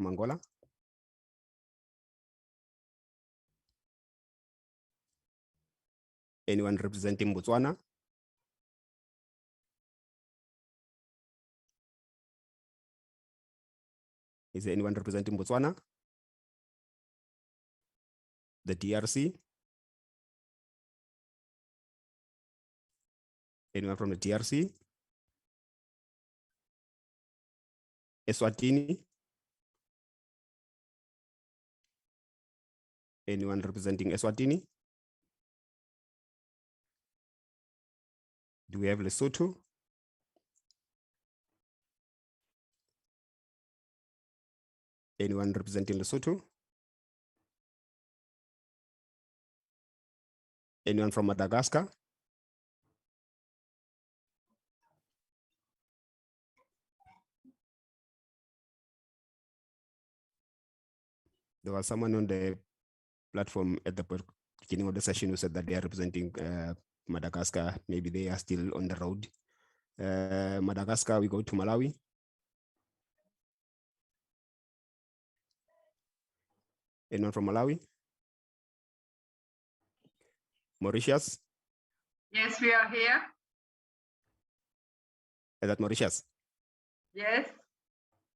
from Angola? Anyone representing Botswana? Is there anyone representing Botswana? The DRC? Anyone from the DRC? Eswatini? Anyone representing Eswatini? Do we have Lesotho? Anyone representing Lesotho? Anyone from Madagascar? There was someone on the platform at the beginning of the session who said that they are representing Madagascar. Maybe they are still on the road. Madagascar, we go to Malawi. Anyone from Malawi? Mauritius? Yes, we are here. Is that Mauritius? Yes.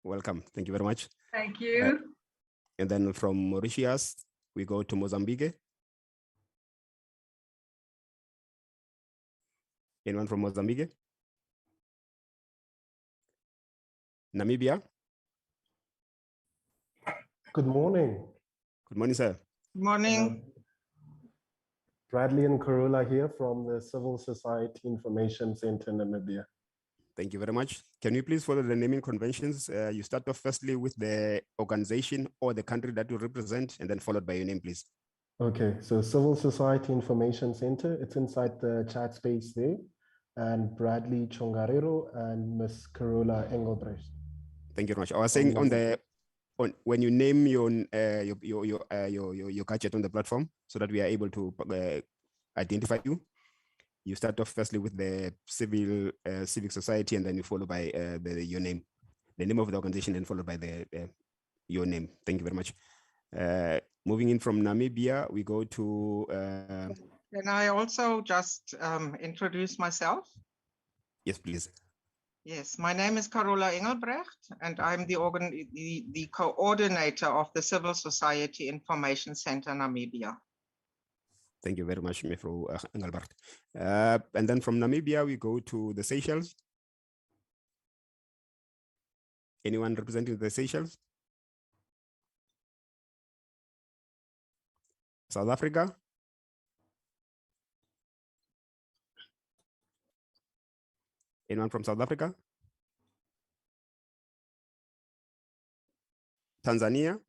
Welcome. Thank you very much. Thank you. And then from Mauritius, we go to Mozambique. Anyone from Mozambique? Namibia? Good morning. Good morning, sir. Good morning. Bradley and Karula here from the Civil Society Information Center, Namibia. Thank you very much. Can you please follow the naming conventions? You start off firstly with the organization or the country that you represent, and then followed by your name, please. Okay, so Civil Society Information Center, it's inside the chat space there, and Bradley Chongarero and Miss Karula Engelbrecht. Thank you very much. I was saying when you name your gadget on the platform, so that we are able to identify you. You start off firstly with the civic society, and then you follow by your name, the name of the organization, and followed by your name. Thank you very much. Moving in from Namibia, we go to. Can I also just introduce myself? Yes, please. Yes, my name is Karula Engelbrecht, and I'm the coordinator of the Civil Society Information Center, Namibia. Thank you very much, Mefro Engelbrecht. And then from Namibia, we go to the Seychelles. Anyone representing the Seychelles? South Africa? Anyone from South Africa? Tanzania?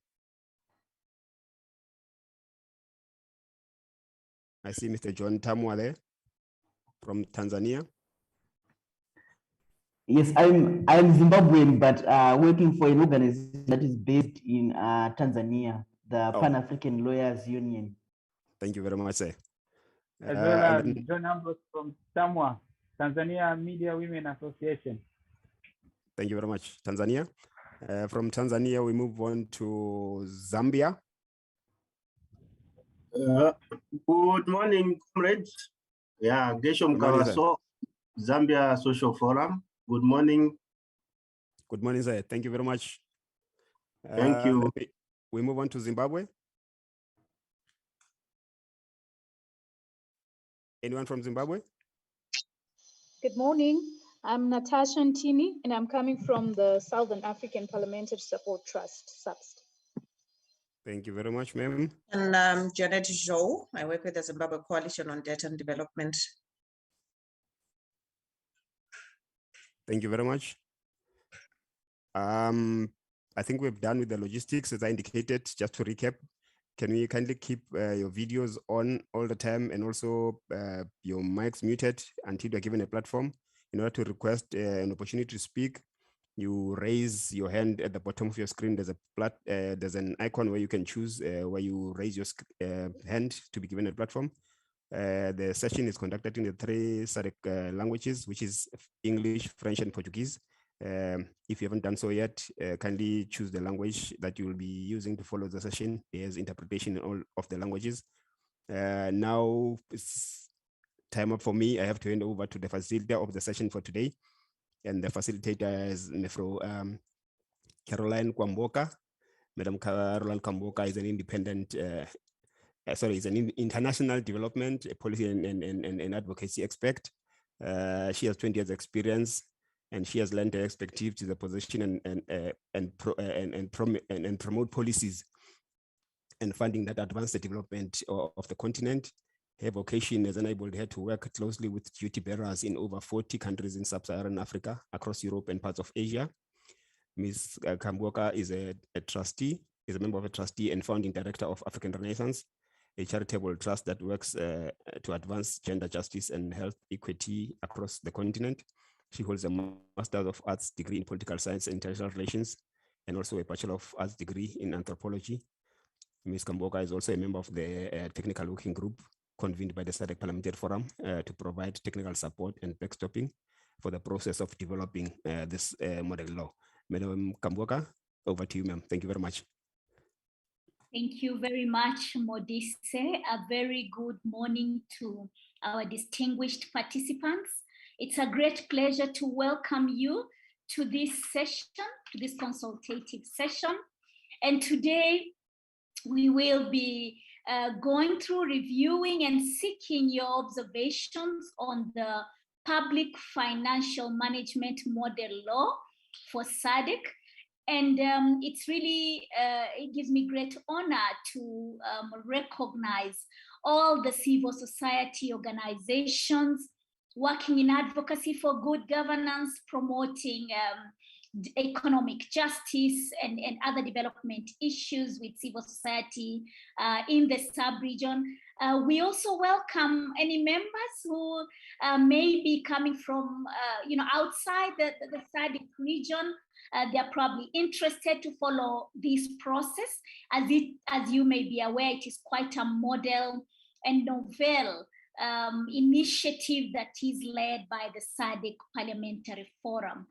I see Mr. John Tamwa there from Tanzania. Yes, I'm Zimbabwean, but working for an organization that is based in Tanzania, the Pan-African Lawyers Union. Thank you very much, sir. As well as John Ambrose from TAMWA, Tanzania Media Women Association. Thank you very much, Tanzania. From Tanzania, we move on to Zambia. Good morning, comrades. Yeah, Geshom Kawaso, Zambia Social Forum. Good morning. Good morning, sir. Thank you very much. Thank you. We move on to Zimbabwe. Anyone from Zimbabwe? Good morning. I'm Natasha Ntini, and I'm coming from the Southern African Parliamentary Support Trust, SADC. Thank you very much, ma'am. And I'm Janet Zhou. I work with the Zimbabwe Coalition on Data and Development. Thank you very much. I think we've done with the logistics, as I indicated. Just to recap, can we kindly keep your videos on all the time, and also your mics muted until you're given a platform? In order to request an opportunity to speak, you raise your hand at the bottom of your screen. There's an icon where you can choose where you raise your hand to be given a platform. The session is conducted in the 3 SADC languages, which is English, French, and Portuguese. If you haven't done so yet, kindly choose the language that you will be using to follow the session. There's interpretation in all of the languages. Now it's time up for me. I have to hand over to the facilitator of the session for today. And the facilitator is Nefro Caroline Kwamboka. Madam Caroline Kwamboka is an independent, is an international development policy and advocacy expert. She has 20 years experience, and she has lent her expertise to the position and promote policies and funding that advance the development of the continent. Her vocation has enabled her to work closely with duty bearers in over 40 countries in sub-Saharan Africa, across Europe and parts of Asia. Ms. Kwamboka is a trustee, is a member of a trustee and founding director of African Renaissance, a charitable trust that works to advance gender justice and health equity across the continent. She holds a Master of Arts degree in Political Science and International Relations, and also a Bachelor of Arts degree in Anthropology. Ms. Kwamboka is also a member of the technical working group convened by the SADC Parliamentary Forum to provide technical support and backstopping for the process of developing this model law. Madam Kwamboka, over to you, ma'am. Thank you very much. Thank you very much, Modise. A very good morning to our distinguished participants. It's a great pleasure to welcome you to this session, to this consultative session. And today we will be going through reviewing and seeking your observations on the public financial management model law for SADC. And it's really, it gives me great honor to recognize all the civil society organizations working in advocacy for good governance, promoting economic justice and other development issues with civil society in the sub-region. We also welcome any members who may be coming from outside the SADC region. They're probably interested to follow this process. As you may be aware, it is quite a model and novel initiative that is led by the SADC Parliamentary Forum.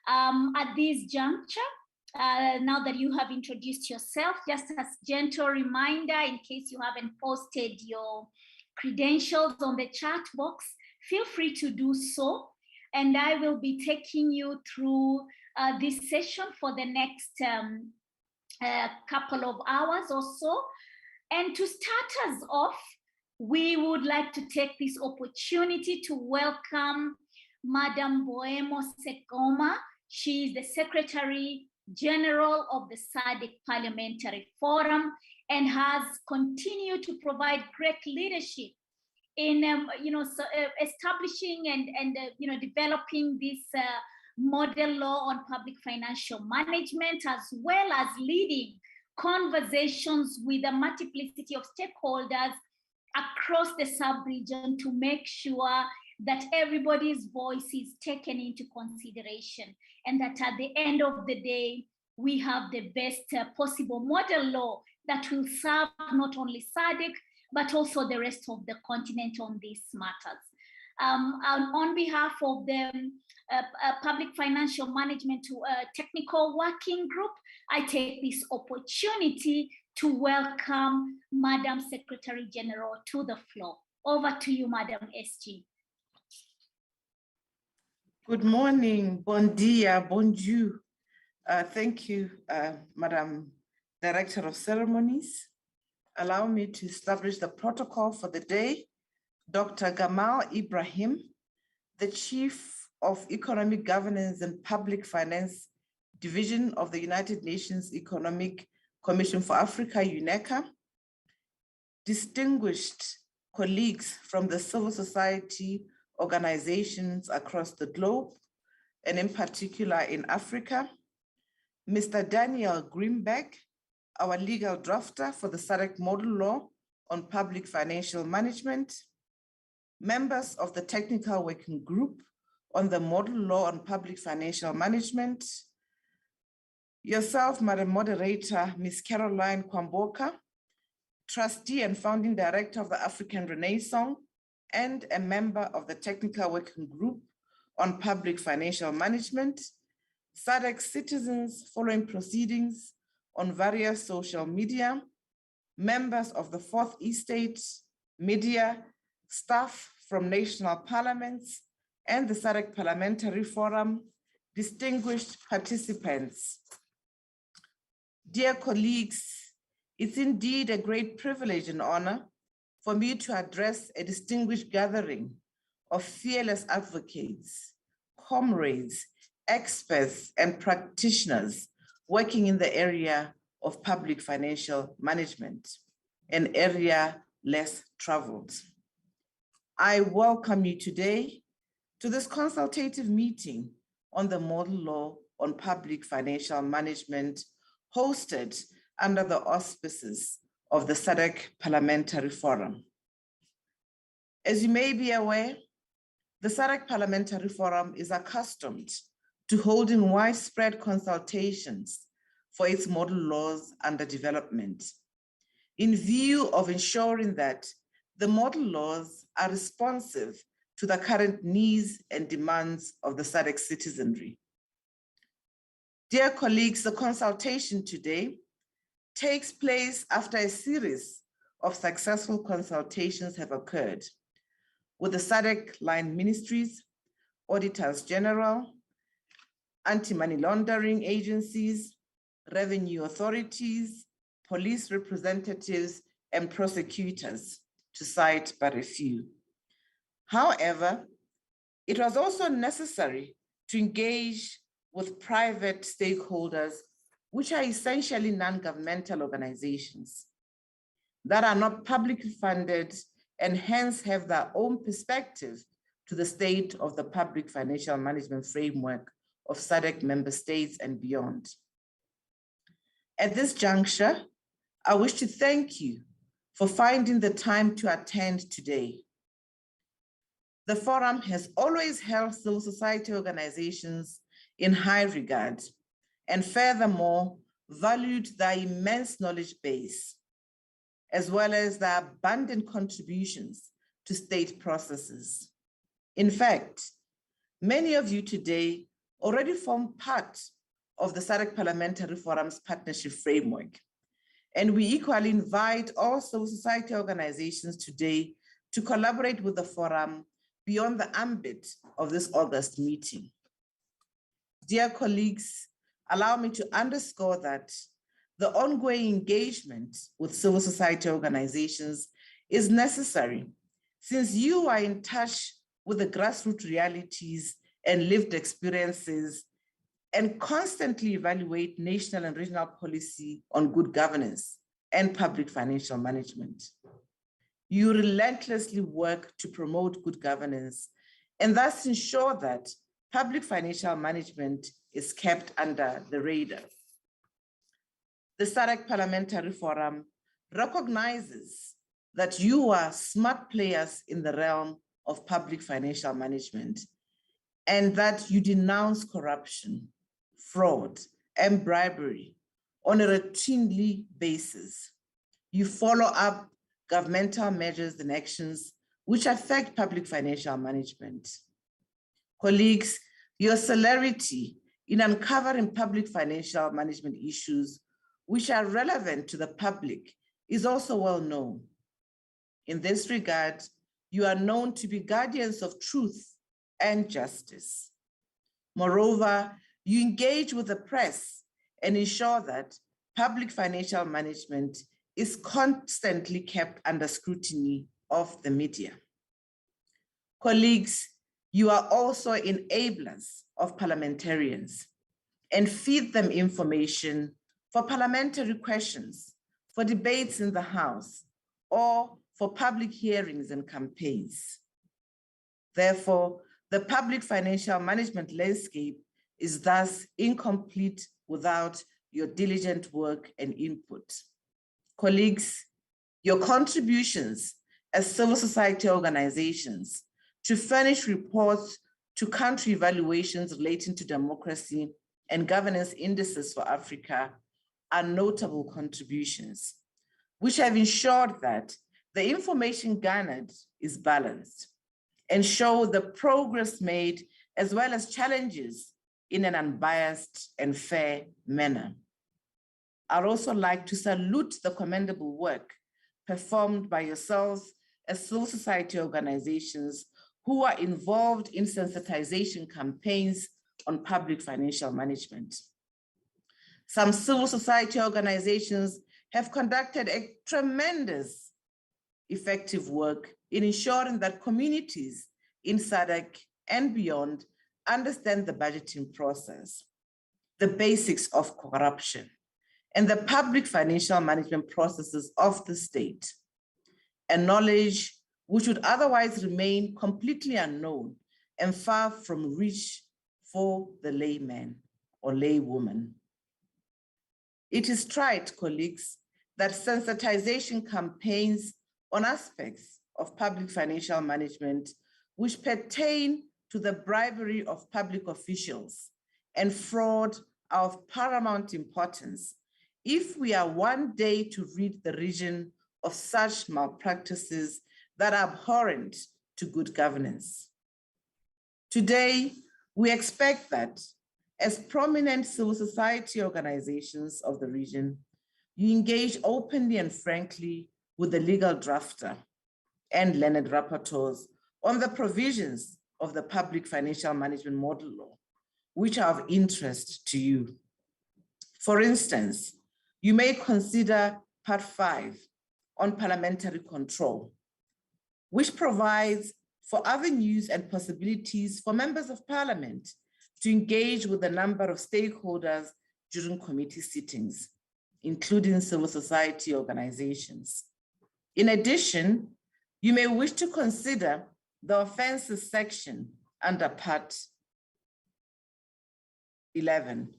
At this juncture, now that you have introduced yourself, just as gentle reminder, in case you haven't posted your credentials on the chat box, feel free to do so. And I will be taking you through this session for the next couple of hours or so. And to start us off, we would like to take this opportunity to welcome Madam Boemo Sekoma. She is the Secretary General of the SADC Parliamentary Forum and has continued to provide great leadership in establishing and developing this model law on public financial management, as well as leading conversations with a multiplicity of stakeholders across the sub-region to make sure that everybody's voice is taken into consideration, and that at the end of the day, we have the best possible model law that will serve not only SADC, but also the rest of the continent on these matters. On behalf of the Public Financial Management Technical Working Group, I take this opportunity to welcome Madam Secretary General to the floor. Over to you, Madam SG. Good morning, bon dia, bonjour. Thank you, Madam Director of Ceremonies. Allow me to establish the protocol for the day. Dr. Gamal Ibrahim, the Chief of Economic Governance and Public Finance Division of the United Nations Economic Commission for Africa, UNECA, distinguished colleagues from the civil society organizations across the globe, and in particular in Africa, Mr. Danielle Greenback, our legal drafter for the SADC model law on public financial management, members of the technical working group on the model law on public financial management, yourself, Madam Moderator, Ms. Caroline Kwamboka, trustee and founding director of the African Renaissance, and a member of the technical working group on public financial management, SADC citizens following proceedings on various social media, members of the Fourth Estate, media, staff from national parliaments, and the SADC Parliamentary Forum, distinguished participants. Dear colleagues, it's indeed a great privilege and honor for me to address a distinguished gathering of fearless advocates, comrades, experts, and practitioners working in the area of public financial management, an area less traveled. I welcome you today to this consultative meeting on the model law on public financial management hosted under the auspices of the SADC Parliamentary Forum. As you may be aware, the SADC Parliamentary Forum is accustomed to holding widespread consultations for its model laws under development, in view of ensuring that the model laws are responsive to the current needs and demands of the SADC citizenry. Dear colleagues, the consultation today takes place after a series of successful consultations have occurred with the SADC line ministries, auditors general, anti-money laundering agencies, revenue authorities, police representatives, and prosecutors, to cite but a few. However, it was also necessary to engage with private stakeholders, which are essentially non-governmental organizations that are not publicly funded and hence have their own perspective to the state of the public financial management framework of SADC member states and beyond. At this juncture, I wish to thank you for finding the time to attend today. The forum has always held civil society organizations in high regard, and furthermore, valued their immense knowledge base, as well as their abundant contributions to state processes. In fact, many of you today already form part of the SADC Parliamentary Forum's partnership framework, and we equally invite all civil society organizations today to collaborate with the forum beyond the ambit of this August meeting. Dear colleagues, allow me to underscore that the ongoing engagement with civil society organizations is necessary, since you are in touch with the grassroots realities and lived experiences and constantly evaluate national and regional policy on good governance and public financial management. You relentlessly work to promote good governance and thus ensure that public financial management is kept under the radar. The SADC Parliamentary Forum recognizes that you are smart players in the realm of public financial management and that you denounce corruption, fraud, and bribery on a routinely basis. You follow up governmental measures and actions which affect public financial management. Colleagues, your celerity in uncovering public financial management issues which are relevant to the public is also well known. In this regard, you are known to be guardians of truth and justice. Moreover, you engage with the press and ensure that public financial management is constantly kept under scrutiny of the media. Colleagues, you are also enablers of parliamentarians and feed them information for parliamentary questions, for debates in the House, or for public hearings and campaigns. Therefore, the public financial management landscape is thus incomplete without your diligent work and input. Colleagues, your contributions as civil society organizations to furnish reports to country evaluations relating to democracy and governance indices for Africa are notable contributions, which have ensured that the information garnered is balanced and show the progress made as well as challenges in an unbiased and fair manner. I'd also like to salute the commendable work performed by yourselves as civil society organizations who are involved in sensitization campaigns on public financial management. Some civil society organizations have conducted a tremendous effective work in ensuring that communities in SADC and beyond understand the budgeting process, the basics of corruption, and the public financial management processes of the state, a knowledge which would otherwise remain completely unknown and far from reach for the layman or laywoman. It is trite, colleagues, that sensitization campaigns on aspects of public financial management which pertain to the bribery of public officials and fraud are of paramount importance if we are one day to rid the region of such malpractices that are abhorrent to good governance. Today, we expect that as prominent civil society organizations of the region, you engage openly and frankly with the legal drafter and learned rapporteurs on the provisions of the public financial management model law, which are of interest to you. For instance, you may consider Part 5 on parliamentary control, which provides for avenues and possibilities for members of parliament to engage with a number of stakeholders during committee sittings, including civil society organizations. In addition, you may wish to consider the offenses section under Part 11,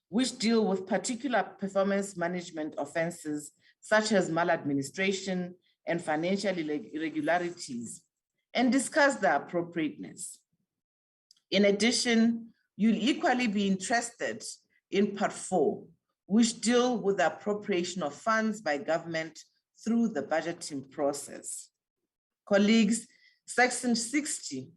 which deal with particular performance management offenses such as maladministration and financial irregularities, and discuss their appropriateness. In addition, you'll equally be interested in Part 4, which deal with the appropriation of funds by government through the budgeting process. Colleagues, Section 60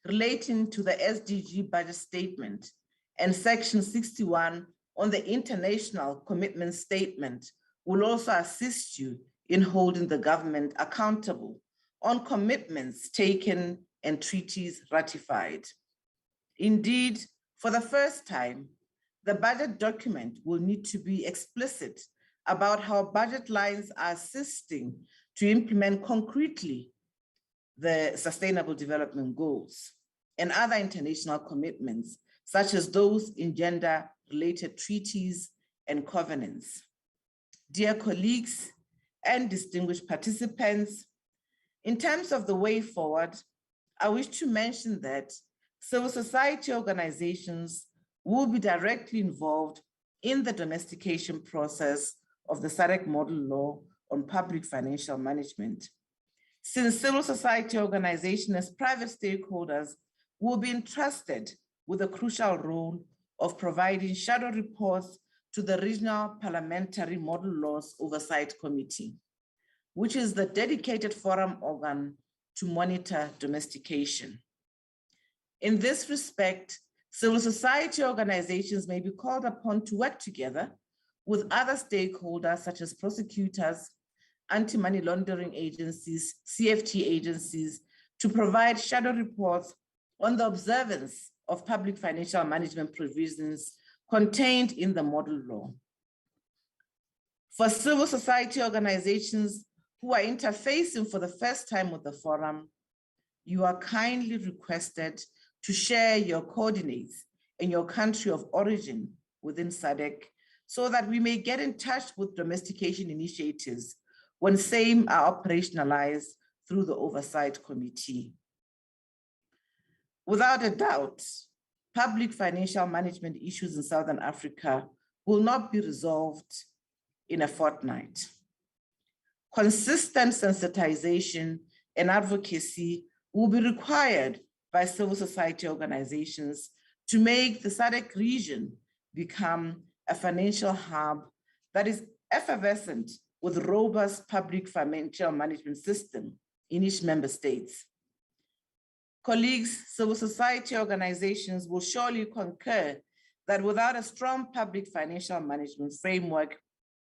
relating to the SDG budget statement and Section 61 on the international commitment statement will also assist you in holding the government accountable on commitments taken and treaties ratified. Indeed, for the first time, the budget document will need to be explicit about how budget lines are assisting to implement concretely the Sustainable Development Goals and other international commitments, such as those in gender-related treaties and covenants. Dear colleagues and distinguished participants, in terms of the way forward, I wish to mention that civil society organizations will be directly involved in the domestication process of the SADC model law on public financial management. Since civil society organizations as private stakeholders will be entrusted with a crucial role of providing shadow reports to the Regional Parliamentary Model Laws Oversight Committee, which is the dedicated forum organ to monitor domestication. In this respect, civil society organizations may be called upon to work together with other stakeholders such as prosecutors, anti-money laundering agencies, CFT agencies, to provide shadow reports on the observance of public financial management provisions contained in the model law. For civil society organizations who are interfacing for the first time with the forum, you are kindly requested to share your coordinates and your country of origin within SADC so that we may get in touch with domestication initiatives when same are operationalized through the Oversight Committee. Without a doubt, public financial management issues in Southern Africa will not be resolved in a fortnight. Consistent sensitization and advocacy will be required by civil society organizations to make the SADC region become a financial hub that is effervescent with robust public financial management system in each member states. Colleagues, civil society organizations will surely concur that without a strong public financial management framework,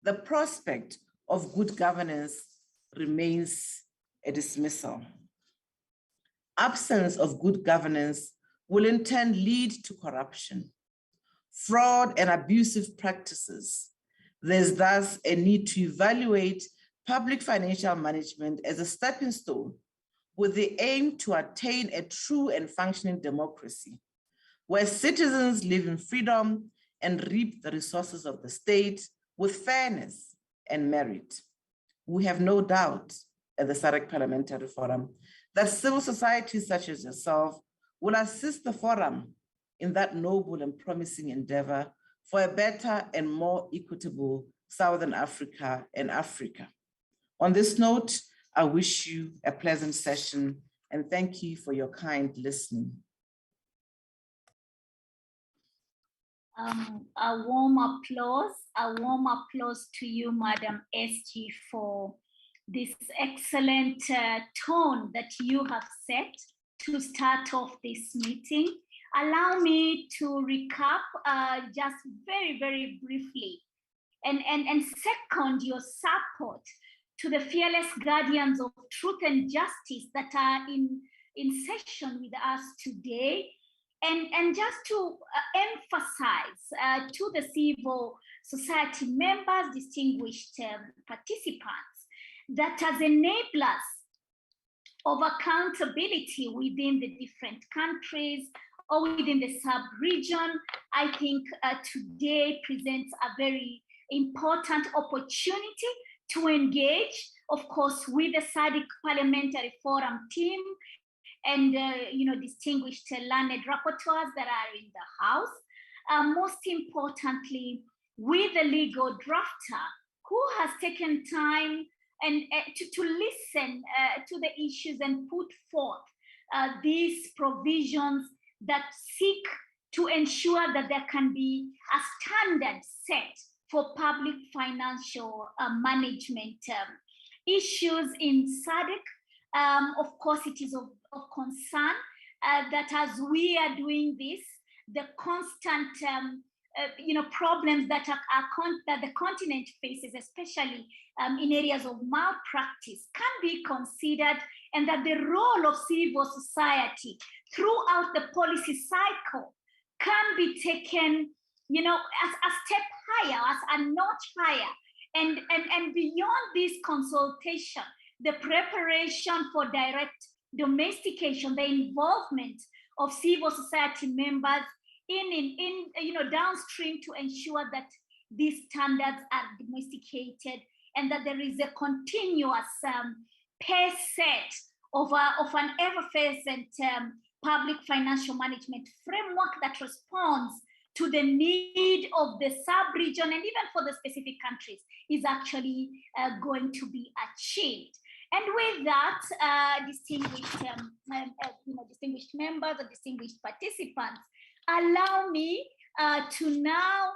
the prospect of good governance remains a dismissal. Absence of good governance will in turn lead to corruption, fraud, and abusive practices. There's thus a need to evaluate public financial management as a stepping stone with the aim to attain a true and functioning democracy, where citizens live in freedom and reap the resources of the state with fairness and merit. We have no doubt at the SADC Parliamentary Forum that civil society such as yourself will assist the forum in that noble and promising endeavor for a better and more equitable Southern Africa and Africa. On this note, I wish you a pleasant session and thank you for your kind listening. A warm applause to you, Madam SG, for this excellent tone that you have set to start off this meeting. Allow me to recap just very, very briefly and second your support to the fearless guardians of truth and justice that are in session with us today. And just to emphasize to the civil society members, distinguished participants, that as enablers of accountability within the different countries or within the sub-region, I think today presents a very important opportunity to engage, of course, with the SADC Parliamentary Forum team and distinguished learned rapporteurs that are in the house. Most importantly, with the legal drafter who has taken time and to listen to the issues and put forth these provisions that seek to ensure that there can be a standard set for public financial management issues in SADC. Of course, it is of concern that as we are doing this, the constant problems that that the continent faces, especially in areas of malpractice, can be considered, and that the role of civil society throughout the policy cycle can be taken, as a step higher, as a notch higher, and beyond this consultation, the preparation for direct domestication, the involvement of civil society members in downstream to ensure that these standards are domesticated and that there is a continuous pace set of an ever-present public financial management framework that responds to the need of the sub-region and even for the specific countries is actually going to be achieved. And with that, distinguished members or distinguished participants, allow me to now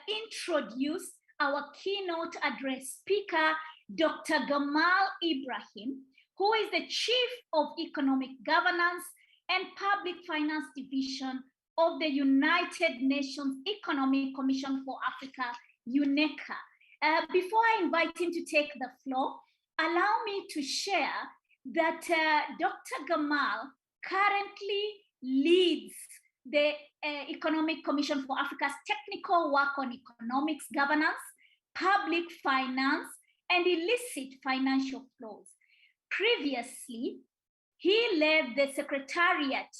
introduce our keynote address speaker, Dr. Gamal Ibrahim, who is the Chief of Economic Governance and Public Finance Division of the United Nations Economic Commission for Africa, UNECA. Before I invite him to take the floor, allow me to share that Dr. Gamal currently leads the Economic Commission for Africa's technical work on economics governance, public finance, and illicit financial flows. Previously, he led the secretariat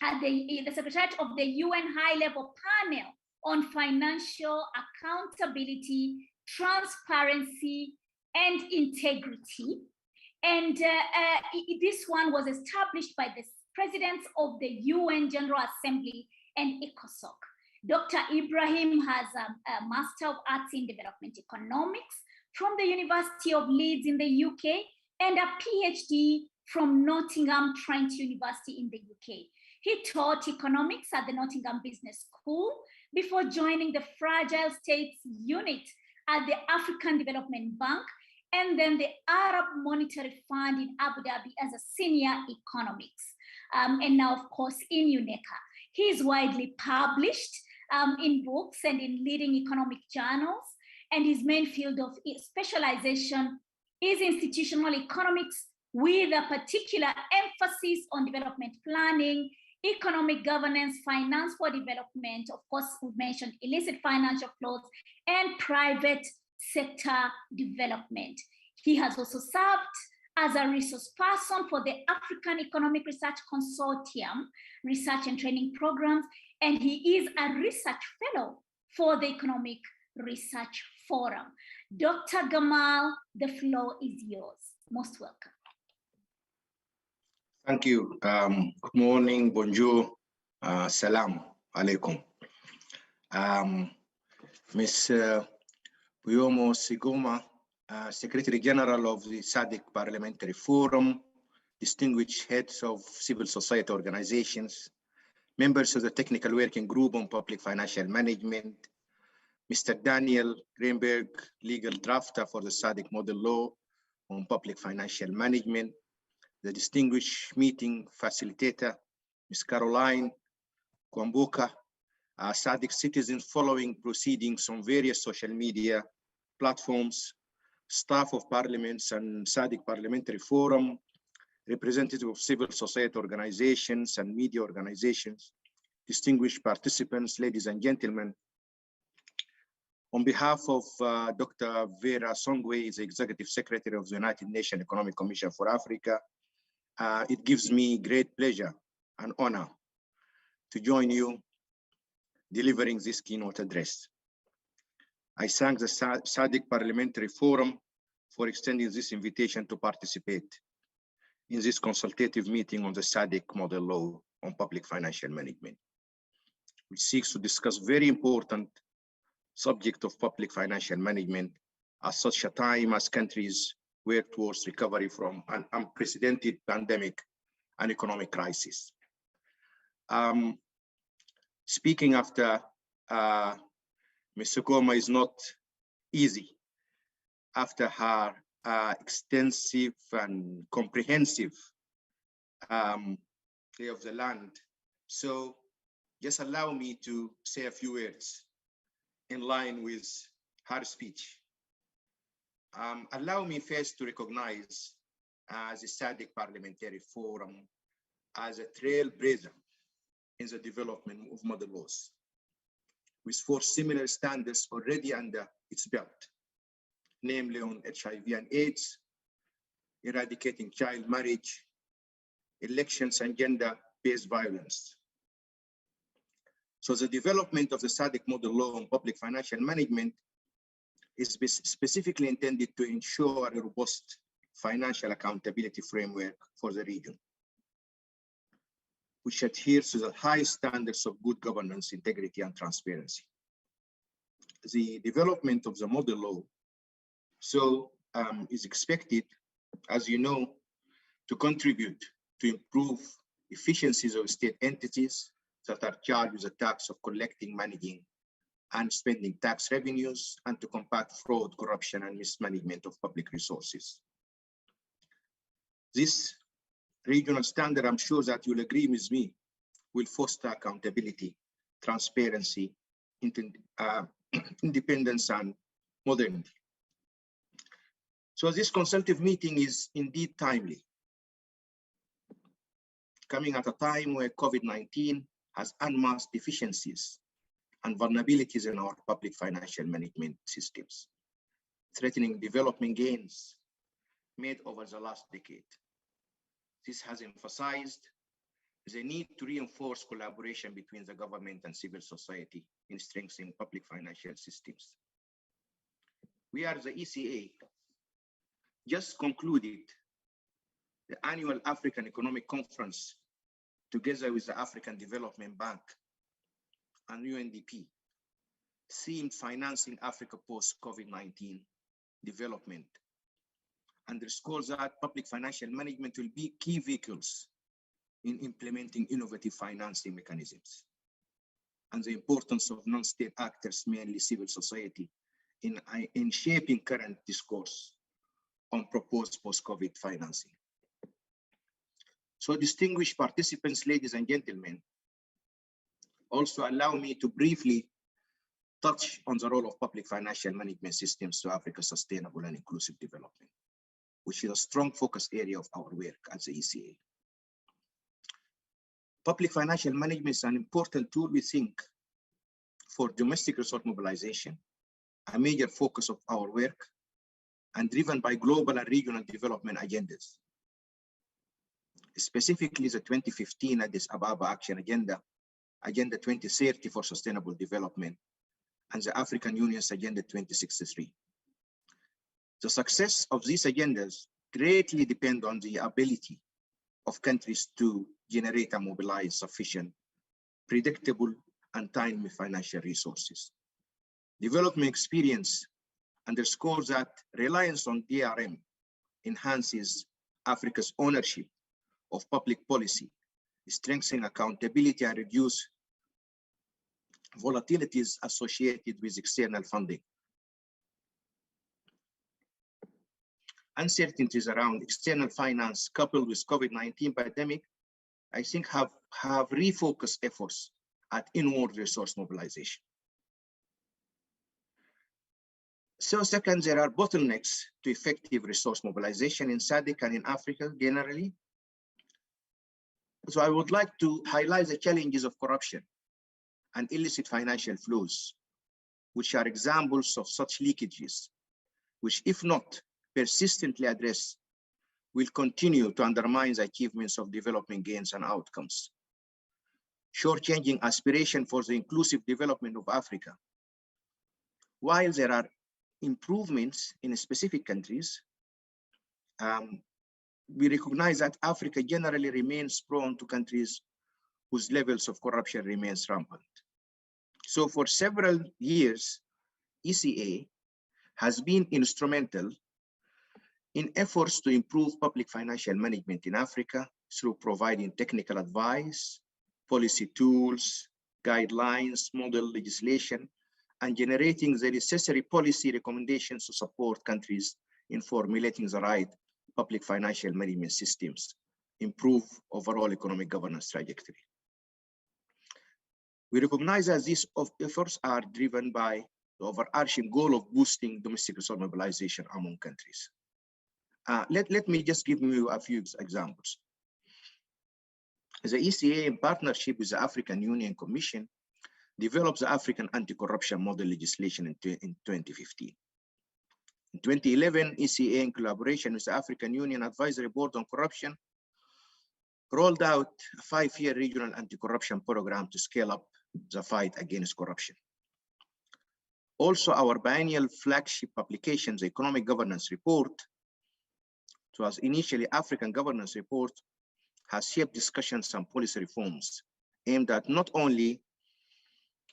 at the secretariat of the UN High-Level Panel on Financial Accountability, Transparency, and Integrity. And this one was established by the presidents of the UN General Assembly and ECOSOC. Dr. Ibrahim has a Master of Arts in Development Economics from the University of Leeds in the UK and a PhD from Nottingham Trent University in the UK. He taught economics at the Nottingham Business School before joining the Fragile States Unit at the African Development Bank and then the Arab Monetary Fund in Abu Dhabi as a senior economics. And now, of course, in UNECA. He is widely published in books and in leading economic journals. And his main field of specialization is institutional economics, with a particular emphasis on development planning, economic governance, finance for development. Of course, we mentioned illicit financial flows and private sector development. He has also served as a resource person for the African Economic Research Consortium research and training programs, and he is a research fellow for the Economic Research Forum. Dr. Gamal, the floor is yours. Most welcome. Thank you. Good morning, bonjour, salam alaikum. Ms. Buyomo Sigoma, Secretary General of the SADC Parliamentary Forum, distinguished heads of civil society organizations, members of the Technical Working Group on Public Financial Management, Mr. Danielle, Greenback, legal drafter for the SADC Model Law on Public Financial Management, the distinguished meeting facilitator, Ms. Caroline Kwambuka, SADC citizens following proceedings on various social media platforms, staff of parliaments and SADC Parliamentary Forum, representatives of civil society organizations and media organizations, distinguished participants, ladies and gentlemen. On behalf of Dr. Vera Songwe, the Executive Secretary of the United Nations Economic Commission for Africa, it gives me great pleasure and honor to join you delivering this keynote address. I thank the SADC Parliamentary Forum for extending this invitation to participate in this consultative meeting on the SADC Model Law on Public Financial Management, which seeks to discuss very important subject of public financial management at such a time as countries work towards recovery from an unprecedented pandemic and economic crisis. Speaking after Ms. Sukoma is not easy after her extensive and comprehensive lay of the land. So just allow me to say a few words in line with her speech. Allow me first to recognize the SADC Parliamentary Forum as a trailblazer in the development of model laws, with 4 similar standards already under its belt, namely on HIV and AIDS, eradicating child marriage, elections and gender-based violence. So the development of the SADC Model Law on Public Financial Management is specifically intended to ensure a robust financial accountability framework for the region, which adheres to the highest standards of good governance, integrity, and transparency. The development of the model law is expected, as you know, to contribute to improve efficiencies of state entities that are charged with the task of collecting, managing, and spending tax revenues, and to combat fraud, corruption, and mismanagement of public resources. This regional standard, I'm sure that you'll agree with me, will foster accountability, transparency, independence, and modernity. So this consultative meeting is indeed timely, coming at a time where COVID-19 has unmasked deficiencies and vulnerabilities in our public financial management systems, threatening development gains made over the last decade. This has emphasized the need to reinforce collaboration between the government and civil society in strengthening public financial systems. We are the ECA just concluded the annual African Economic Conference together with the African Development Bank and UNDP, themed Financing Africa Post-COVID-19 Development, underscores that public financial management will be key vehicles in implementing innovative financing mechanisms, and the importance of non-state actors, mainly civil society, in shaping current discourse on proposed post-COVID financing. So distinguished participants, ladies and gentlemen, Also allow me to briefly touch on the role of public financial management systems to Africa's sustainable and inclusive development, which is a strong focus area of our work at the ECA. Public financial management is an important tool, we think, for domestic resource mobilization, a major focus of our work, and driven by global and regional development agendas. Specifically, the 2015 Addis Ababa Action Agenda, Agenda 2030 for Sustainable Development, and the African Union's Agenda 2063. The success of these agendas greatly depend on the ability of countries to generate and mobilize sufficient, predictable, and timely financial resources. Development experience underscores that reliance on DRM enhances Africa's ownership of public policy, strengthening accountability and reduce volatilities associated with external funding. Uncertainties around external finance coupled with COVID-19 pandemic, I think have refocused efforts at inward resource mobilization. So second, there are bottlenecks to effective resource mobilization in SADC and in Africa generally. So I would like to highlight the challenges of corruption and illicit financial flows, which are examples of such leakages, which if not persistently addressed, will continue to undermine the achievements of development gains and outcomes, shortchanging aspiration for the inclusive development of Africa. While there are improvements in specific countries, we recognize that Africa generally remains prone to countries whose levels of corruption remains rampant. So for several years, ECA has been instrumental in efforts to improve public financial management in Africa through providing technical advice, policy tools, guidelines, model legislation, and generating the necessary policy recommendations to support countries in formulating the right public financial management systems, improve overall economic governance trajectory. We recognize that these efforts are driven by the overarching goal of boosting domestic resource mobilization among countries. Let me just give you a few examples. The ECA, in partnership with the African Union Commission, developed the African Anti-Corruption Model legislation in 2015. In 2011, ECA, in collaboration with the African Union Advisory Board on Corruption, rolled out a 5-year regional anti-corruption program to scale up the fight against corruption. Also, our biennial flagship publication, the Economic Governance Report, it was initially African Governance Report, has shaped discussions and policy reforms aimed at not only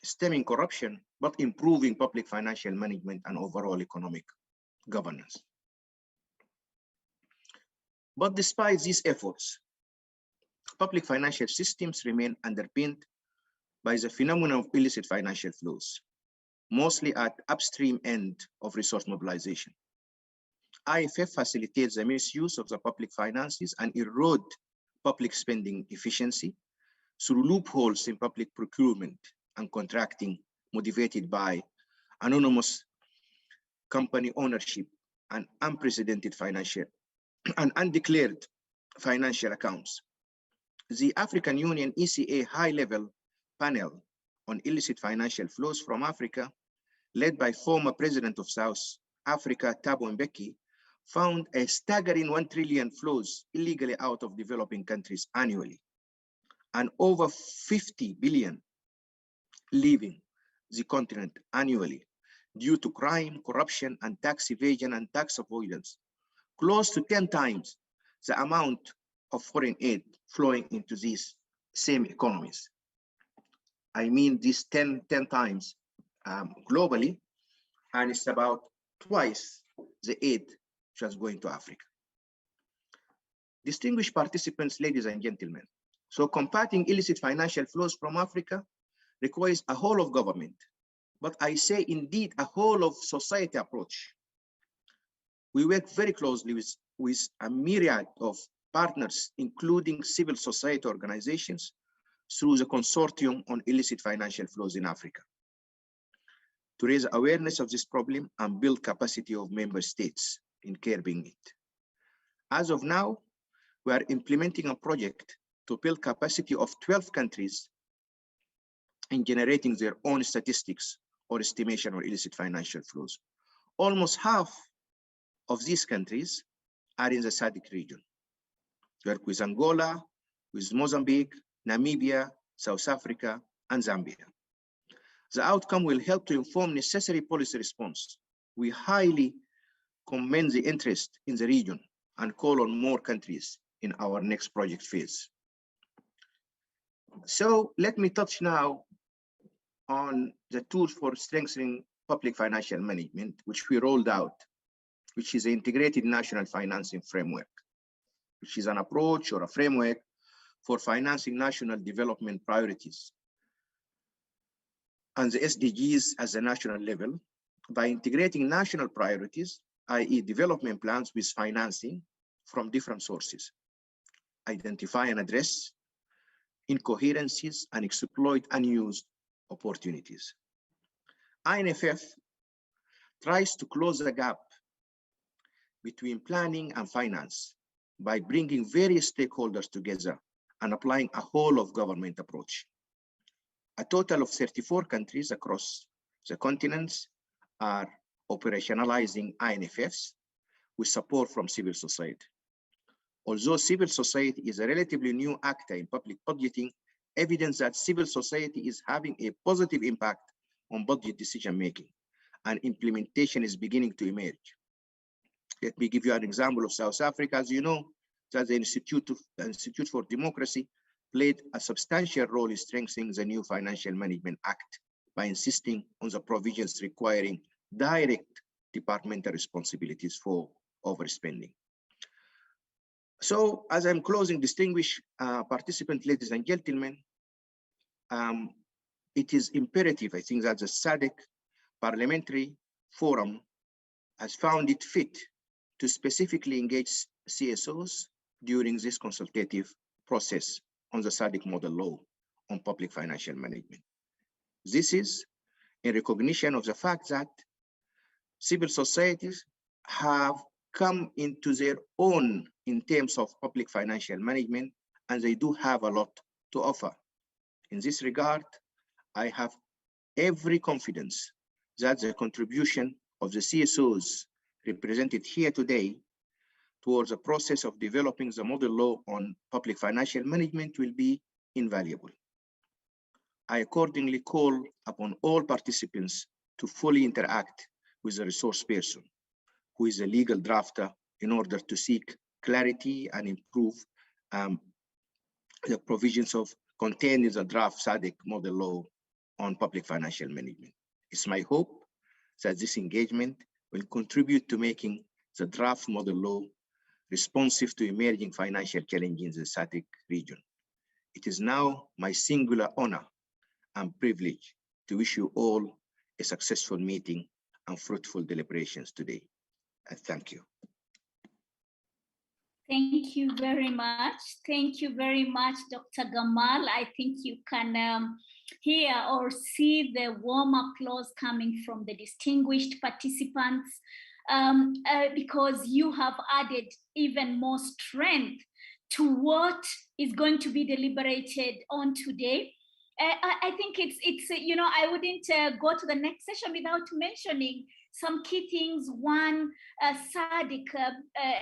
stemming corruption, but improving public financial management and overall economic governance. But despite these efforts, public financial systems remain underpinned by the phenomenon of illicit financial flows, mostly at upstream end of resource mobilization. IFF facilitates the misuse of the public finances and erode public spending efficiency through loopholes in public procurement and contracting motivated by anonymous company ownership and unprecedented financial and undeclared financial accounts. The African Union ECA high-level panel on illicit financial flows from Africa, led by former President of South Africa, Thabo Mbeki, found a staggering 1 trillion flows illegally out of developing countries annually, and over 50 billion leaving the continent annually due to crime, corruption, and tax evasion and tax avoidance, close to 10 times the amount of foreign aid flowing into these same economies. I mean, this 10 times globally, and it's about twice the aid which was going to Africa. Distinguished participants, ladies and gentlemen, so combating illicit financial flows from Africa requires a whole of government, but I say indeed a whole of society approach. We work very closely with a myriad of partners, including civil society organizations, through the Consortium on Illicit Financial Flows in Africa, to raise awareness of this problem and build capacity of member states in curbing it. As of now, we are implementing a project to build capacity of 12 countries in generating their own statistics or estimation of illicit financial flows. Almost half of these countries are in the SADC region. We work with Angola, with Mozambique, Namibia, South Africa, and Zambia. The outcome will help to inform necessary policy response. We highly commend the interest in the region and call on more countries in our next project phase. So let me touch now on the tools for strengthening public financial management, which we rolled out, which is the Integrated National Financing Framework, which is an approach or a framework for financing national development priorities and the SDGs at the national level by integrating national priorities, i.e. development plans, with financing from different sources, identify and address incoherencies and exploit unused opportunities. INFF tries to close the gap between planning and finance by bringing various stakeholders together and applying a whole of government approach. A total of 34 countries across the continents are operationalizing INFFs with support from civil society. Although civil society is a relatively new actor in public budgeting, evidence that civil society is having a positive impact on budget decision-making and implementation is beginning to emerge. Let me give you an example of South Africa. As you know, that the Institute for Democracy played a substantial role in strengthening the new Financial Management Act by insisting on the provisions requiring direct departmental responsibilities for overspending. So as I'm closing, distinguished participants, ladies and gentlemen, it is imperative, I think, that the SADC Parliamentary Forum has found it fit to specifically engage CSOs during this consultative process on the SADC model law on public financial management. This is in recognition of the fact that civil societies have come into their own in terms of public financial management, and they do have a lot to offer. In this regard, I have every confidence that the contribution of the CSOs represented here today towards the process of developing the model law on public financial management will be invaluable. I accordingly call upon all participants to fully interact with the resource person, who is a legal drafter, in order to seek clarity and improve the provisions of contained in the draft SADC model law on public financial management. It's my hope that this engagement will contribute to making the draft model law responsive to emerging financial challenges in the SADC region. It is now my singular honor and privilege to wish you all a successful meeting and fruitful deliberations today. And thank you. Thank you very much. Thank you very much, Dr. Gamal. I think you can hear or see the warm applause coming from the distinguished participants because you have added even more strength to what is going to be deliberated on today. I think it's you know, I wouldn't go to the next session without mentioning some key things. One, SADC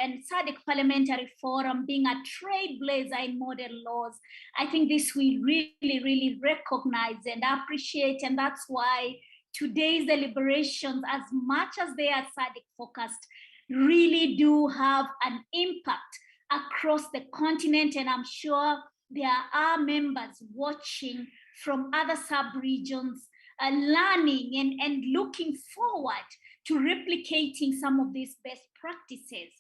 and SADC Parliamentary Forum being a trailblazer in model laws. I think this we really recognize and appreciate, and that's why today's deliberations, as much as they are SADC focused, really do have an impact across the continent, and I'm sure there are members watching from other sub-regions, learning and looking forward to replicating some of these best practices.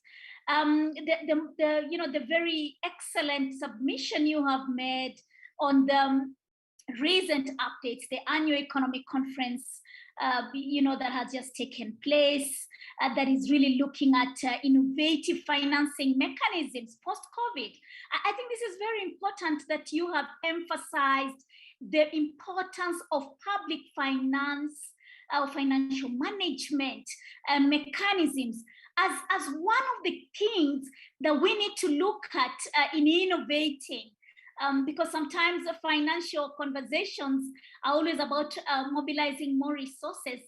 The very excellent submission you have made on the recent updates, the annual economic conference, that has just taken place, that is really looking at innovative financing mechanisms post-COVID. I think this is very important that you have emphasized the importance of public finance, financial management mechanisms as one of the things that we need to look at in innovating. Because sometimes the financial conversations are always about mobilizing more resources,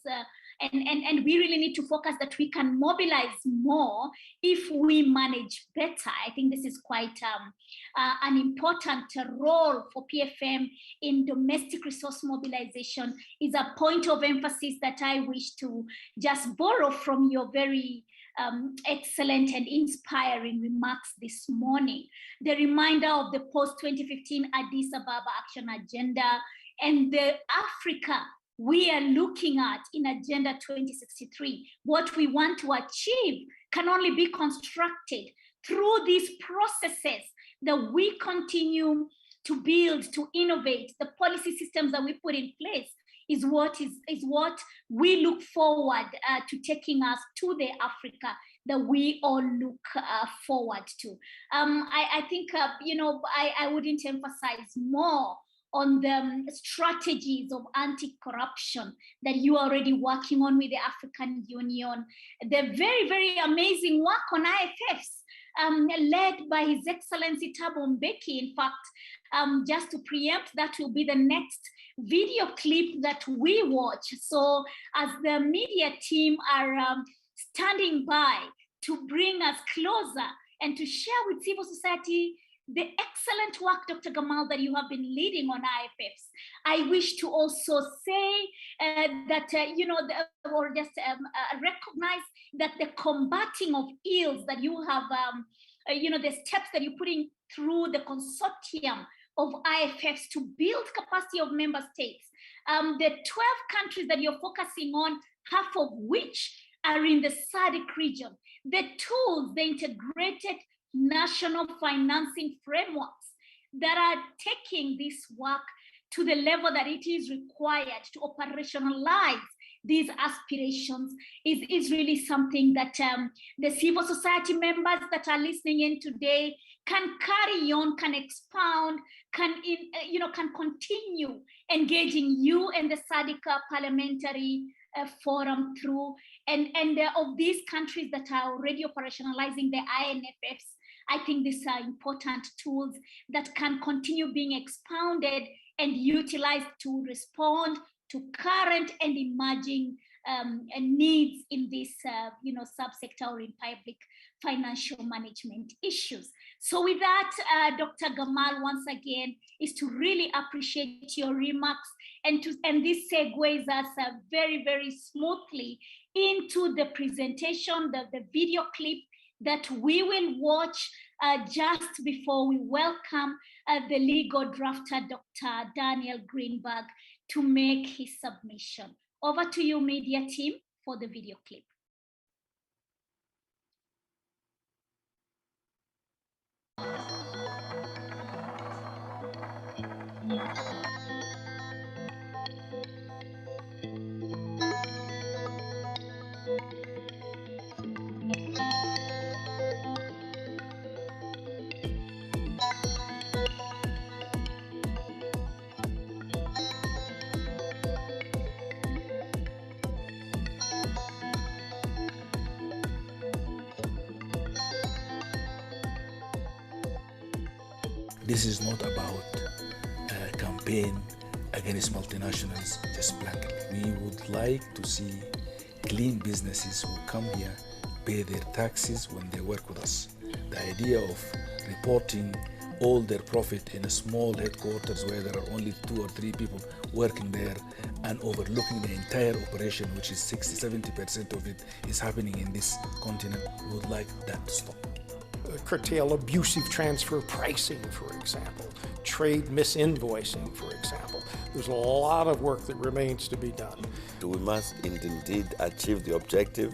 and we really need to focus that we can mobilize more if we manage better. I think this is quite an important role for PFM in domestic resource mobilization, is a point of emphasis that I wish to just borrow from your very excellent and inspiring remarks this morning. The reminder of the post-2015 Addis Ababa Action Agenda and the Africa we are looking at in Agenda 2063. What we want to achieve can only be constructed through these processes that we continue to build, to innovate. The policy systems that we put in place is what we look forward to taking us to the Africa that we all look forward to. I think, I wouldn't emphasize more on the strategies of anti-corruption that you are already working on with the African Union, the very, very amazing work on IFFs led by His Excellency Thabo Mbeki. In fact, just to preempt, that will be the next video clip that we watch. So as the media team are standing by to bring us closer and to share with civil society the excellent work, Dr. Gamal, that you have been leading on IFFs. I wish to also say that, or just recognize that the combating of ills that you have, the steps that you're putting through the consortium of IFFs to build capacity of member states. The 12 countries that you're focusing on, half of which are in the SADC region. The tools, the integrated national financing frameworks that are taking this work to the level that it is required to operationalize these aspirations is really something that the civil society members that are listening in today can carry on, can expound, can continue engaging you and the SADC Parliamentary Forum through, and of these countries that are already operationalizing the INFFs. I think these are important tools that can continue being expounded and utilized to respond to current and emerging needs in this, subsector or in public financial management issues. So with that, Dr. Gamal, once again, is to really appreciate your remarks, and this segues us very, very smoothly into the presentation, the video clip that we will watch just before we welcome the legal drafter, Dr. Danielle Greenback, to make his submission. Over to you, media team, for the video clip. This is not about a campaign against multinationals just blankly. We would like to see clean businesses who come here, pay their taxes when they work with us. The idea of reporting all their profit in a small headquarters where there are only 2 or 3 people working there and overlooking the entire operation, which is 60-70% of it is happening in this continent, we would like that to stop. Curtail abusive transfer pricing, for example, trade misinvoicing, for example. There's a lot of work that remains to be done. We must indeed achieve the objective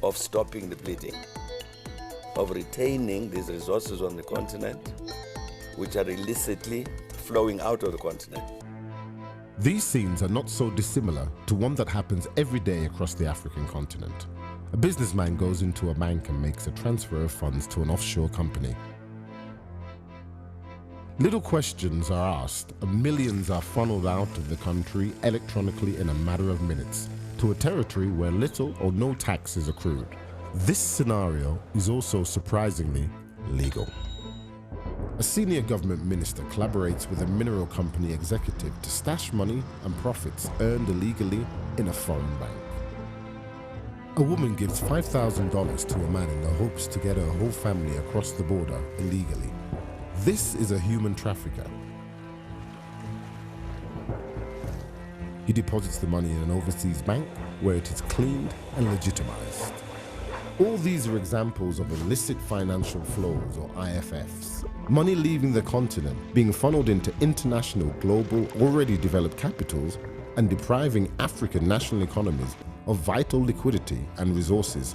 of stopping the bleeding, of retaining these resources on the continent, which are illicitly flowing out of the continent. These scenes are not so dissimilar to one that happens every day across the African continent. A businessman goes into a bank and makes a transfer of funds to an offshore company. Little questions are asked and millions are funneled out of the country electronically in a matter of minutes to a territory where little or no tax is accrued. This scenario is also surprisingly legal. A senior government minister collaborates with a mineral company executive to stash money and profits earned illegally in a foreign bank. A woman gives $5,000 to a man in the hopes to get her whole family across the border illegally. This is a human trafficker. He deposits the money in an overseas bank where it is cleaned and legitimized. All these are examples of illicit financial flows, or IFFs. Money leaving the continent, being funneled into international, global, already developed capitals and depriving African national economies of vital liquidity and resources.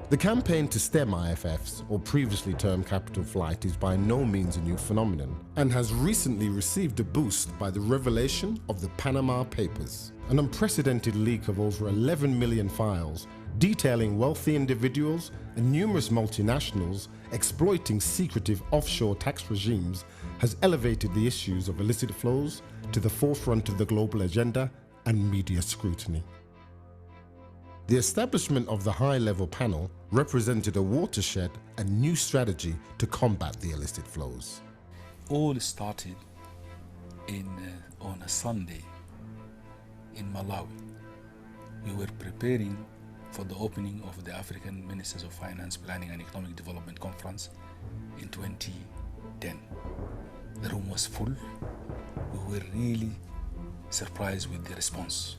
The campaign to stem IFFs, or previously termed capital flight, is by no means a new phenomenon and has recently received a boost by the revelation of the Panama Papers, an unprecedented leak of over 11 million files detailing wealthy individuals and numerous multinationals exploiting secretive offshore tax regimes has elevated the issues of illicit flows to the forefront of the global agenda and media scrutiny. The establishment of the high-level panel represented a watershed and new strategy to combat the illicit flows. All started on a Sunday in Malawi. We were preparing for the opening of the African Ministers of Finance, Planning and Economic Development Conference in 2010. The room was full. We were really surprised with the response.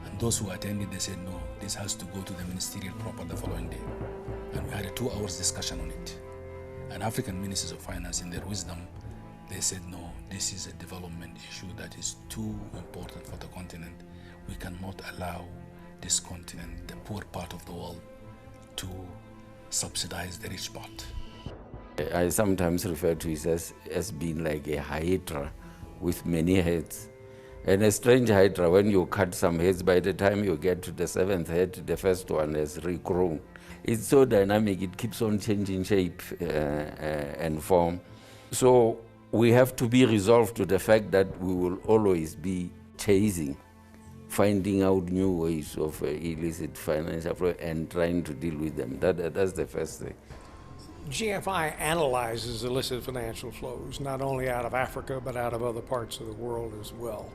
And those who attended, they said, no, this has to go to the ministerial proper the following day. And we had a 2 hours discussion on it. And African Ministers of Finance, in their wisdom, they said, no, this is a development issue that is too important for the continent. We cannot allow this continent, the poor part of the world, to subsidize the rich part. I sometimes refer to it as being like a hydra with many heads. And a strange hydra, when you cut some heads, by the time you get to the 7th head, the first one has regrown. It's so dynamic, it keeps on changing shape and form. So we have to be resolved to the fact that we will always be chasing, finding out new ways of illicit financial flow and trying to deal with them. That's the first thing. GFI analyzes illicit financial flows, not only out of Africa, but out of other parts of the world as well.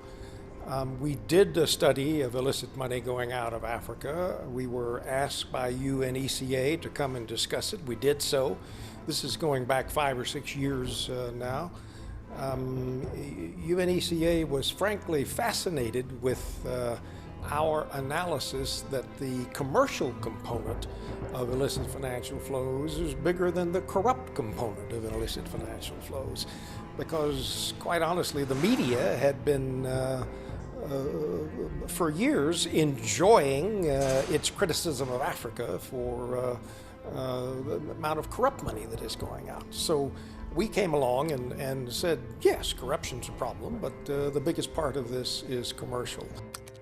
We did a study of illicit money going out of Africa. We were asked by UNECA to come and discuss it. We did so. This is going back 5 or 6 years now. UNECA was frankly fascinated with our analysis that the commercial component of illicit financial flows is bigger than the corrupt component of illicit financial flows, because quite honestly the media had been for years enjoying its criticism of Africa for the amount of corrupt money that is going out. So we came along and said, yes, corruption's a problem, but the biggest part of this is commercial.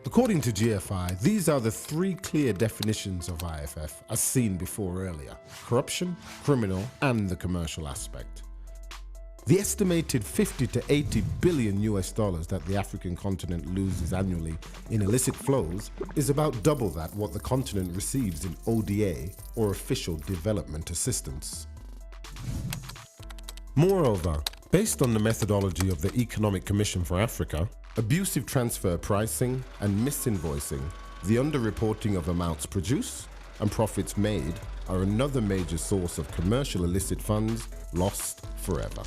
According to GFI, these are the 3 clear definitions of IFF as seen before earlier: corruption, criminal, and the commercial aspect. The estimated 50 to 80 billion US dollars that the African continent loses annually in illicit flows is about double that what the continent receives in ODA, or official development assistance. Moreover, based on the methodology of the Economic Commission for Africa, abusive transfer pricing and misinvoicing, the underreporting of amounts produced and profits made are another major source of commercial illicit funds lost forever.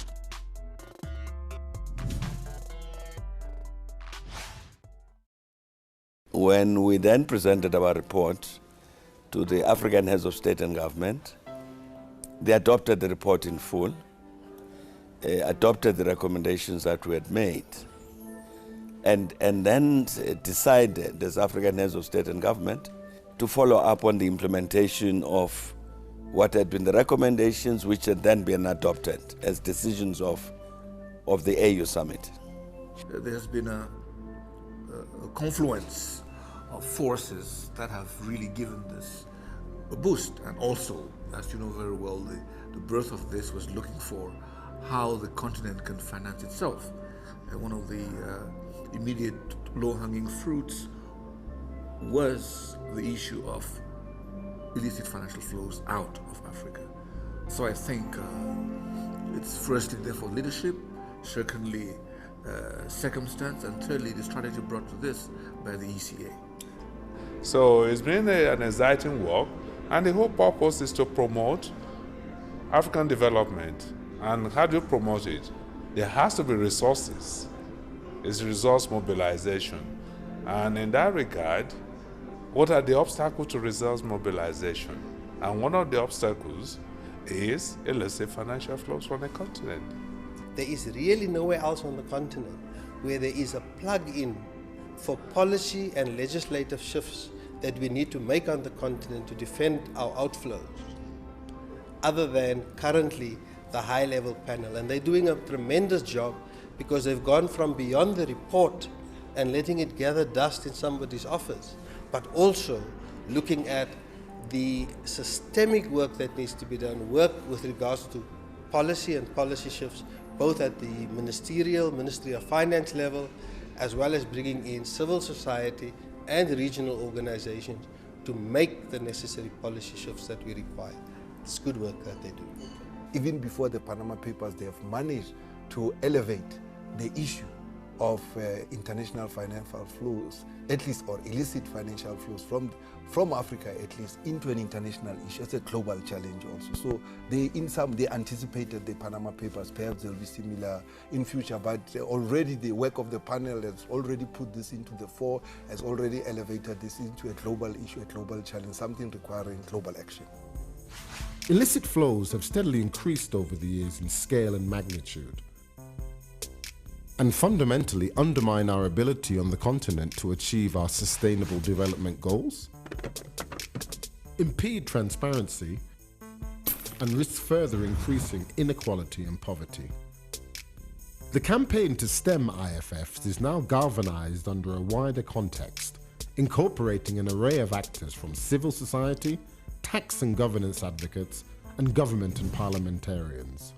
When we then presented our report to the African heads of state and government, they adopted the report in full, adopted the recommendations that we had made, and then decided as African heads of state and government to follow up on the implementation of what had been the recommendations, which had then been adopted as decisions of the AU summit. There's been a confluence of forces that have really given this a boost. And also, as you know very well, the birth of this was looking for how the continent can finance itself. And one of the immediate low-hanging fruits was the issue of illicit financial flows out of Africa. So I think it's firstly therefore leadership, secondly circumstance, and thirdly the strategy brought to this by the ECA. So it's been an exciting work, and the whole purpose is to promote African development. And how do you promote it? There has to be resources. It's resource mobilization. And in that regard, what are the obstacles to resource mobilization? And one of the obstacles is illicit financial flows from the continent. There is really nowhere else on the continent where there is a plug-in for policy and legislative shifts that we need to make on the continent to defend our outflows, other than currently the high-level panel. And they're doing a tremendous job because they've gone from beyond the report and letting it gather dust in somebody's office, but also looking at the systemic work that needs to be done, work with regards to policy and policy shifts, both at the ministerial, Ministry of Finance level, as well as bringing in civil society and regional organizations to make the necessary policy shifts that we require. It's good work that they do. Even before the Panama Papers, they have managed to elevate the issue of international financial flows, at least, or illicit financial flows from Africa, at least, into an international issue. It's a global challenge also. So they anticipated the Panama Papers. Perhaps they'll be similar in future, but already the work of the panel has already put this into the fore, has already elevated this into a global issue, a global challenge, something requiring global action. Illicit flows have steadily increased over the years in scale and magnitude, and fundamentally undermine our ability on the continent to achieve our sustainable development goals, impede transparency, and risk further increasing inequality and poverty. The campaign to stem IFFs is now galvanized under a wider context, incorporating an array of actors from civil society, tax and governance advocates, and government and parliamentarians.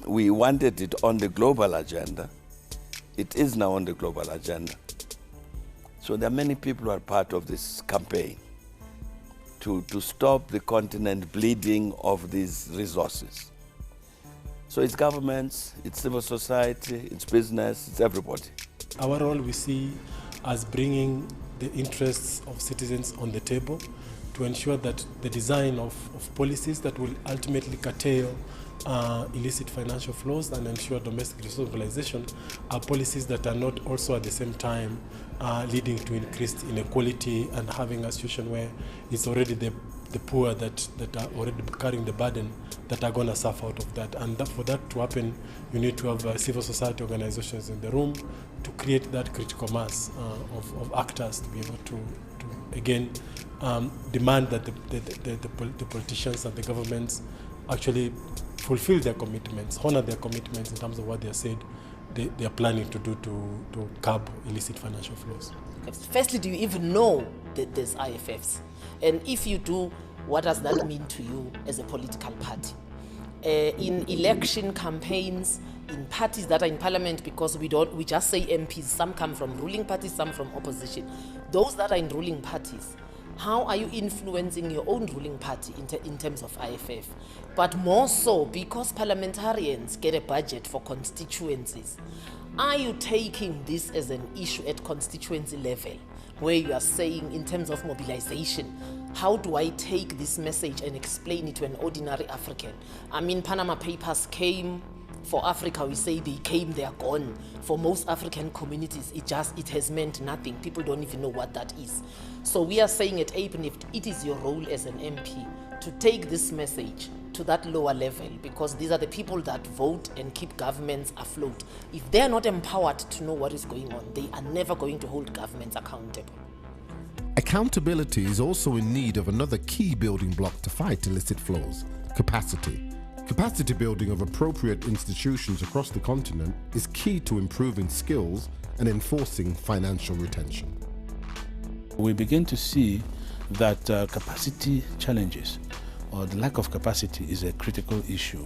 We wanted it on the global agenda. It is now on the global agenda. So there are many people who are part of this campaign to stop the continent bleeding of these resources. So it's governments, it's civil society, it's business, it's everybody. Our role we see as bringing the interests of citizens on the table to ensure that the design of policies that will ultimately curtail illicit financial flows and ensure domestic resource mobilization are policies that are not also at the same time leading to increased inequality and having a situation where it's already the poor that are already carrying the burden that are going to suffer out of that. And for that to happen, you need to have civil society organizations in the room to create that critical mass of actors to be able to again, demand that the politicians and the governments actually fulfill their commitments, honor their commitments in terms of what they have said they are planning to do to curb illicit financial flows. Firstly, do you even know that there's IFFs? And if you do, what does that mean to you as a political party? In election campaigns, in parties that are in parliament, because we just say MPs, some come from ruling parties, some from opposition. Those that are in ruling parties, how are you influencing your own ruling party in terms of IFF? But more so, because parliamentarians get a budget for constituencies, are you taking this as an issue at constituency level, where you are saying in terms of mobilization, how do I take this message and explain it to an ordinary African? I mean, Panama Papers came for Africa, we say they came, they are gone. For most African communities, it has meant nothing. People don't even know what that is. So we are saying at APNIFT, it is your role as an MP to take this message to that lower level, because these are the people that vote and keep governments afloat. If they are not empowered to know what is going on, they are never going to hold governments accountable. Accountability is also in need of another key building block to fight illicit flows: capacity. Capacity building of appropriate institutions across the continent is key to improving skills and enforcing financial retention. We begin to see that capacity challenges or the lack of capacity is a critical issue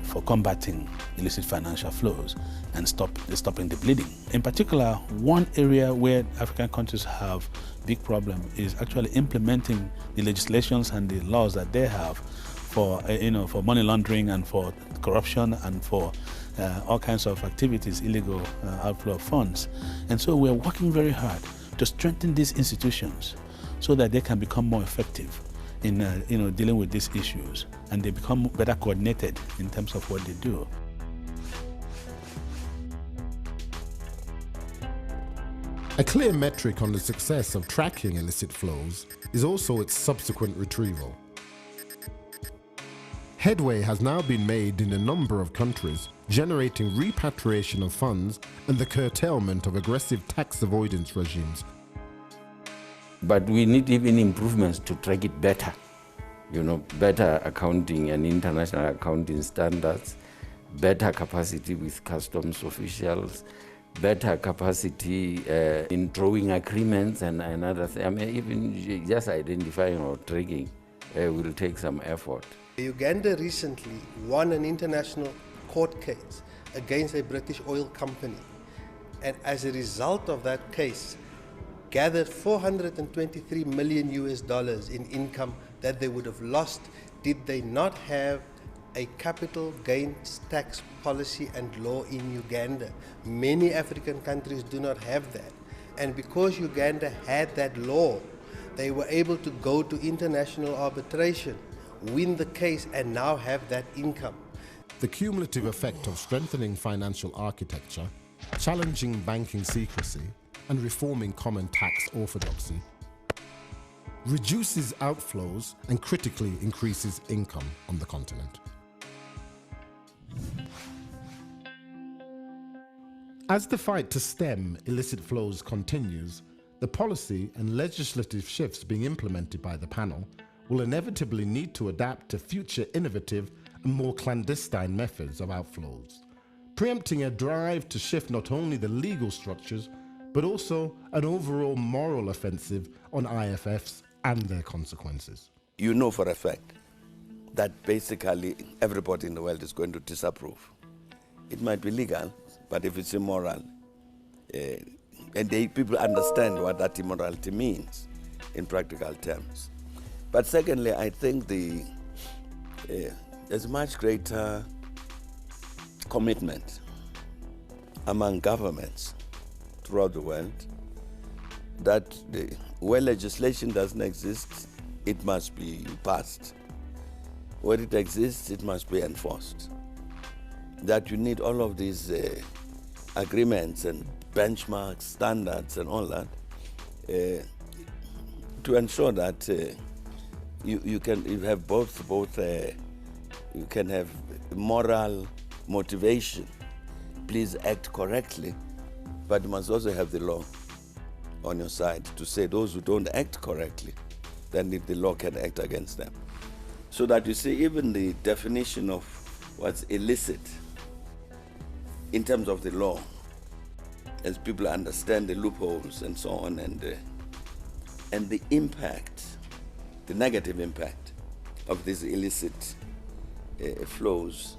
for combating illicit financial flows and stopping the bleeding. In particular, one area where African countries have big problem is actually implementing the legislations and the laws that they have for for money laundering and for corruption and for all kinds of activities, illegal outflow of funds. And so we're working very hard to strengthen these institutions so that they can become more effective in dealing with these issues, and they become better coordinated in terms of what they do. A clear metric on the success of tracking illicit flows is also its subsequent retrieval. Headway has now been made in a number of countries, generating repatriation of funds and the curtailment of aggressive tax avoidance regimes. But we need even improvements to track it better. Better accounting and international accounting standards, better capacity with customs officials, better capacity in drawing agreements and other things. I mean, even just identifying or tracking will take some effort. Uganda recently won an international court case against a British oil company, and as a result of that case, gathered $423 million in income that they would have lost did they not have a capital gains tax policy and law in Uganda. Many African countries do not have that. And because Uganda had that law, they were able to go to international arbitration, win the case, and now have that income. The cumulative effect of strengthening financial architecture, challenging banking secrecy, and reforming common tax orthodoxy reduces outflows and critically increases income on the continent. As the fight to stem illicit flows continues, the policy and legislative shifts being implemented by the panel will inevitably need to adapt to future innovative and more clandestine methods of outflows, preempting a drive to shift not only the legal structures, but also an overall moral offensive on IFFs and their consequences. You know for a fact that basically everybody in the world is going to disapprove. It might be legal, but if it's immoral, and people understand what that immorality means in practical terms. But secondly, I think there's much greater commitment among governments throughout the world that where legislation doesn't exist, it must be passed. Where it exists, it must be enforced. That you need all of these agreements and benchmarks, standards and all that to ensure that you have both you can have moral motivation, please act correctly, but you must also have the law on your side to say those who don't act correctly, then the law can act against them. So that you see even the definition of what's illicit in terms of the law, as people understand the loopholes and so on, and the impact, the negative impact of these illicit flows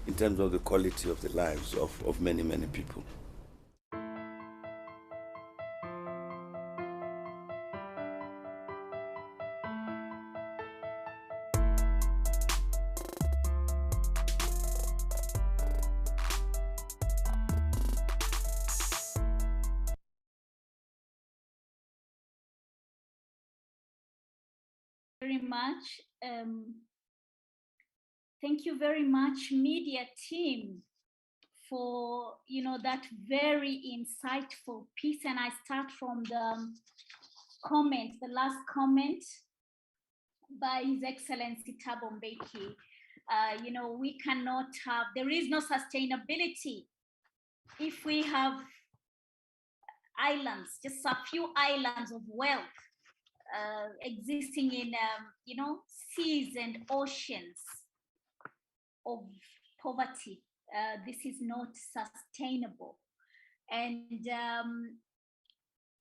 in terms of the quality of the lives of many, many people. Very much. Thank you very much, media team, for that very insightful piece. And I start from the comment, the last comment by His Excellency Thabo Mbeki. We cannot have, there is no sustainability if we have islands, just a few islands of wealth existing in seas and oceans. of poverty. This is not sustainable. And,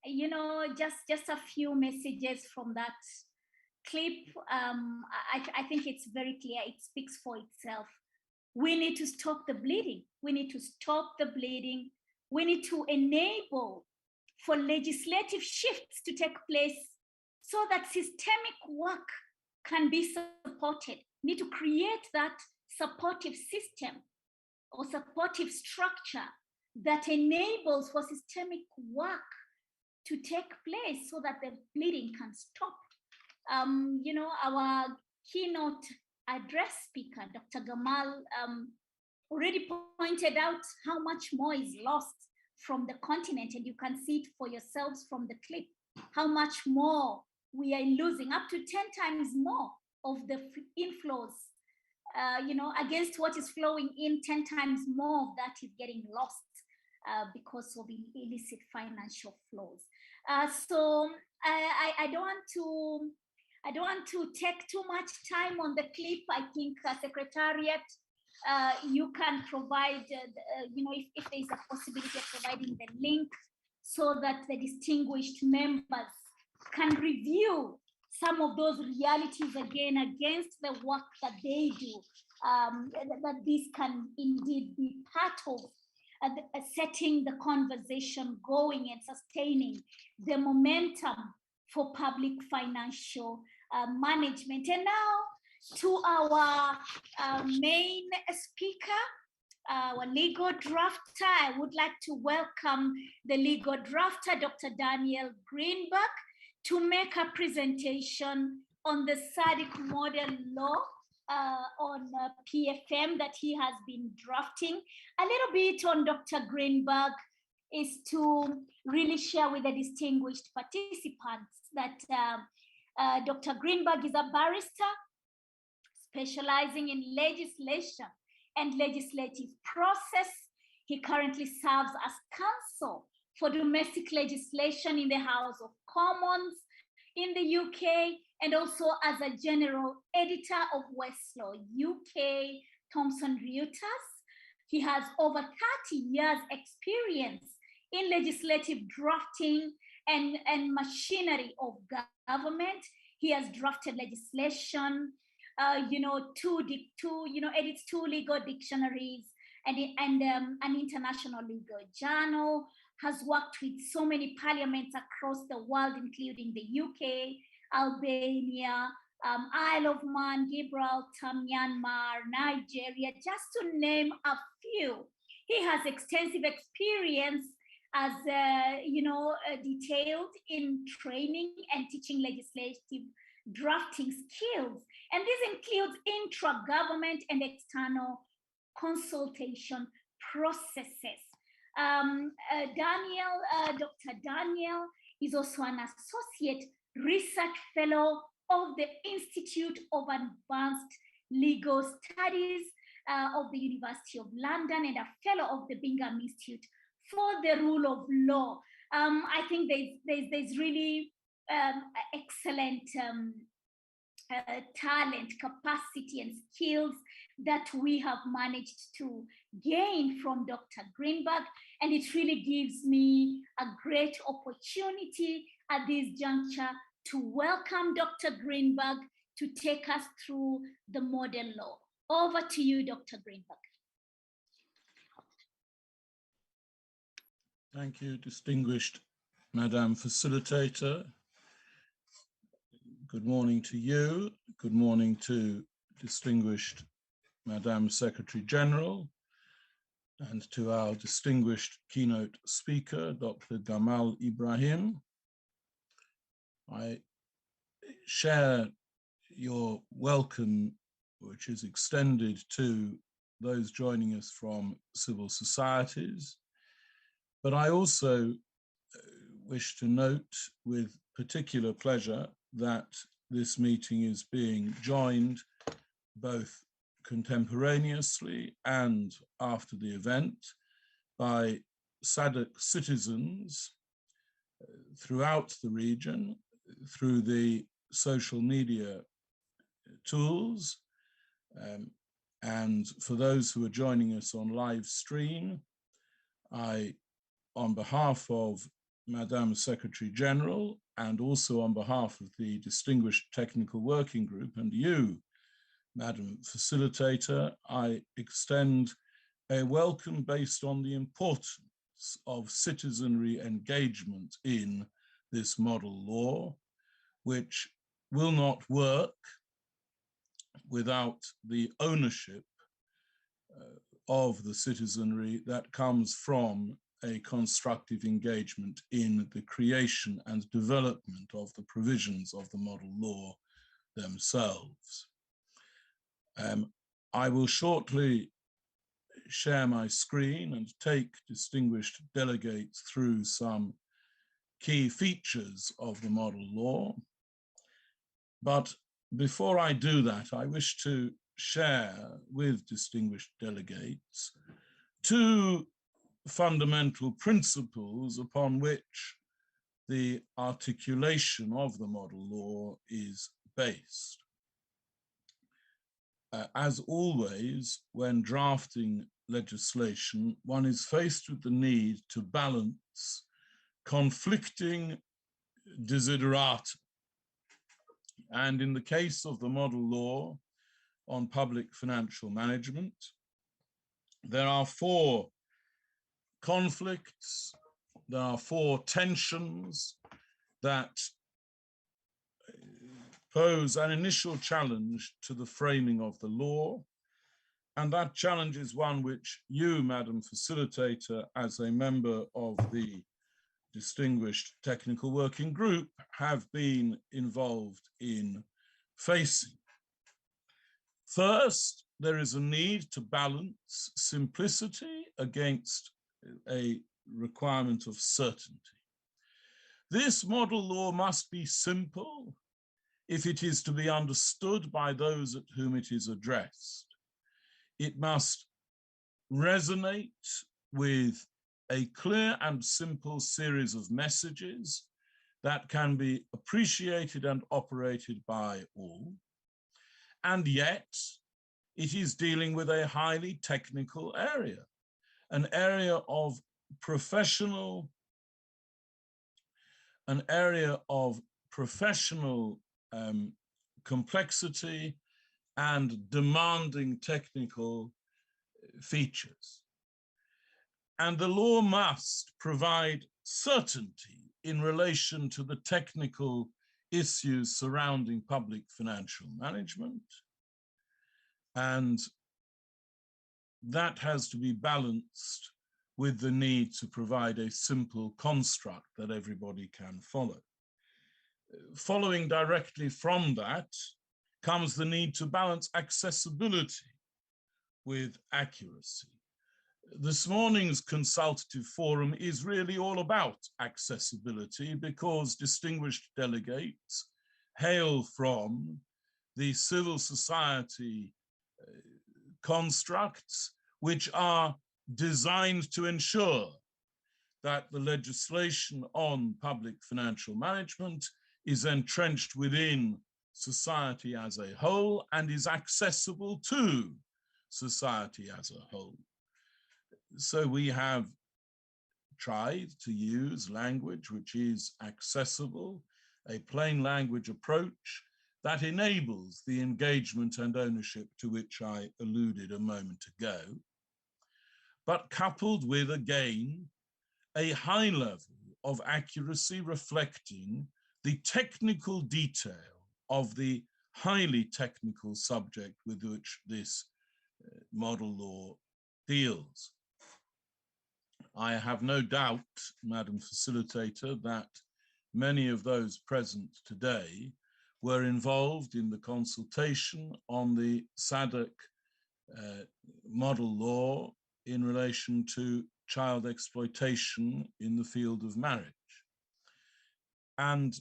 you know, just a few messages from that clip. I think it's very clear. It speaks for itself. We need to stop the bleeding. We need to stop the bleeding. We need to enable for legislative shifts to take place so that systemic work can be supported. We need to create that supportive system or supportive structure that enables for systemic work to take place so that the bleeding can stop. You know, our keynote address speaker, Dr. Gamal, already pointed out how much more is lost from the continent, and you can see it for yourselves from the clip, how much more we are losing, up to 10 times more of the inflows, you know, against what is flowing in, 10 times more of that is getting lost because of illicit financial flows. So I don't want to take too much time on the clip. I think Secretariat, you can provide, you know, if there is a possibility of providing the link so that the distinguished members can review some of those realities again against the work that they do, that this can indeed be part of setting the conversation going and sustaining the momentum for public financial management. And now to our main speaker, our legal drafter. I would like to welcome the legal drafter, Dr. Danielle Greenback, to make a presentation on the SADC model law on PFM that he has been drafting. A little bit on Dr. Greenback is to really share with the distinguished participants that Dr. Greenback is a barrister specializing in legislation and legislative process. He currently serves as counsel for domestic legislation in the House of Commons in the UK, and also as a general editor of Westlaw UK, Thomson Reuters. He has over 30 years experience in legislative drafting and machinery of government. He has drafted legislation, you know, edits 2 legal dictionaries and an international legal journal, has worked with so many parliaments across the world, including the UK, Albania, Isle of Man, Gibraltar, Myanmar, Nigeria, just to name a few. He has extensive experience as, you know, detailed in training and teaching legislative drafting skills. And this includes intra-government and external consultation processes. Dr. Danielle is also an associate research fellow of the Institute of Advanced Legal Studies of the University of London and a fellow of the Bingham Institute for the Rule of Law. I think there's really excellent talent, capacity, and skills that we have managed to gain from Dr. Greenback, and it really gives me a great opportunity at this juncture to welcome Dr. Greenback to take us through the model law. Over to you, Dr. Greenback. Thank you, distinguished Madam Facilitator. Good morning to you. Good morning to distinguished Madam Secretary General, and to our distinguished keynote speaker, Dr. Gamal Ibrahim. I share your welcome, which is extended to those joining us from civil societies, but I also wish to note with particular pleasure that this meeting is being joined both contemporaneously and after the event by SADC citizens throughout the region through the social media tools, And for those who are joining us on live stream, I, on behalf of Madame Secretary General and also on behalf of the Distinguished Technical Working Group and you, Madam Facilitator, I extend a welcome based on the importance of citizenry engagement in this model law, which will not work without the ownership of the citizenry that comes from a constructive engagement in the creation and development of the provisions of the model law themselves. I will shortly share my screen and take distinguished delegates through some key features of the model law. But before I do that, I wish to share with distinguished delegates two fundamental principles upon which the articulation of the model law is based. As always, when drafting legislation, one is faced with the need to balance conflicting desiderata. And in the case of the model law on public financial management, there are four conflicts, there are four tensions that pose an initial challenge to the framing of the law. And that challenge is one which you, Madam Facilitator, as a member of the Distinguished Technical Working Group, have been involved in facing. First, there is a need to balance simplicity against a requirement of certainty. This model law must be simple if it is to be understood by those at whom it is addressed. It must resonate with a clear and simple series of messages that can be appreciated and operated by all. And yet, it is dealing with a highly technical area, an area of professional complexity and demanding technical features. And the law must provide certainty in relation to the technical issues surrounding public financial management. And that has to be balanced with the need to provide a simple construct that everybody can follow. Following directly from that comes the need to balance accessibility with accuracy. This morning's consultative forum is really all about accessibility because distinguished delegates hail from the civil society constructs which are designed to ensure that the legislation on public financial management is entrenched within society as a whole and is accessible to society as a whole. So we have tried to use language which is accessible, a plain language approach that enables the engagement and ownership to which I alluded a moment ago, but coupled with, again, a high level of accuracy reflecting the technical detail of the highly technical subject with which this model law deals. I have no doubt, Madam Facilitator, that many of those present today were involved in the consultation on the SADC model law in relation to child exploitation in the field of marriage. And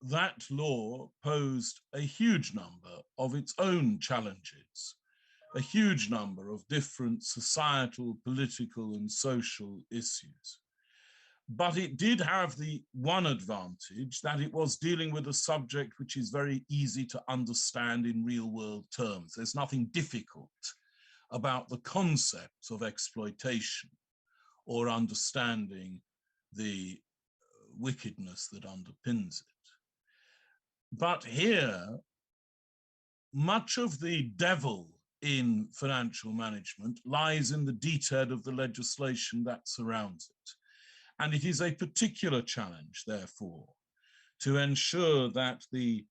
that law posed a huge number of its own challenges, a huge number of different societal, political, and social issues. But it did have the one advantage that it was dealing with a subject which is very easy to understand in real world terms. There's nothing difficult about the concept of exploitation or understanding the wickedness that underpins it. But here, much of the devil in financial management lies in the detail of the legislation that surrounds it. And it is a particular challenge, therefore, to ensure that the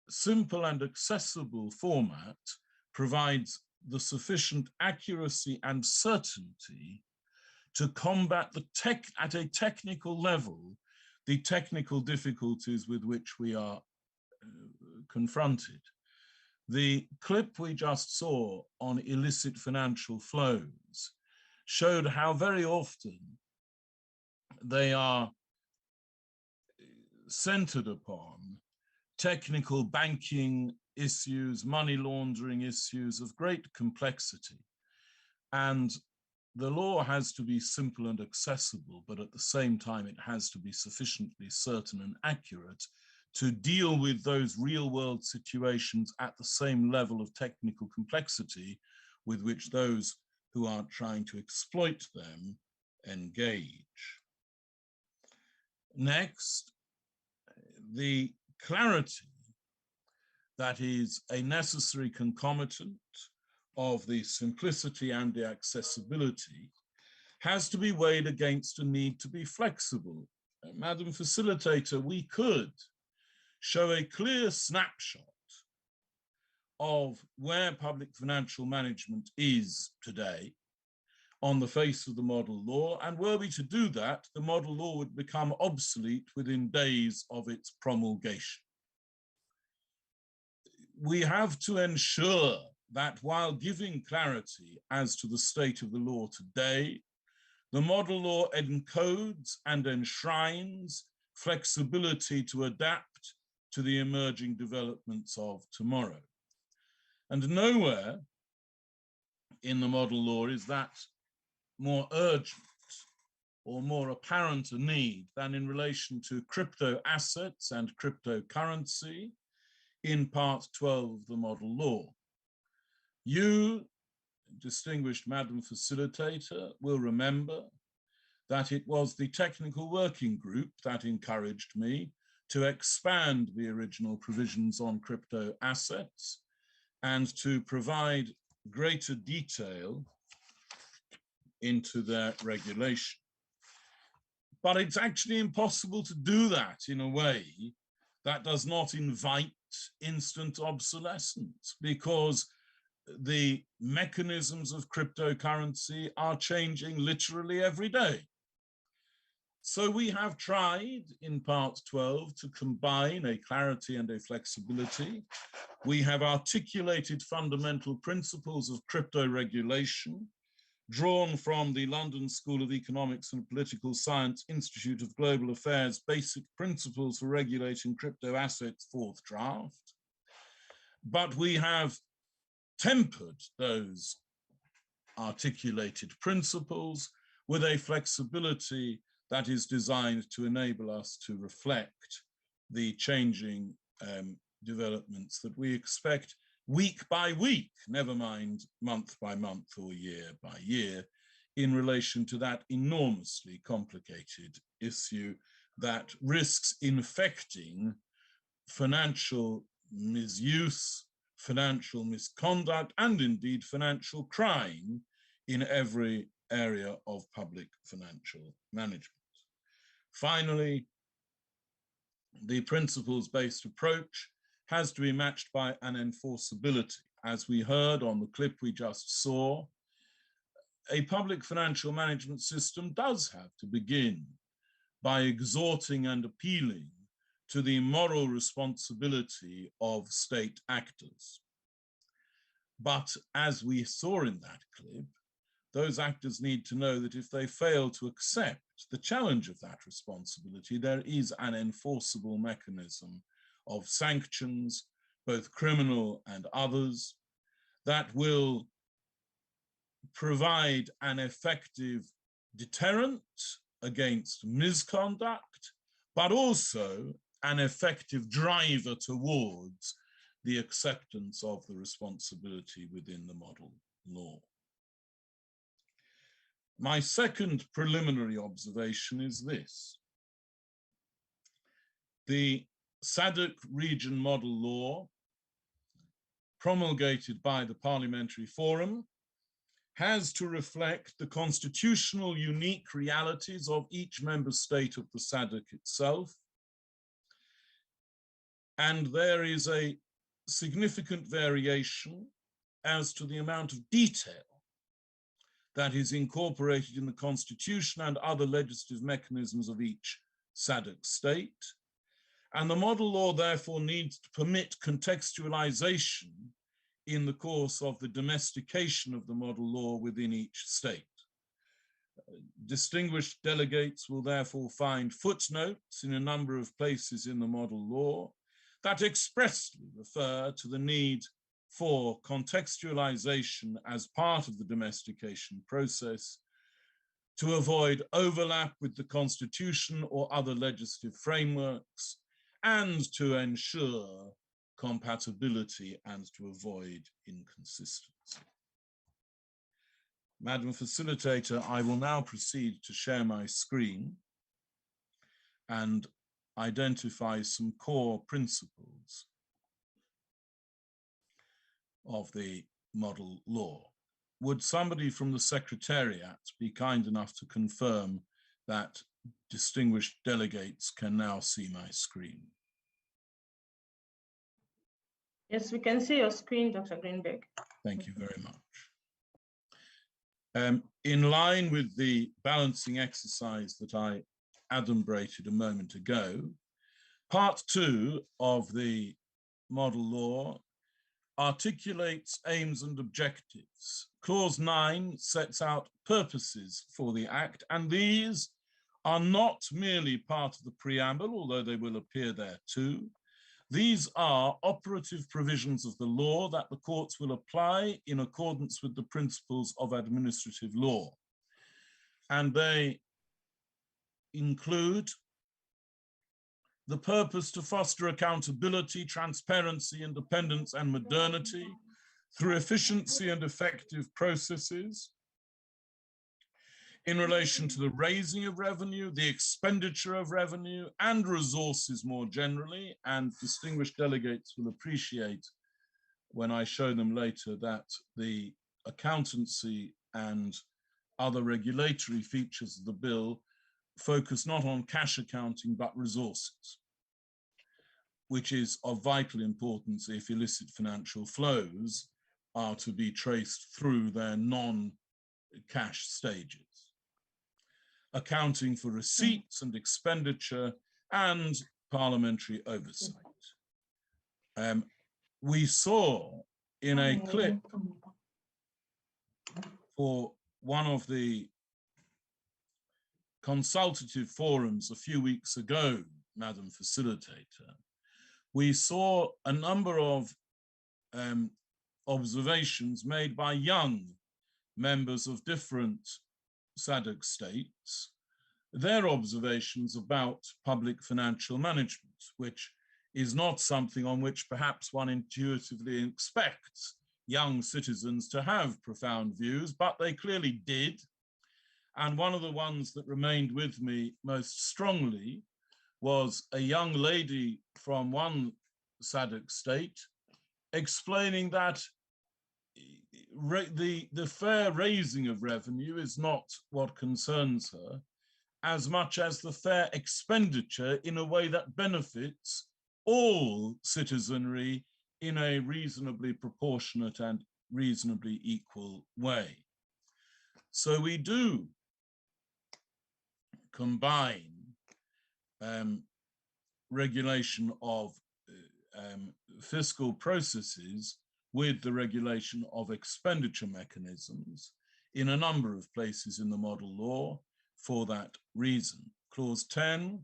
simple and accessible format provides the sufficient accuracy and certainty to combat at a technical level, the technical difficulties with which we are confronted. The clip we just saw on illicit financial flows showed how very often they are centered upon technical banking issues, money laundering issues of great complexity. And the law has to be simple and accessible, but at the same time, it has to be sufficiently certain and accurate to deal with those real world situations at the same level of technical complexity with which those who are trying to exploit them engage. Next, the clarity that is a necessary concomitant of the simplicity and the accessibility has to be weighed against a need to be flexible. Madam Facilitator, we could show a clear snapshot of where public financial management is today on the face of the model law, and were we to do that, the model law would become obsolete within days of its promulgation. We have to ensure that while giving clarity as to the state of the law today, the model law encodes and enshrines flexibility to adapt to the emerging developments of tomorrow. And nowhere in the model law is that more urgent or more apparent a need than in relation to crypto assets and cryptocurrency in Part 12 of the model law. You, distinguished Madam Facilitator, will remember that it was the technical working group that encouraged me to expand the original provisions on crypto assets and to provide greater detail into their regulation. But it's actually impossible to do that in a way that does not invite instant obsolescence, because the mechanisms of cryptocurrency are changing literally every day. So we have tried in Part 12 to combine a clarity and a flexibility. We have articulated fundamental principles of crypto regulation drawn from the London School of Economics and Political Science Institute of Global Affairs Basic Principles for Regulating Crypto Assets, 4th draft. But we have tempered those articulated principles with a flexibility that is designed to enable us to reflect the changing developments that we expect week by week, never mind month by month or year by year, in relation to that enormously complicated issue that risks infecting financial misuse, financial misconduct, and indeed financial crime in every area of public financial management. Finally, the principles-based approach has to be matched by an enforceability. As we heard on the clip we just saw, a public financial management system does have to begin by exhorting and appealing to the moral responsibility of state actors. But as we saw in that clip, those actors need to know that if they fail to accept the challenge of that responsibility, there is an enforceable mechanism of sanctions, both criminal and others, that will provide an effective deterrent against misconduct, but also an effective driver towards the acceptance of the responsibility within the model law. My second preliminary observation is this. The SADC region model law, promulgated by the Parliamentary Forum, has to reflect the constitutional unique realities of each member state of the SADC itself. And there is a significant variation as to the amount of detail that is incorporated in the constitution and other legislative mechanisms of each SADC state. And the model law therefore needs to permit contextualization in the course of the domestication of the model law within each state. Distinguished delegates will therefore find footnotes in a number of places in the model law that expressly refer to the need for contextualization as part of the domestication process to avoid overlap with the Constitution or other legislative frameworks and to ensure compatibility and to avoid inconsistency. Madam Facilitator, I will now proceed to share my screen and identify some core principles of the model law. Would somebody from the Secretariat be kind enough to confirm that distinguished delegates can now see my screen? Yes, we can see your screen, Dr. Greenback. Thank you very much. In line with the balancing exercise that I adumbrated a moment ago, Part 2 of the model law articulates aims and objectives. Clause 9 sets out purposes for the Act, and these are not merely part of the preamble, although they will appear there too. These are operative provisions of the law that the courts will apply in accordance with the principles of administrative law. And they include the purpose to foster accountability, transparency, independence, and modernity through efficiency and effective processes in relation to the raising of revenue, the expenditure of revenue, and resources more generally. And distinguished delegates will appreciate when I show them later that the accountancy and other regulatory features of the bill focus not on cash accounting, but resources, which is of vital importance if illicit financial flows are to be traced through their non-cash stages. Accounting for receipts and expenditure and parliamentary oversight. We saw in a clip for one of the consultative forums a few weeks ago, Madam Facilitator, we saw a number of observations made by young members of different SADC states, their observations about public financial management, which is not something on which perhaps one intuitively expects young citizens to have profound views, but they clearly did. And one of the ones that remained with me most strongly was a young lady from one SADC state explaining that the fair raising of revenue is not what concerns her as much as the fair expenditure in a way that benefits all citizenry in a reasonably proportionate and reasonably equal way. So we do combine regulation of fiscal processes with the regulation of expenditure mechanisms in a number of places in the model law for that reason. Clause 10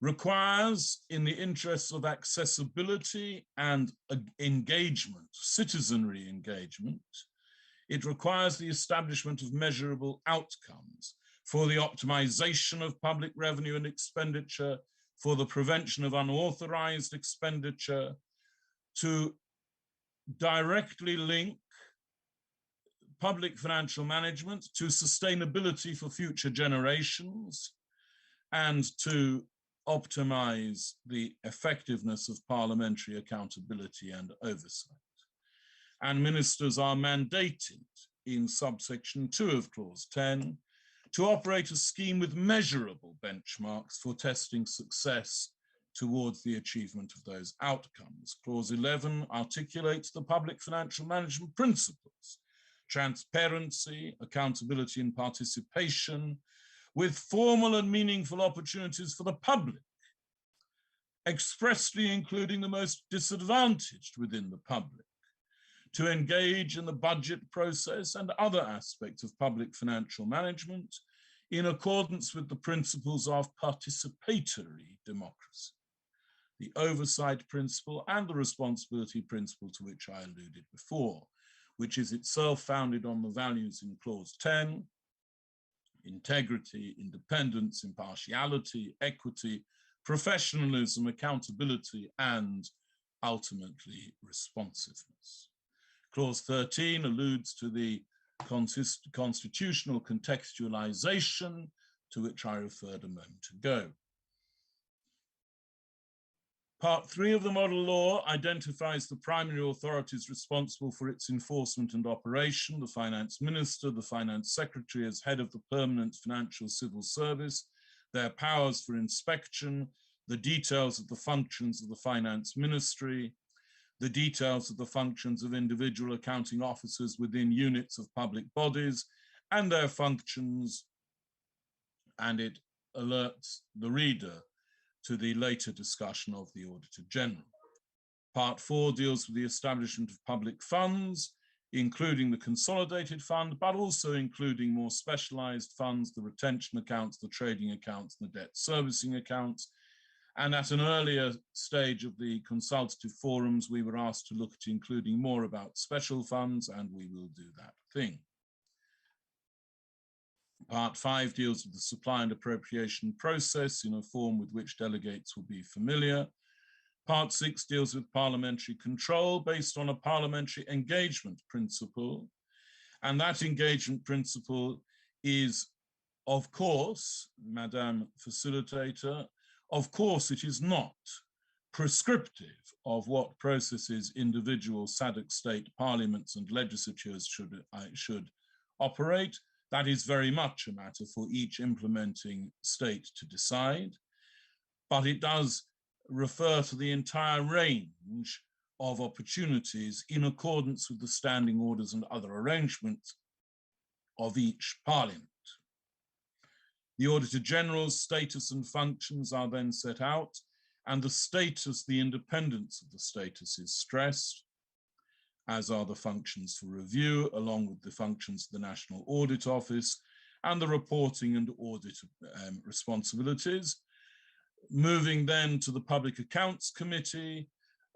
requires, in the interests of accessibility and engagement, citizenry engagement, it requires the establishment of measurable outcomes for the optimization of public revenue and expenditure, for the prevention of unauthorized expenditure, to directly link public financial management to sustainability for future generations, and to optimize the effectiveness of parliamentary accountability and oversight. And ministers are mandated in subsection 2 of clause 10 to operate a scheme with measurable benchmarks for testing success towards the achievement of those outcomes. Clause 11 articulates the public financial management principles: transparency, accountability and participation, with formal and meaningful opportunities for the public, expressly including the most disadvantaged within the public, to engage in the budget process and other aspects of public financial management in accordance with the principles of participatory democracy, the oversight principle and the responsibility principle to which I alluded before, which is itself founded on the values in clause 10: integrity, independence, impartiality, equity, professionalism, accountability, and ultimately responsiveness. Clause 13 alludes to the constitutional contextualization to which I referred a moment ago. Part 3 of the model law identifies the primary authorities responsible for its enforcement and operation: the finance minister, the finance secretary as head of the permanent financial civil service, their powers for inspection, the details of the functions of the finance ministry, the details of the functions of individual accounting officers within units of public bodies and their functions, and it alerts the reader to the later discussion of the Auditor General. Part 4 deals with the establishment of public funds, including the consolidated fund, but also including more specialized funds, the retention accounts, the trading accounts, and the debt servicing accounts. And at an earlier stage of the consultative forums, we were asked to look at including more about special funds, and we will do that thing. Part 5 deals with the supply and appropriation process in a form with which delegates will be familiar. Part 6 deals with parliamentary control based on a parliamentary engagement principle. And that engagement principle is, of course, Madam Facilitator, of course it is not prescriptive of what processes individual SADC state parliaments and legislatures should operate. That is very much a matter for each implementing state to decide, but it does refer to the entire range of opportunities in accordance with the standing orders and other arrangements of each parliament. The Auditor General's status and functions are then set out, and the status, the independence of the status is stressed, as are the functions for review, along with the functions of the National Audit Office and the reporting and audit responsibilities. Moving then to the Public Accounts Committee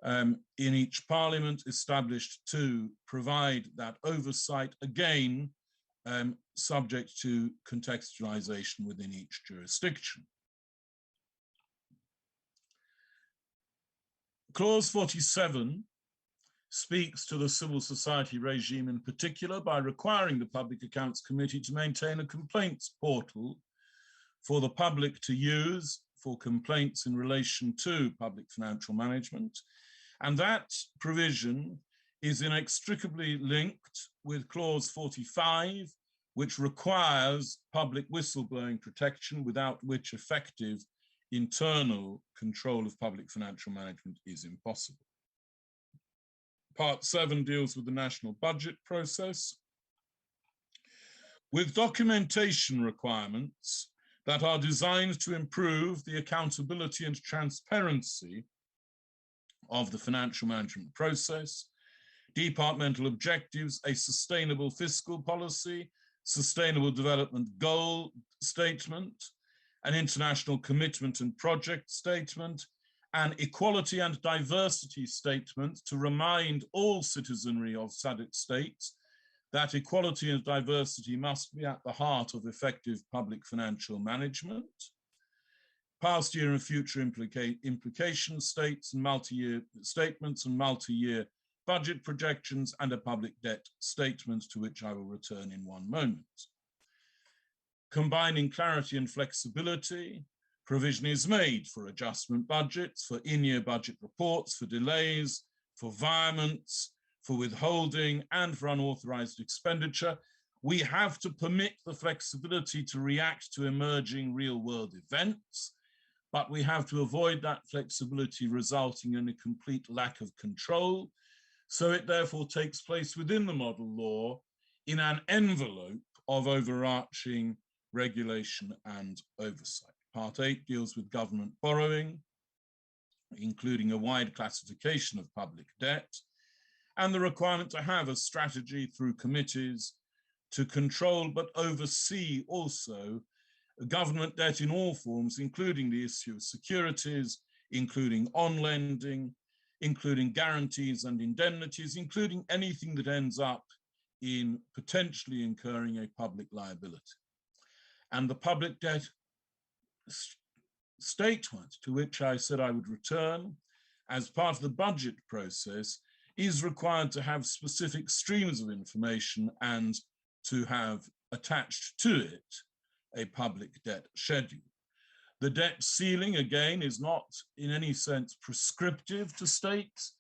in each parliament, established to provide that oversight, again, subject to contextualization within each jurisdiction. Clause 47 speaks to the civil society regime in particular by requiring the Public Accounts Committee to maintain a complaints portal for the public to use for complaints in relation to public financial management. And that provision is inextricably linked with clause 45, which requires public whistleblowing protection, without which effective internal control of public financial management is impossible. Part 7 deals with the national budget process, with documentation requirements that are designed to improve the accountability and transparency of the financial management process, departmental objectives, a sustainable fiscal policy, sustainable development goal statement, an international commitment and project statement, an equality and diversity statement to remind all citizenry of SADC states that equality and diversity must be at the heart of effective public financial management. Past year and future implication statements and multi-year budget projections, and a public debt statement, to which I will return in one moment. Combining clarity and flexibility, provision is made for adjustment budgets, for in-year budget reports, for delays, for virements, for withholding, and for unauthorized expenditure. We have to permit the flexibility to react to emerging real-world events, but we have to avoid that flexibility resulting in a complete lack of control. So it therefore takes place within the model law in an envelope of overarching regulation and oversight. Part 8 deals with government borrowing, including a wide classification of public debt, and the requirement to have a strategy through committees to control but oversee also government debt in all forms, including the issue of securities, including on-lending, including guarantees and indemnities, including anything that ends up in potentially incurring a public liability. And the public debt statement, to which I said I would return as part of the budget process, is required to have specific streams of information and to have attached to it a public debt schedule. The debt ceiling, again, is not in any sense prescriptive to states.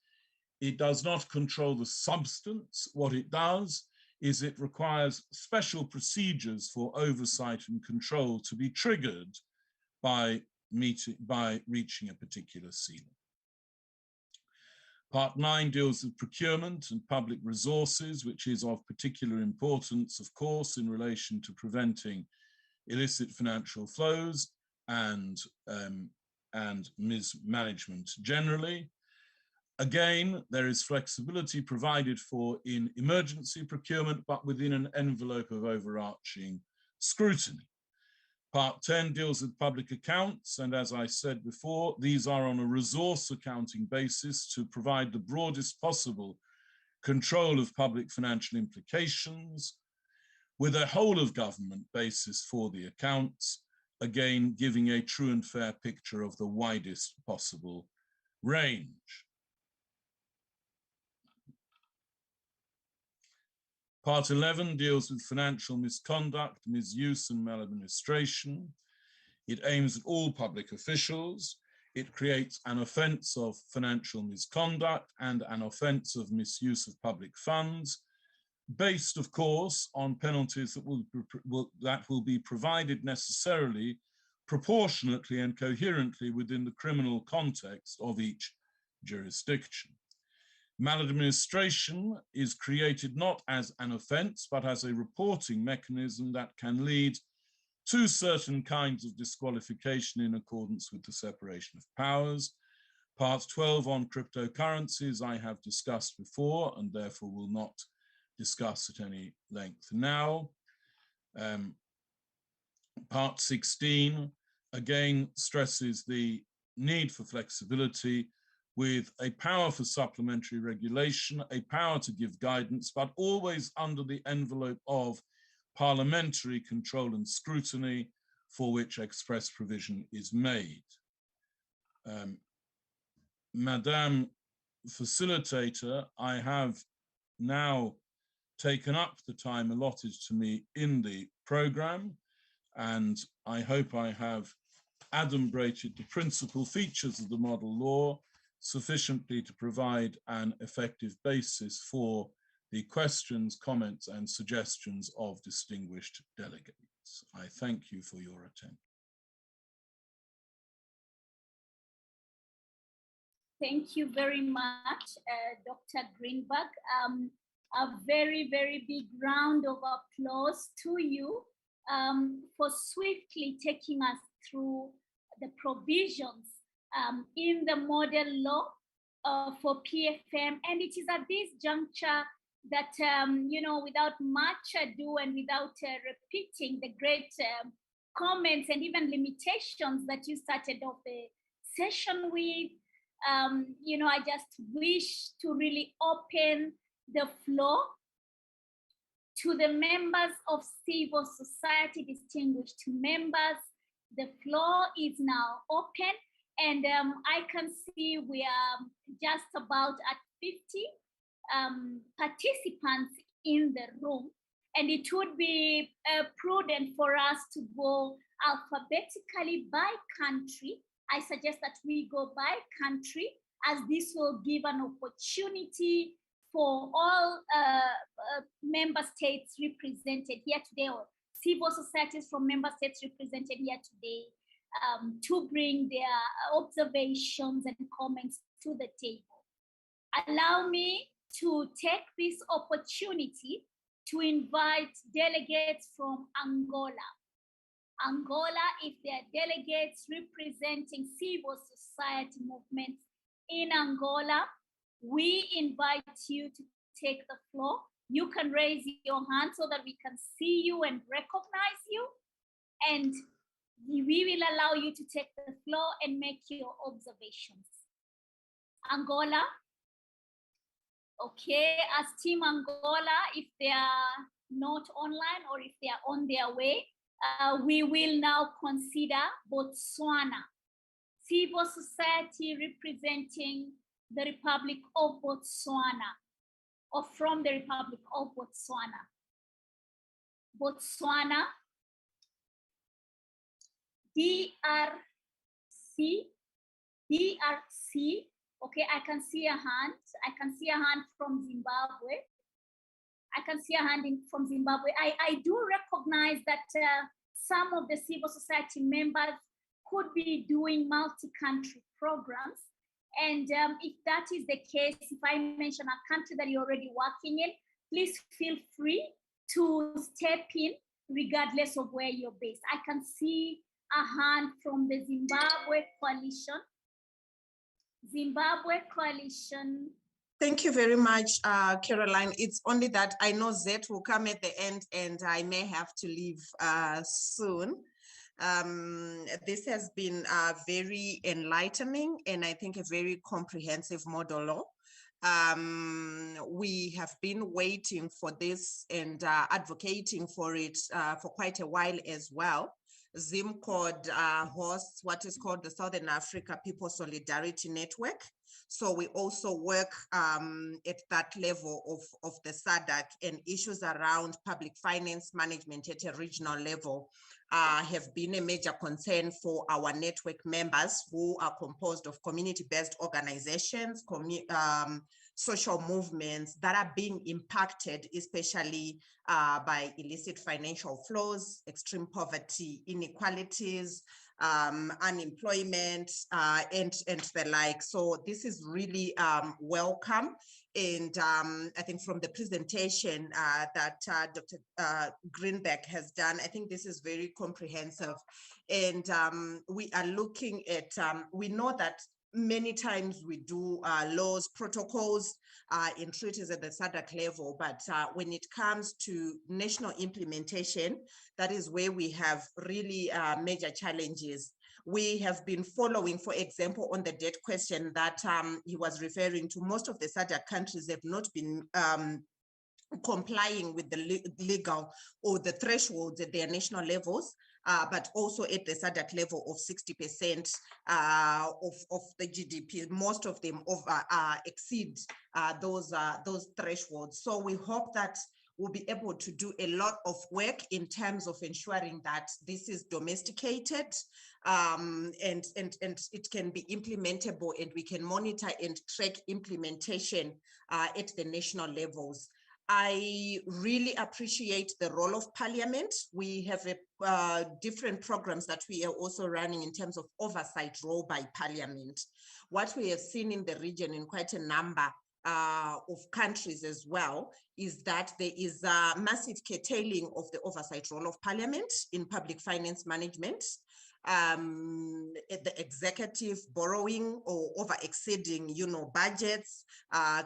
It does not control the substance. What it does is it requires special procedures for oversight and control to be triggered by reaching a particular ceiling. Part 9 deals with procurement and public resources, which is of particular importance, of course, in relation to preventing illicit financial flows and mismanagement generally. Again, there is flexibility provided for in emergency procurement, but within an envelope of overarching scrutiny. Part 10 deals with public accounts, and as I said before, these are on a resource accounting basis to provide the broadest possible control of public financial implications, with a whole of government basis for the accounts, again giving a true and fair picture of the widest possible range. Part 11 deals with financial misconduct, misuse, and maladministration. It aims at all public officials. It creates an offence of financial misconduct and an offence of misuse of public funds, based, of course, on penalties that will be provided necessarily, proportionately, and coherently within the criminal context of each jurisdiction. Maladministration is created not as an offence, but as a reporting mechanism that can lead to certain kinds of disqualification in accordance with the separation of powers. Part 12 on cryptocurrencies I have discussed before and therefore will not discuss at any length now. Part 16 again stresses the need for flexibility with a power for supplementary regulation, a power to give guidance, but always under the envelope of parliamentary control and scrutiny for which express provision is made. Madam Facilitator, I have now taken up the time allotted to me in the program, and I hope I have adumbrated the principal features of the model law sufficiently to provide an effective basis for the questions, comments, and suggestions of distinguished delegates. I thank you for your attention. Thank you very much, Dr. Greenback. A very, very big round of applause to you for swiftly taking us through the provisions in the model law for PFM. And it is at this juncture that, without much ado and without repeating the great comments and even limitations that you started off the session with, I just wish to really open the floor To the members of civil society, distinguished members, the floor is now open, and I can see we are just about at 50 participants in the room, and it would be prudent for us to go alphabetically by country. I suggest that we go by country, as this will give an opportunity for all member states represented here today, or civil societies from member states represented here today, to bring their observations and comments to the table. Allow me to take this opportunity to invite delegates from Angola. Angola, if there are delegates representing civil society movements in Angola, we invite you to take the floor. You can raise your hand so that we can see you and recognize you. And we will allow you to take the floor and make your observations. Angola. Okay, as Team Angola, if they are not online or if they are on their way, we will now consider Botswana. Civil society representing the Republic of Botswana, or from the Republic of Botswana. Botswana, DRC, okay, I can see a hand. I can see a hand from Zimbabwe. I can see a hand from Zimbabwe. I do recognize that some of the civil society members could be doing multi-country programs. And if that is the case, if I mention a country that you're already working in, please feel free to step in regardless of where you're based. I can see a hand from the Zimbabwe coalition. Zimbabwe coalition. Thank you very much, Caroline. It's only that I know Zet will come at the end and I may have to leave soon. This has been very enlightening and I think a very comprehensive modulo. We have been waiting for this and advocating for it for quite a while as well. ZimCode hosts what is called the Southern Africa People Solidarity Network. So we also work at that level of the SADC, and issues around public finance management at a regional level have been a major concern for our network members, who are composed of community-based organizations, social movements that are being impacted, especially by illicit financial flows, extreme poverty, inequalities, unemployment, and the like. So this is really welcome. And I think from the presentation that Dr. Greenback has done, I think this is very comprehensive. And we are looking at, we know that many times we do laws, protocols in treaties at the SADC level, but when it comes to national implementation, that is where we have really major challenges. We have been following, for example, on the debt question that he was referring to, most of the SADC countries have not been complying with the legal or the thresholds at their national levels, but also at the SADC level of 60% of the GDP. Most of them exceed those thresholds. So we hope that we'll be able to do a lot of work in terms of ensuring that this is domesticated and it can be implementable, and we can monitor and track implementation at the national levels. I really appreciate the role of Parliament. We have different programs that we are also running in terms of oversight role by Parliament. What we have seen in the region in quite a number of countries as well is that there is a massive curtailing of the oversight role of Parliament in public finance management. The executive borrowing or over exceeding, budgets,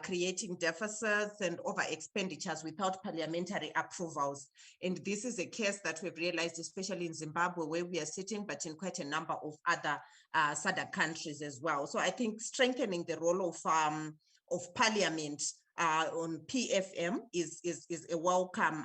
creating deficits and over expenditures without parliamentary approvals. And this is a case that we've realized, especially in Zimbabwe, where we are sitting, but in quite a number of other SADC countries as well. So I think strengthening the role of Parliament on PFM is a welcome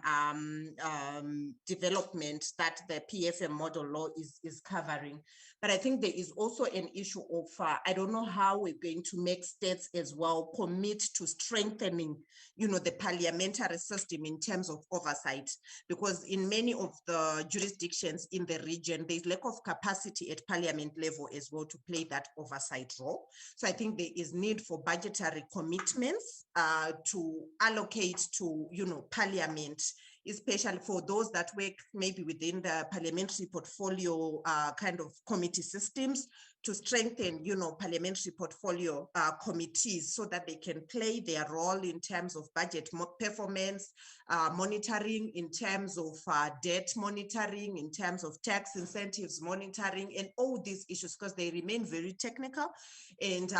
development that the PFM model law is covering. But I think there is also an issue of, I don't know how we're going to make states as well commit to strengthening, the parliamentary system in terms of oversight, because in many of the jurisdictions in the region, there's lack of capacity at parliament level as well to play that oversight role. So I think there is need for budgetary commitments to allocate to, parliament, especially for those that work maybe within the parliamentary portfolio kind of committee systems, to strengthen, parliamentary portfolio committees so that they can play their role in terms of budget performance, monitoring, in terms of debt monitoring, in terms of tax incentives monitoring, and all these issues, because they remain very technical. And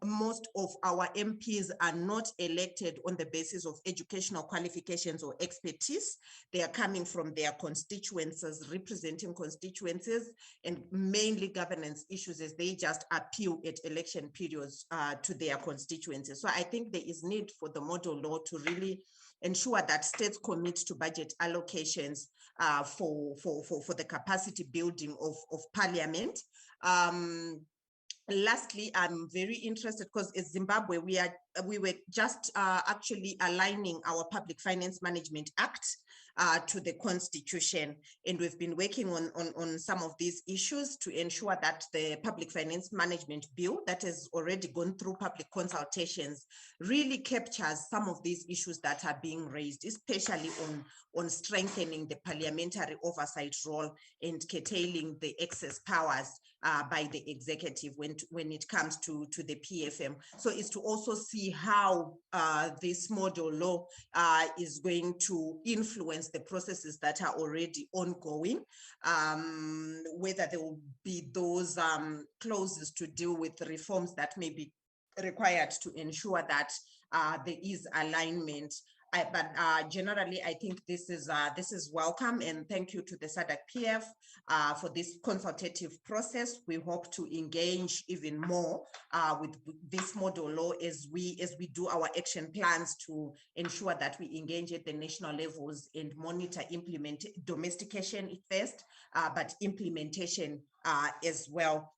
most of our MPs are not elected on the basis of educational qualifications or expertise. They are coming from their constituencies, representing constituencies, and mainly governance issues as they just appeal at election periods to their constituencies. So I think there is need for the model law to really ensure that states commit to budget allocations for the capacity building of parliament. Lastly, I'm very interested because in Zimbabwe, we were just actually aligning our Public Finance Management Act to the Constitution, and we've been working on some of these issues to ensure that the Public Finance Management Bill that has already gone through public consultations really captures some of these issues that are being raised, especially on strengthening the parliamentary oversight role and curtailing the excess powers by the executive when it comes to the PFM. So it's to also see how this model law is going to influence the processes that are already ongoing, whether there will be those clauses to deal with reforms that may be required to ensure that there is alignment. But generally, I think this is welcome, and thank you to the SADC-PF for this consultative process. We hope to engage even more with this model law as we do our action plans to ensure that we engage at the national levels and monitor domestication first, but implementation as well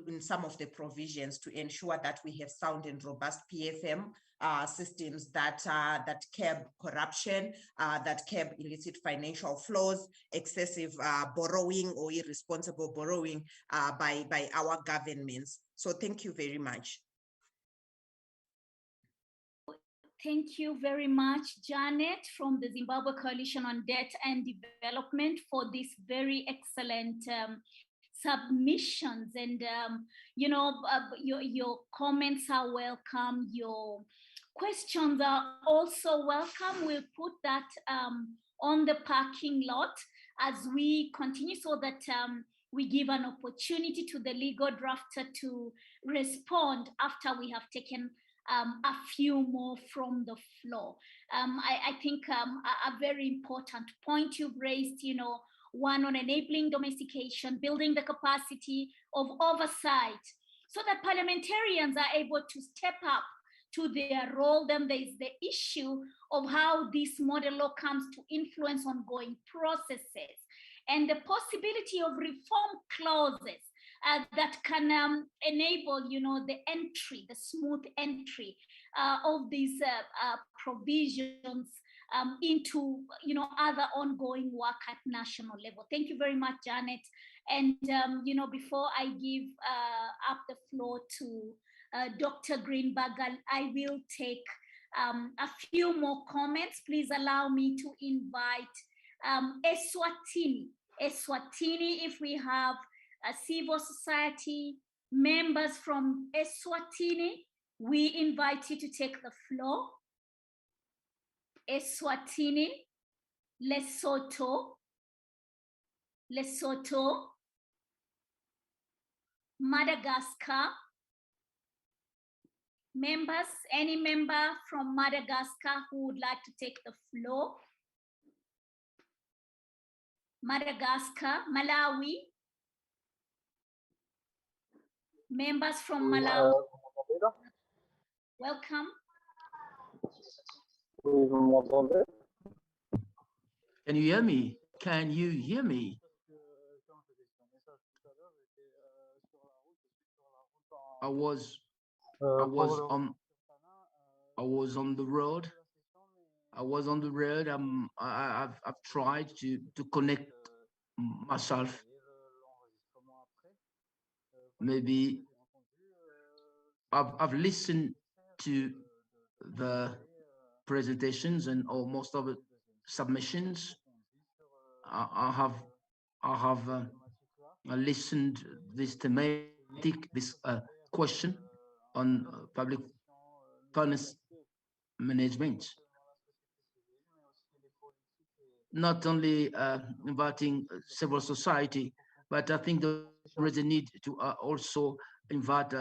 in some of the provisions to ensure that we have sound and robust PFM systems that curb corruption, that curb illicit financial flows, excessive borrowing or irresponsible borrowing by our governments. So thank you very much. Thank you very much, Janet, from the Zimbabwe Coalition on Debt and Development, for this very excellent submissions. And, your comments are welcome. Your questions are also welcome. We'll put that on the parking lot as we continue, so that we give an opportunity to the legal drafter to respond after we have taken a few more from the floor. I think a very important point you've raised, one on enabling domestication, building the capacity of oversight so that parliamentarians are able to step up to their role. Then there is the issue of how this model law comes to influence ongoing processes and the possibility of reform clauses that can enable, the smooth entry of these provisions into, other ongoing work at national level. Thank you very much, Janet. And, before I give up the floor to Dr. Greenback, I will take a few more comments. Please allow me to invite Eswatini. Eswatini, if we have civil society members from Eswatini, we invite you to take the floor. Eswatini, Lesotho, Madagascar. Members, any member from Madagascar who would like to take the floor? Madagascar, Malawi. Members from Malawi. Welcome. Can you hear me? Can you hear me? I was on the road. I've tried to connect myself. Maybe I've listened to the presentations and or most of it submissions. I have listened this thematic, this question on public finance management. Not only inviting civil society, but I think there is a need to also invite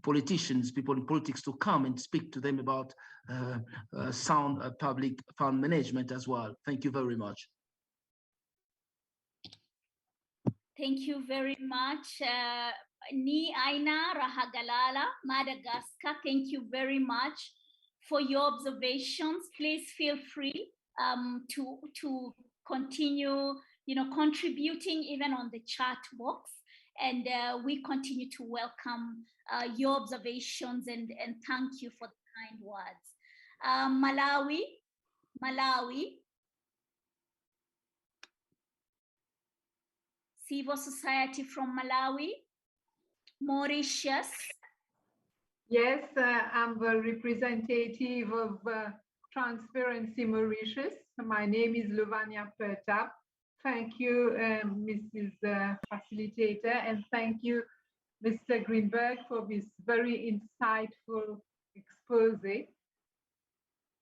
politicians, people in politics to come and speak to them about sound public fund management as well. Thank you very much. Thank you very much. Ni Aina Rahagalala, Madagascar, thank you very much for your observations. Please feel free to continue, contributing even on the chat box. And we continue to welcome your observations and thank you for the kind words. Malawi. Civil society from Malawi. Mauritius. Yes, I'm the representative of Transparency Mauritius. My name is Lovania Pertap. Thank you, Mrs. Facilitator, and thank you, Mr. Greenback, for this very insightful expose.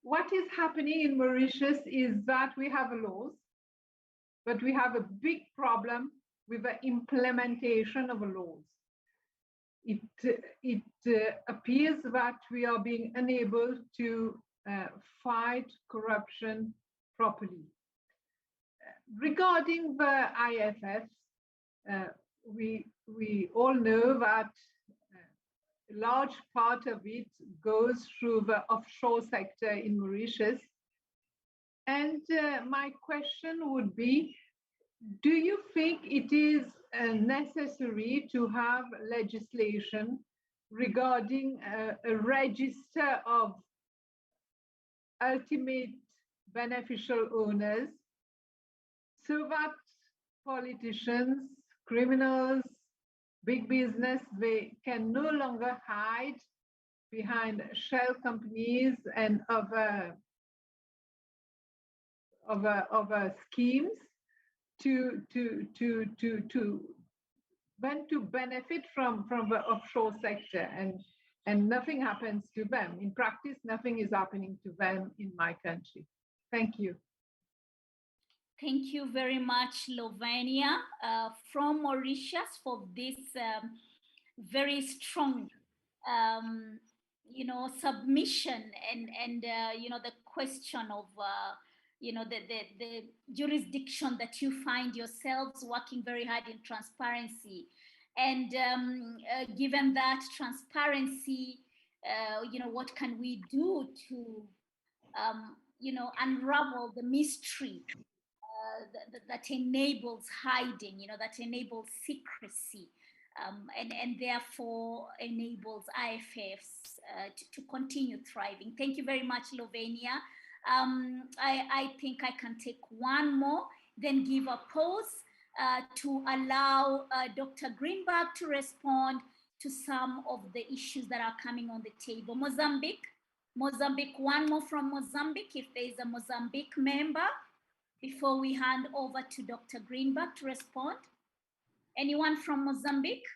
What is happening in Mauritius is that we have laws, but we have a big problem with the implementation of laws. It appears that we are being unable to fight corruption properly. Regarding the IFFs, we all know that a large part of it goes through the offshore sector in Mauritius. And my question would be, do you think it is necessary to have legislation regarding a register of ultimate beneficial owners so that politicians, criminals, big business, they can no longer hide behind shell companies and other schemes to benefit from the offshore sector, and nothing happens to them. In practice, nothing is happening to them in my country. Thank you. Thank you very much, Lovenia, from Mauritius, for this very strong, submission and the question of the jurisdiction that you find yourselves working very hard in transparency, and given that transparency, what can we do to unravel the mystery that enables hiding, that enables secrecy, and therefore enables IFFs to continue thriving. Thank you very much, Lovenia. I think I can take one more, then give a pause to allow Dr. Greenback to respond to some of the issues that are coming on the table. Mozambique, one more from Mozambique, if there is a Mozambique member, before we hand over to Dr. Greenback to respond. Anyone from Mozambique?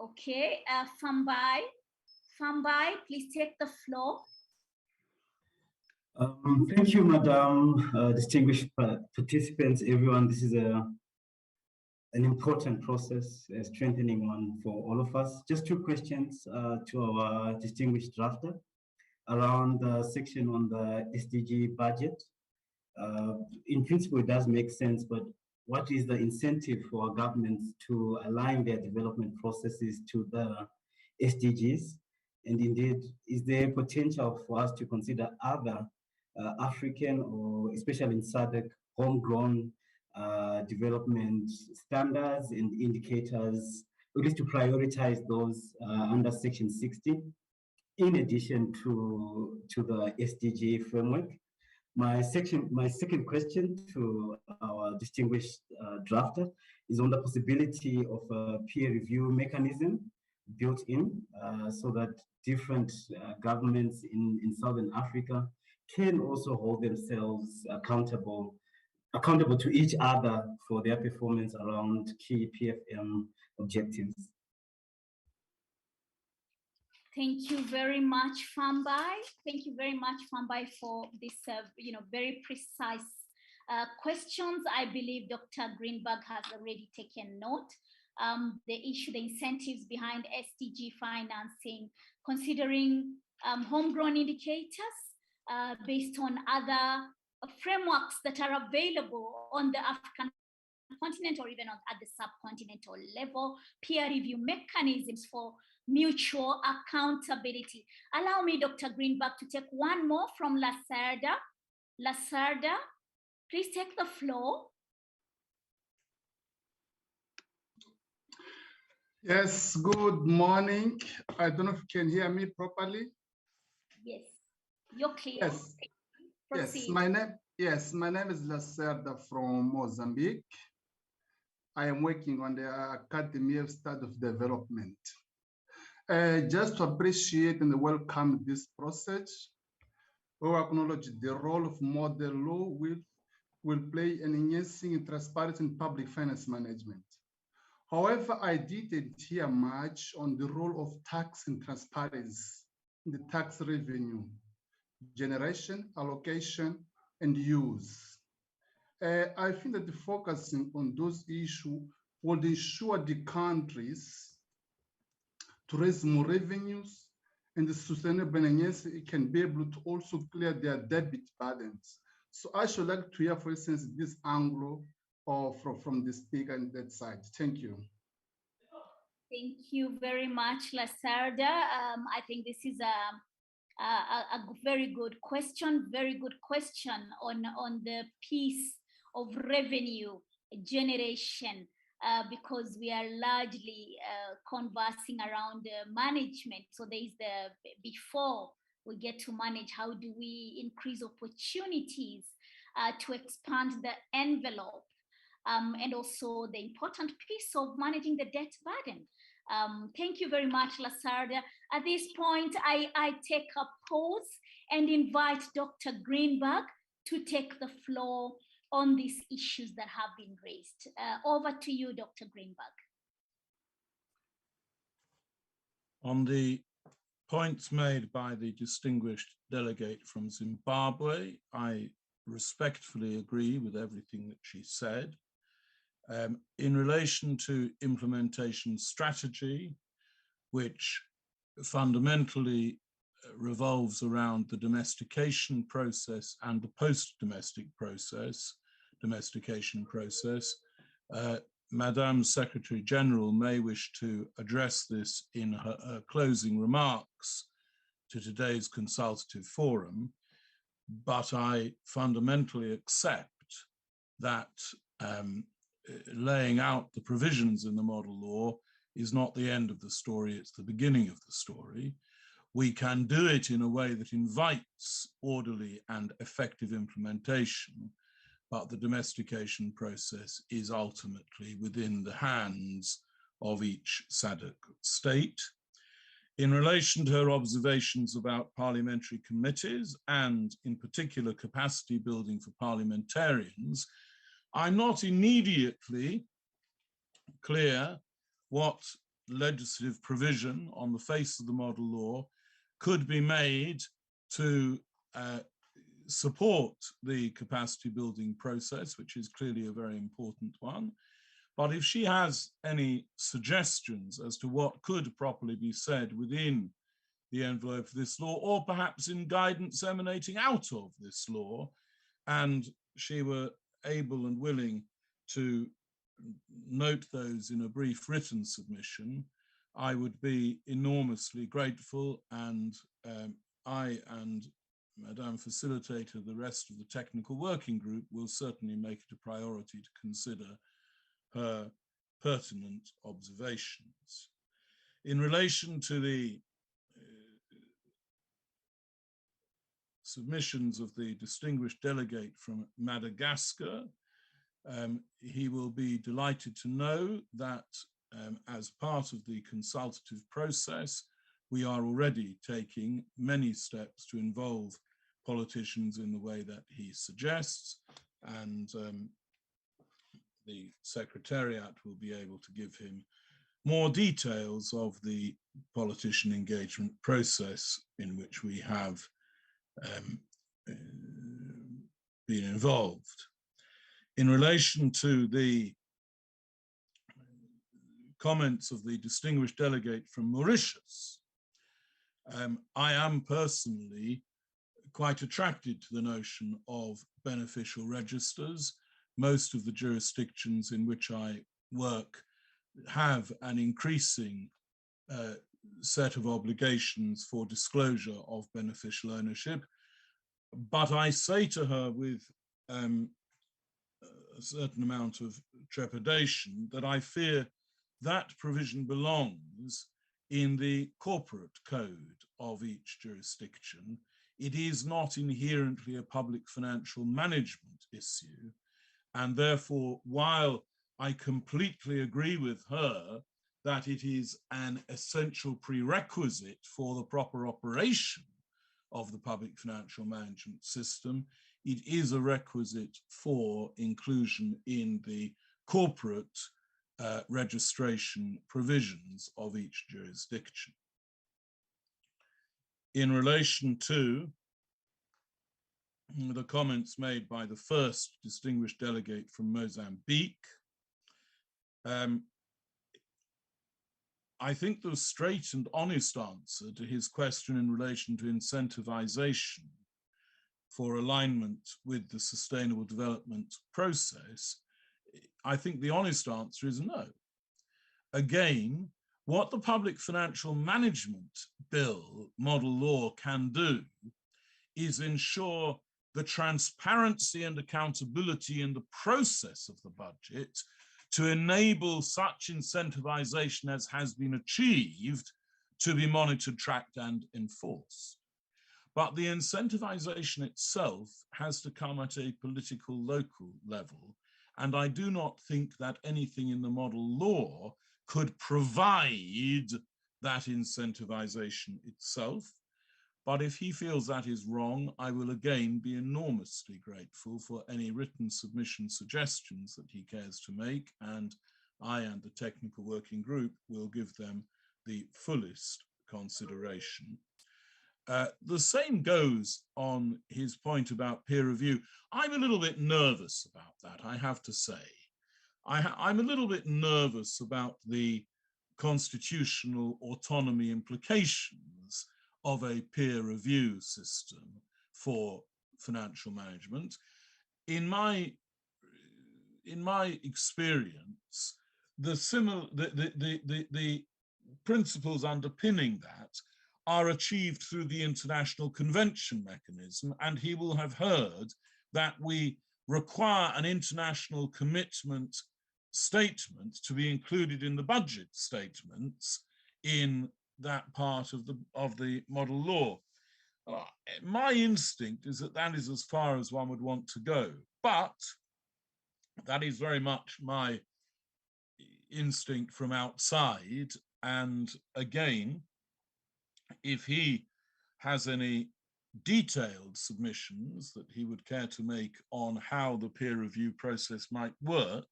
Okay, Fambai, please take the floor. Thank you, Madam, distinguished participants, everyone. This is an important process, a strengthening one for all of us. Just two questions to our distinguished drafter around the section on the SDG budget. In principle, it does make sense, but what is the incentive for governments to align their development processes to the SDGs? And indeed, is there potential for us to consider other African or especially in SADC homegrown development standards and indicators, at least to prioritize those under Section 60, in addition to the SDG framework? My second question to our distinguished drafter is on the possibility of a peer review mechanism built in so that different governments in Southern Africa can also hold themselves accountable to each other for their performance around key PFM objectives. Thank you very much, Fambai. Thank you very much, Fambai, for this, very precise questions. I believe Dr. Greenback has already taken note. The incentives behind SDG financing, considering homegrown indicators based on other frameworks that are available on the African continent or even at the subcontinental level, peer review mechanisms for mutual accountability. Allow me, Dr. Greenback, to take one more from Lacerda. Lacerda, please take the floor. Yes, good morning. I don't know if you can hear me properly. Yes, you're clear. Yes. Proceed. My name is Lacerda from Mozambique. I am working on the Academy of Study of Development. Just to appreciate and welcome this process, we acknowledge the role of model law will play in enhancing transparency in public finance management. However, I didn't hear much on the role of tax and transparency in the tax revenue generation, allocation, and use. I think that the focusing on those issues would ensure the countries to raise more revenues and the sustainable and yes, it can be able to also clear their debit burdens. So I should like to hear, for instance, this angle or from the speaker on that side. Thank you. Thank you very much, Lacerda. I think this is a very good question on the piece of revenue generation, because we are largely conversing around management. So there is before we get to manage, how do we increase opportunities to expand the envelope, and also the important piece of managing the debt burden. Thank you very much, Lacerda. At this point, I take a pause and invite Dr. Greenback to take the floor on these issues that have been raised. Over to you, Dr. Greenback. On the points made by the distinguished delegate from Zimbabwe, I respectfully agree with everything that she said. In relation to implementation strategy, which fundamentally revolves around the domestication process and the post-domestication process, Madame Secretary General may wish to address this in her closing remarks to today's consultative forum, but I fundamentally accept that laying out the provisions in the model law is not the end of the story, it's the beginning of the story. We can do it in a way that invites orderly and effective implementation, but the domestication process is ultimately within the hands of each SADC state. In relation to her observations about parliamentary committees and in particular capacity building for parliamentarians, I'm not immediately clear what legislative provision on the face of the model law could be made to support the capacity building process, which is clearly a very important one. But if she has any suggestions as to what could properly be said within the envelope of this law, or perhaps in guidance emanating out of this law, and she were able and willing to note those in a brief written submission, I would be enormously grateful, and I and Madame Facilitator, the rest of the technical working group, will certainly make it a priority to consider her pertinent observations. In relation to the submissions of the distinguished delegate from Madagascar, he will be delighted to know that as part of the consultative process, we are already taking many steps to involve politicians in the way that he suggests, and the Secretariat will be able to give him more details of the politician engagement process in which we have been involved. In relation to the comments of the distinguished delegate from Mauritius, I am personally quite attracted to the notion of beneficial registers. Most of the jurisdictions in which I work have an increasing set of obligations for disclosure of beneficial ownership. But I say to her with a certain amount of trepidation that I fear that provision belongs in the corporate code of each jurisdiction. It is not inherently a public financial management issue. And therefore, while I completely agree with her that it is an essential prerequisite for the proper operation of the public financial management system, it is a requisite for inclusion in the corporate registration provisions of each jurisdiction. In relation to the comments made by the first distinguished delegate from Mozambique, I think the straight and honest answer to his question in relation to incentivization for alignment with the sustainable development process, I think the honest answer is no. Again, what the Public Financial Management Bill model law can do is ensure the transparency and accountability in the process of the budget to enable such incentivization as has been achieved to be monitored, tracked, and enforced. But the incentivization itself has to come at a political local level, and I do not think that anything in the model law could provide that incentivization itself. But if he feels that is wrong, I will again be enormously grateful for any written submission suggestions that he cares to make, and I and the technical working group will give them the fullest consideration. The same goes on his point about peer review. I'm a little bit nervous about that, I have to say. I'm a little bit nervous about the constitutional autonomy implications of a peer review system for financial management. In my experience, the principles underpinning that are achieved through the international convention mechanism, and he will have heard that we require an international commitment statement to be included in the budget statements in that part of the model law. My instinct is that that is as far as one would want to go, but that is very much my instinct from outside. And again, if he has any detailed submissions that he would care to make on how the peer review process might work,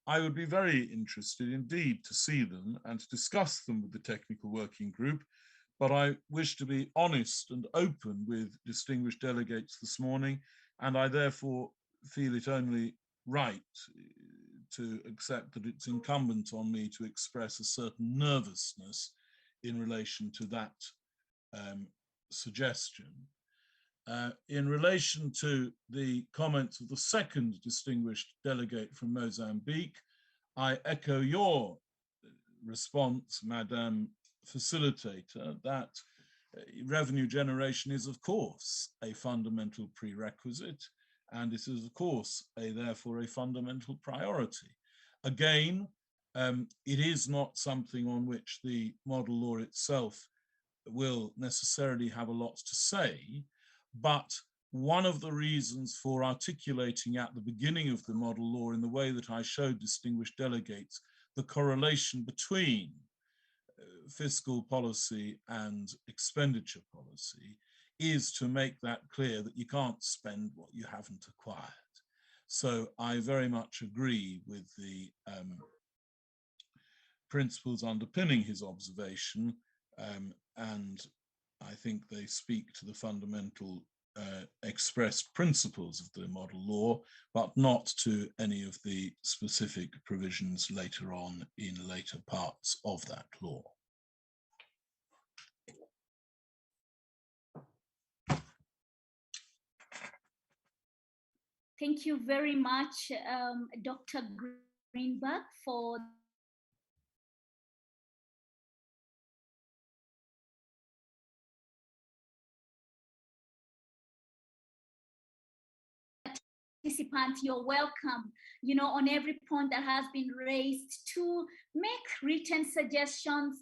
I would be very interested indeed to see them and to discuss them with the technical working group. But I wish to be honest and open with distinguished delegates this morning, and I therefore feel it only right to accept that it's incumbent on me to express a certain nervousness in relation to that suggestion. In relation to the comments of the second distinguished delegate from Mozambique, I echo your response, Madam Facilitator, that revenue generation is, of course, a fundamental prerequisite, and it is, of course, therefore a fundamental priority. Again, it is not something on which the model law itself will necessarily have a lot to say, but one of the reasons for articulating at the beginning of the model law in the way that I showed distinguished delegates the correlation between fiscal policy and expenditure policy is to make that clear that you can't spend what you haven't acquired. So I very much agree with the principles underpinning his observation, and I think they speak to the fundamental expressed principles of the model law, but not to any of the specific provisions later on in later parts of that law. Thank you very much, Dr. Greenback, for participants. You're welcome, you know, on every point that has been raised to make written suggestions.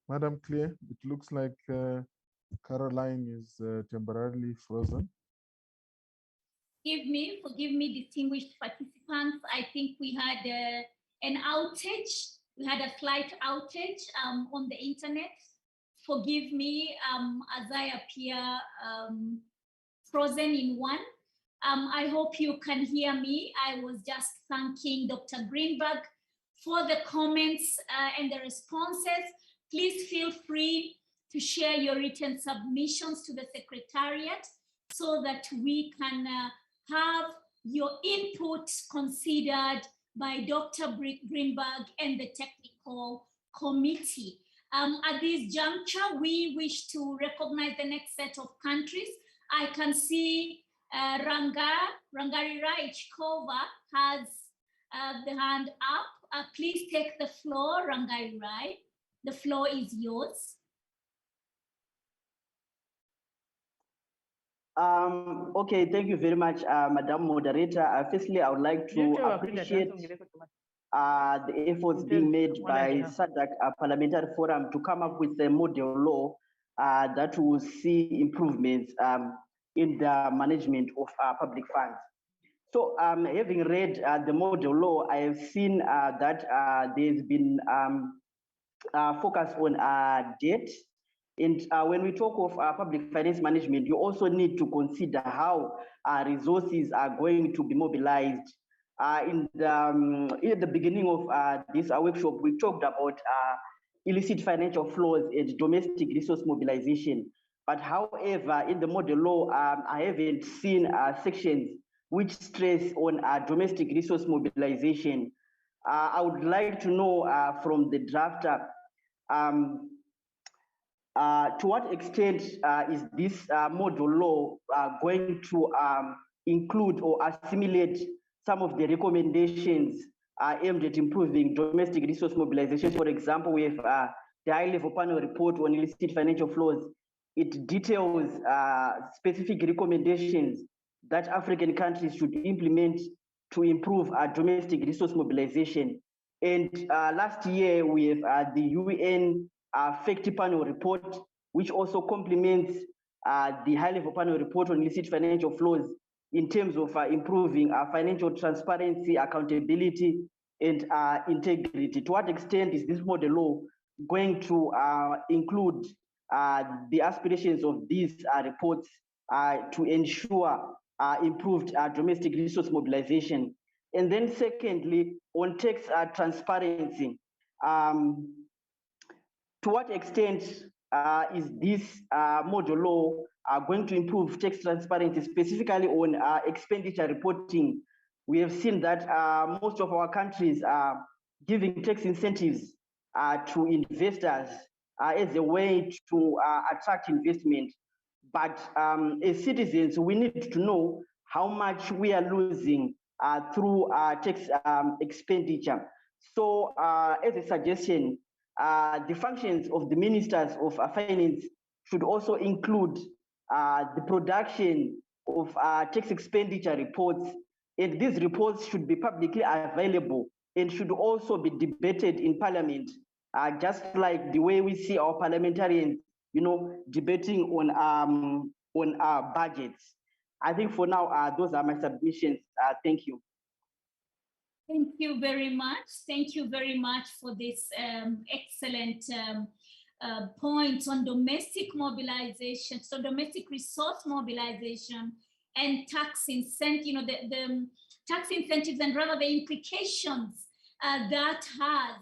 Madam Claire, it looks like Caroline is temporarily frozen. Forgive me, distinguished participants. I think we had an outage. We had a slight outage on the internet. Forgive me as I appear frozen in one. I hope you can hear me. I was just thanking Dr. Greenback for the comments and the responses. Please feel free to share your written submissions to the Secretariat so that we can have your input considered by Dr. Greenback and the technical committee. At this juncture, we wish to recognize the next set of countries. I can see Rangarira Ichkova has the hand up. Please take the floor, Rangarira. The floor is yours. Okay, thank you very much, Madam Moderator. Firstly, I would like to appreciate the efforts being made by SADC Parliamentary Forum to come up with a model law that will see improvements in the management of public funds. So having read the model law, I have seen that there's been focus on debt. And when we talk of public finance management, you also need to consider how resources are going to be mobilized. In the beginning of this workshop, we talked about illicit financial flows and domestic resource mobilization. But however, in the model law, I haven't seen sections which stress on domestic resource mobilization. I would like to know from the drafter, to what extent is this model law going to include or assimilate some of the recommendations aimed at improving domestic resource mobilization? For example, we have the high-level panel report on illicit financial flows. It details specific recommendations that African countries should implement to improve domestic resource mobilization. And last year, we have the UN FACT panel report, which also complements the high-level panel report on illicit financial flows in terms of improving financial transparency, accountability, and integrity. To what extent is this model law going to include the aspirations of these reports to ensure improved domestic resource mobilization? And then secondly, on tax transparency, to what extent is this model law going to improve tax transparency, specifically on expenditure reporting? We have seen that most of our countries are giving tax incentives to investors as a way to attract investment. But as citizens, we need to know how much we are losing through tax expenditure. So as a suggestion, the functions of the ministers of finance should also include the production of tax expenditure reports, and these reports should be publicly available and should also be debated in Parliament, just like the way we see our parliamentarians, debating on our budgets. I think for now, those are my submissions. Thank you. Thank you very much. Thank you very much for this excellent points on domestic mobilization, so domestic resource mobilization and tax incentive, the tax incentives and rather the implications that has,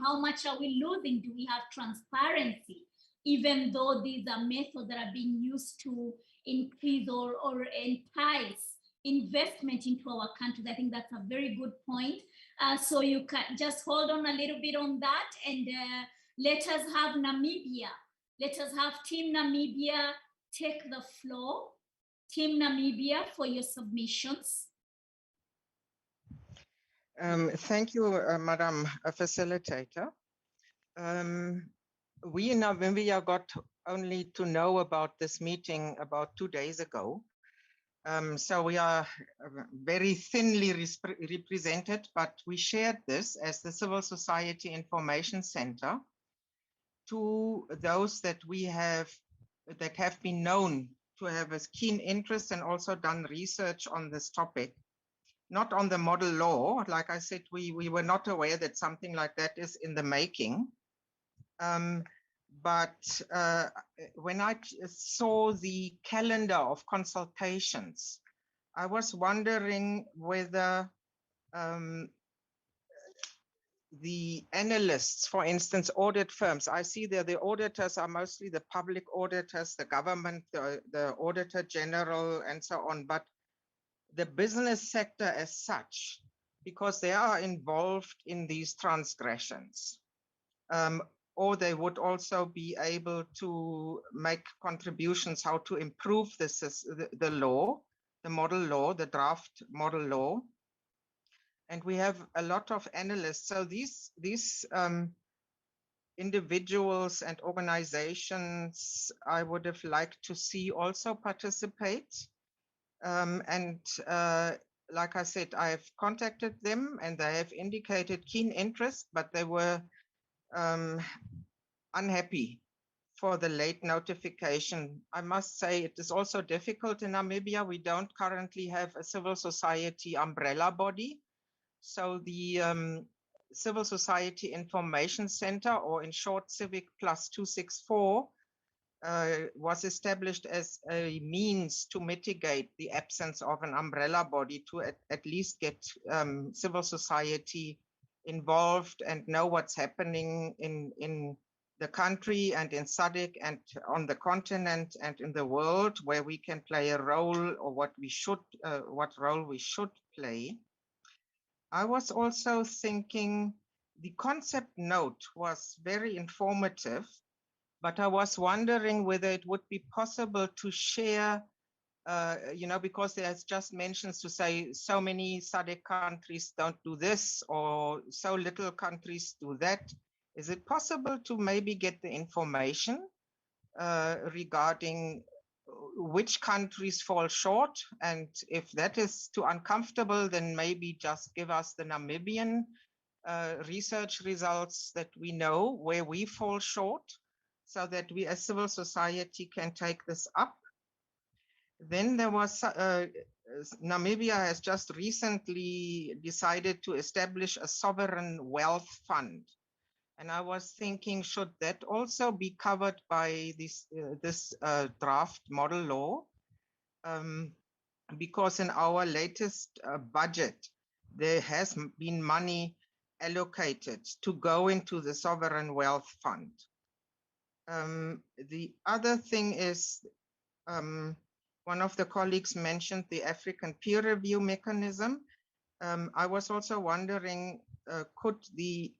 how much are we losing? Do we have transparency? Even though these are methods that are being used to increase or entice investment into our countries. I think that's a very good point. So you can just hold on a little bit on that, and let us have Namibia. Let us have Team Namibia take the floor. Team Namibia, for your submissions. Thank you, Madam Facilitator. We in Namibia got only to know about this meeting about 2 days ago. So we are very thinly represented, but we shared this as the Civil Society Information Center to those that have been known to have a keen interest and also done research on this topic. Not on the model law. Like I said, we were not aware that something like that is in the making. But when I saw the calendar of consultations, I was wondering whether the analysts, for instance, audit firms, I see that the auditors are mostly the public auditors, the government, the auditor general, and so on, but the business sector as such, because they are involved in these transgressions. Or they would also be able to make contributions how to improve the law, the model law, the draft model law. And we have a lot of analysts. So these individuals and organizations I would have liked to see also participate. Like I said, I have contacted them and they have indicated keen interest, but they were unhappy for the late notification. I must say it is also difficult in Namibia. We don't currently have a civil society umbrella body. So the Civil Society Information Center, or in short Civic Plus 264, was established as a means to mitigate the absence of an umbrella body to at least get civil society involved and know what's happening in the country and in SADC and on the continent and in the world, where we can play a role, or what role we should play. I was also thinking the concept note was very informative, but I was wondering whether it would be possible to share, because there's just mentions to say so many SADC countries don't do this, or so little countries do that. Is it possible to maybe get the information regarding which countries fall short? And if that is too uncomfortable, then maybe just give us the Namibian research results that we know where we fall short, so that we as civil society can take this up. Then there was, Namibia has just recently decided to establish a sovereign wealth fund. And I was thinking, should that also be covered by this draft model law? Because in our latest budget, there has been money allocated to go into the sovereign wealth fund. The other thing is, one of the colleagues mentioned the African peer review mechanism. I was also wondering, could the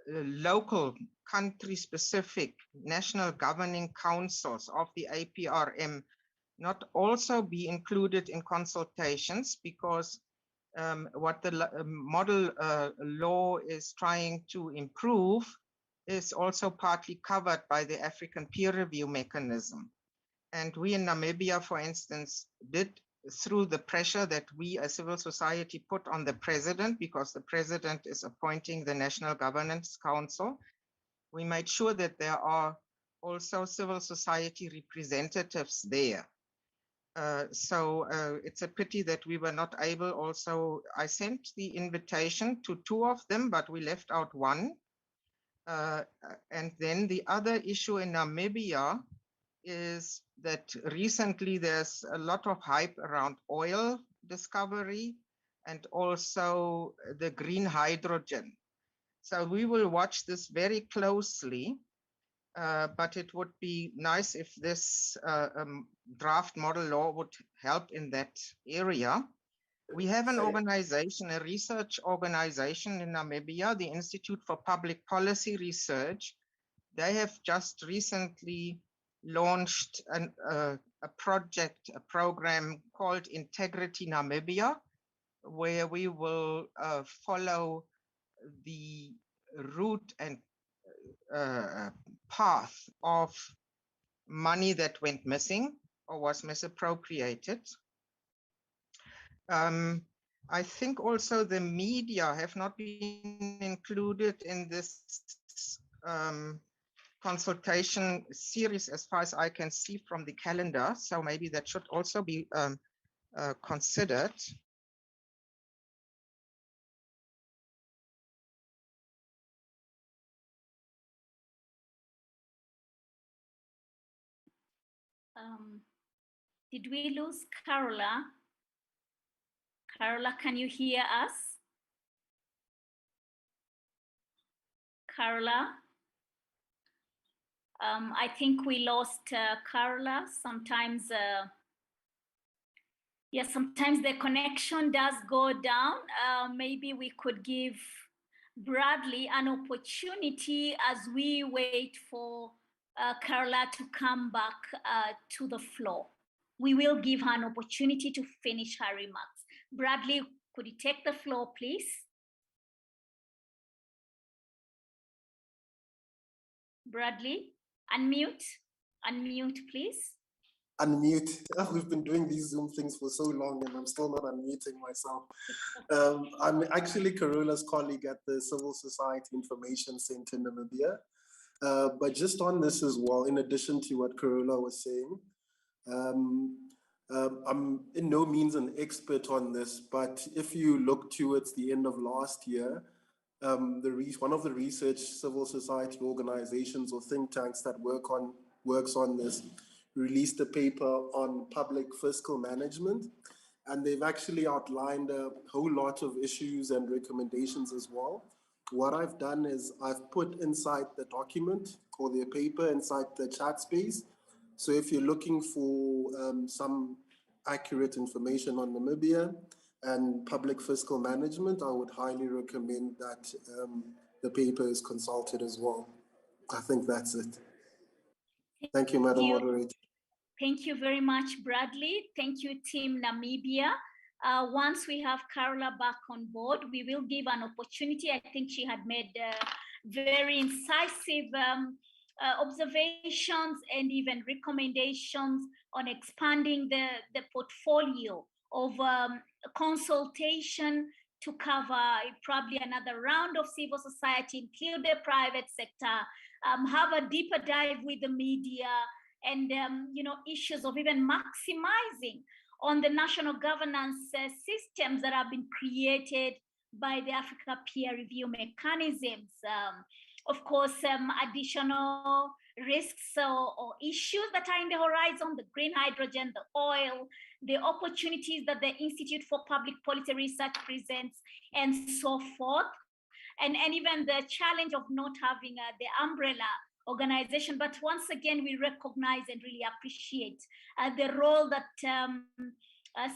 local country-specific national governing councils of the APRM not also be included in consultations, because what the model law is trying to improve is also partly covered by the African peer review mechanism. And we in Namibia, for instance, did, through the pressure that we as civil society put on the president, because the president is appointing the National Governance Council, we made sure that there are also civil society representatives there. So it's a pity that we were not able also, I sent the invitation to 2 of them, but we left out 1. And then the other issue in Namibia is that recently there's a lot of hype around oil discovery and also the green hydrogen. So we will watch this very closely, but it would be nice if this draft model law would help in that area. We have an organization, a research organization in Namibia, the Institute for Public Policy Research. They have just recently launched a project, a program called Integrity Namibia, where we will follow the route and path of money that went missing or was misappropriated. I think also the media have not been included in this consultation series as far as I can see from the calendar. So maybe that should also be considered. Did we lose Carola? Carola, can you hear us? Carola? I think we lost Carola. Sometimes, sometimes the connection does go down. Maybe we could give Bradley an opportunity as we wait for Carola to come back to the floor. We will give her an opportunity to finish her remarks. Bradley, could you take the floor, please? Bradley, unmute, please. Unmute. We've been doing these Zoom things for so long and I'm still not unmuting myself. I'm actually Carola's colleague at the Civil Society Information Center in Namibia. But just on this as well, in addition to what Carola was saying, I'm in no means an expert on this, but if you look towards the end of last year, one of the research civil society organizations or think tanks that works on this released a paper on public fiscal management, and they've actually outlined a whole lot of issues and recommendations as well. What I've done is I've put inside the document or the paper inside the chat space. So if you're looking for some accurate information on Namibia and public fiscal management, I would highly recommend that the paper is consulted as well. I think that's it. Thank you, Madam Moderator. Thank you very much, Bradley. Thank you, Team Namibia. Once we have Carola back on board, we will give an opportunity. I think she had made very incisive observations and even recommendations on expanding the portfolio of consultation to cover probably another round of civil society, include the private sector, have a deeper dive with the media, and issues of even maximizing on the national governance systems that have been created by the Africa peer review mechanisms. Of course, additional risks or issues that are in the horizon, the green hydrogen, the oil, the opportunities that the Institute for Public Policy Research presents, and so forth. And even the challenge of not having the umbrella organization. But once again, we recognize and really appreciate the role that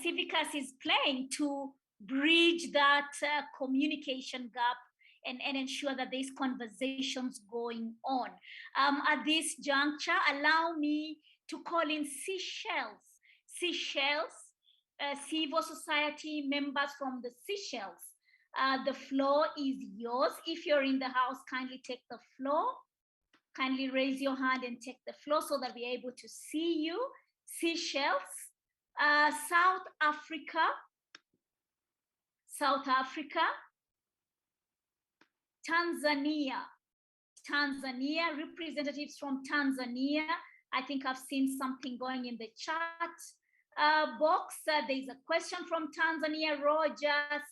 Civicus is playing to bridge that communication gap and ensure that there's conversations going on. At this juncture, allow me to call in Seychelles, civil society members from the Seychelles. The floor is yours. If you're in the house, kindly take the floor. Kindly raise your hand and take the floor so that we're able to see you. Seychelles, South Africa, Tanzania, representatives from Tanzania. I think I've seen something going in the chat box. There's a question from Tanzania. Rogers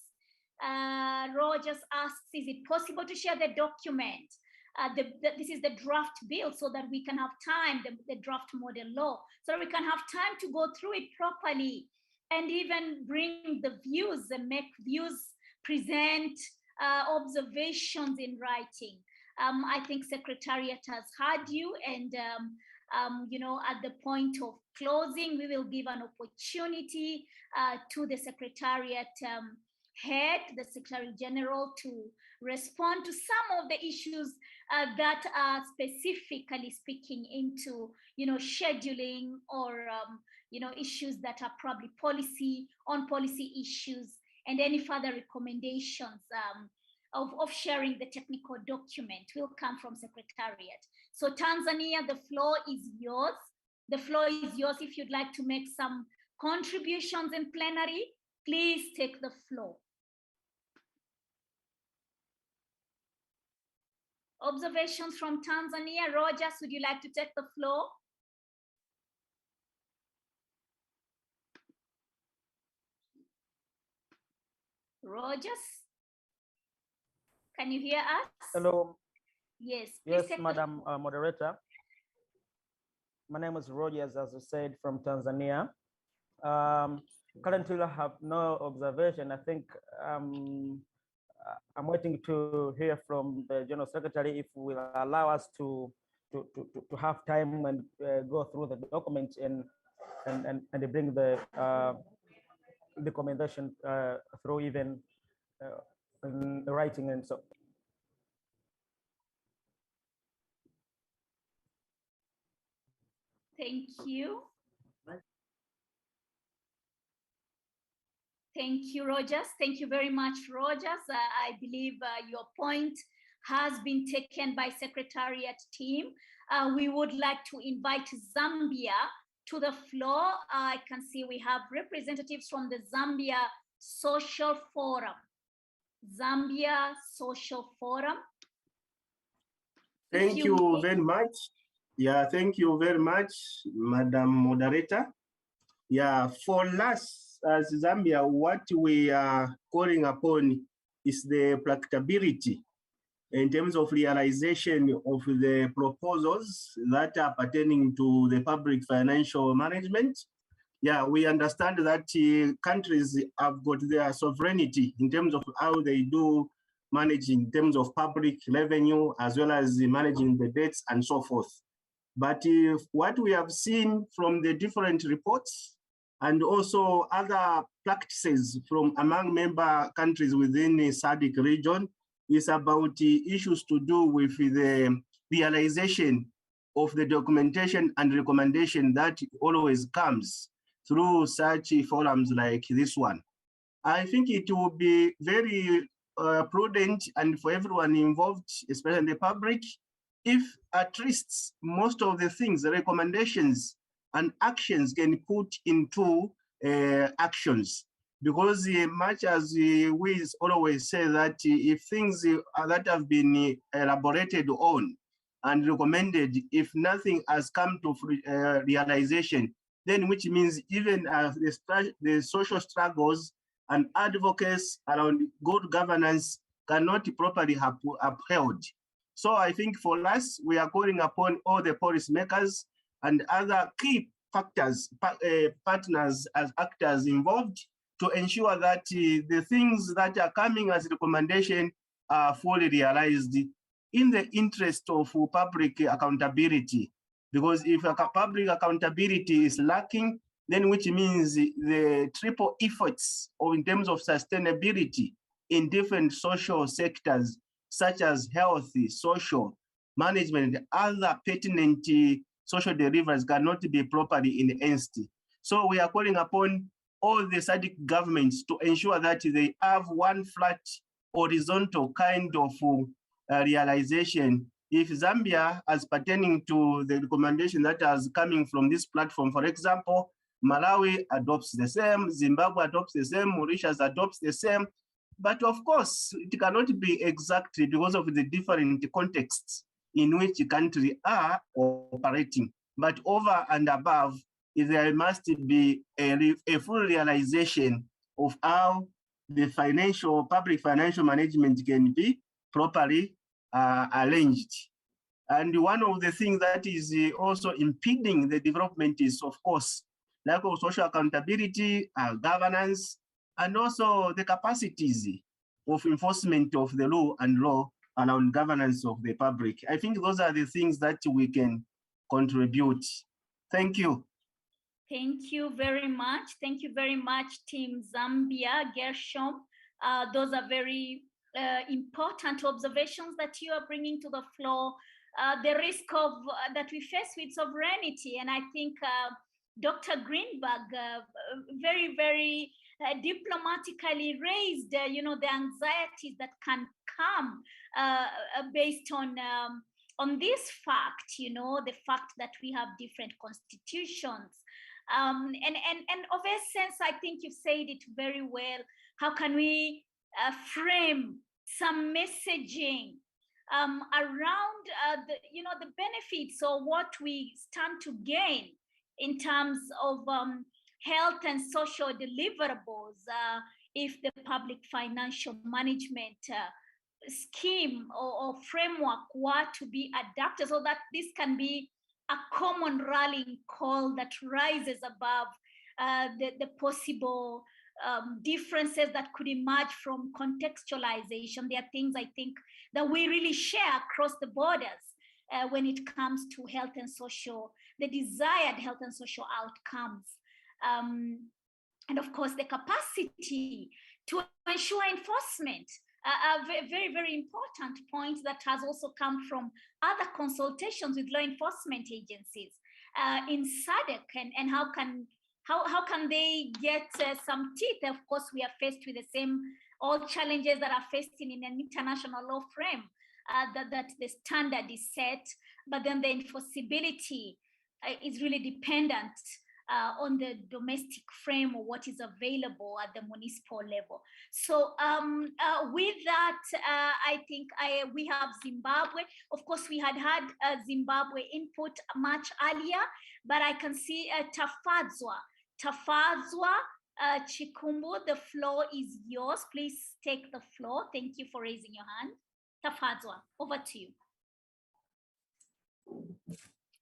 asks, is it possible to share the document? This is the draft bill so that we can have time, the draft model law, so that we can have time to go through it properly and even bring the views and make views, present observations in writing. I think Secretariat has heard you, and you know, at the point of closing, we will give an opportunity to the Secretariat head, the Secretary General, to respond to some of the issues that are specifically speaking into, you know, scheduling or, you know, issues that are probably policy issues, and any further recommendations of sharing the technical document will come from Secretariat. So Tanzania, the floor is yours. The floor is yours. If you'd like to make some contributions in plenary, please take the floor. Observations from Tanzania. Rogers, would you like to take the floor? Rogers, can you hear us? Hello. Yes. Yes, Madam Moderator. My name is Rogers, as you said, from Tanzania. Currently, I have no observation. I think I'm waiting to hear from the General Secretary if will allow us to have time and go through the document and bring the recommendation through even in writing and so. Thank you. Thank you, Rogers. Thank you very much, Rogers. I believe your point has been taken by Secretariat team. We would like to invite Zambia to the floor. I can see we have representatives from the Zambia Social Forum. Zambia Social Forum. Thank you very much. Yeah, thank you very much, Madam Moderator. Yeah, for us as Zambia, what we are calling upon is the practicability in terms of realization of the proposals that are pertaining to the public financial management. Yeah, we understand that countries have got their sovereignty in terms of how they do manage in terms of public revenue, as well as managing the debts and so forth. But what we have seen from the different reports and also other practices from among member countries within the SADC region is about issues to do with the realization of the documentation and recommendation that always comes through such forums like this one. I think it will be very prudent and for everyone involved, especially the public, if at least most of the things, the recommendations and actions can put into actions. Because much as we always say that if things that have been elaborated on and recommended, if nothing has come to realization, then which means even the social struggles and advocates around good governance cannot properly have upheld. So I think for us, we are calling upon all the policymakers and other key factors, partners as actors involved to ensure that the things that are coming as recommendation are fully realized in the interest of public accountability. Because if public accountability is lacking, then which means the triple efforts in terms of sustainability in different social sectors, such as health, social, management, and other pertinent social deliveries cannot be properly enhanced. So we are calling upon all the SADC governments to ensure that they have one flat horizontal kind of realization. If Zambia, as pertaining to the recommendation that is coming from this platform, for example, Malawi adopts the same, Zimbabwe adopts the same, Mauritius adopts the same. But of course, it cannot be exactly because of the different contexts in which countries are operating. But over and above, there must be a full realization of how the public financial management can be properly arranged. And one of the things that is also impeding the development is, of course, lack of social accountability, governance, and also the capacities of enforcement of the law and law around governance of the public. I think those are the things that we can contribute. Thank you. Thank you very much. Thank you very much, Team Zambia, Gershom. Those are very important observations that you are bringing to the floor. The risk of that we face with sovereignty, and I think Dr. Greenback very, very diplomatically raised, the anxieties that can come based on this fact, the fact that we have different constitutions. And of essence, I think you've said it very well. How can we frame some messaging around the benefits or what we stand to gain in terms of health and social deliverables if the public financial management scheme or framework were to be adapted, so that this can be a common rallying call that rises above the possible differences that could emerge from contextualization. There are things I think that we really share across the borders when it comes to health and social, the desired health and social outcomes. And of course, the capacity to ensure enforcement, a very, very important point that has also come from other consultations with law enforcement agencies in SADC, and how can they get some teeth? Of course, we are faced with the same all challenges that are faced in an international law frame, that the standard is set, but then the enforceability is really dependent on the domestic frame or what is available at the municipal level. So with that, I think we have Zimbabwe. Of course, we had Zimbabwe input much earlier, but I can see Tafadzwa Chikumbu, the floor is yours. Please take the floor. Thank you for raising your hand. Tafadzwa, over to you.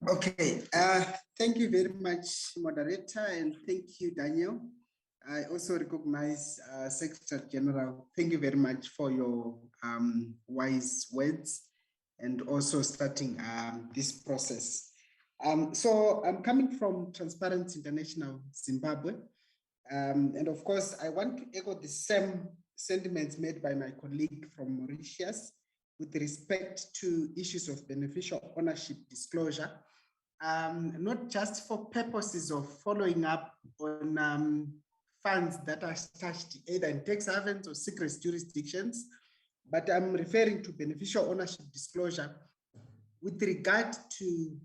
Okay, thank you very much, moderator, and thank you, Danielle. I also recognize Secretary General. Thank you very much for your wise words and also starting this process. So I'm coming from Transparency International Zimbabwe. And of course, I want to echo the same sentiments made by my colleague from Mauritius with respect to issues of beneficial ownership disclosure, not just for purposes of following up on funds that are stashed either in tax havens or secret jurisdictions, but I'm referring to beneficial ownership disclosure with regard to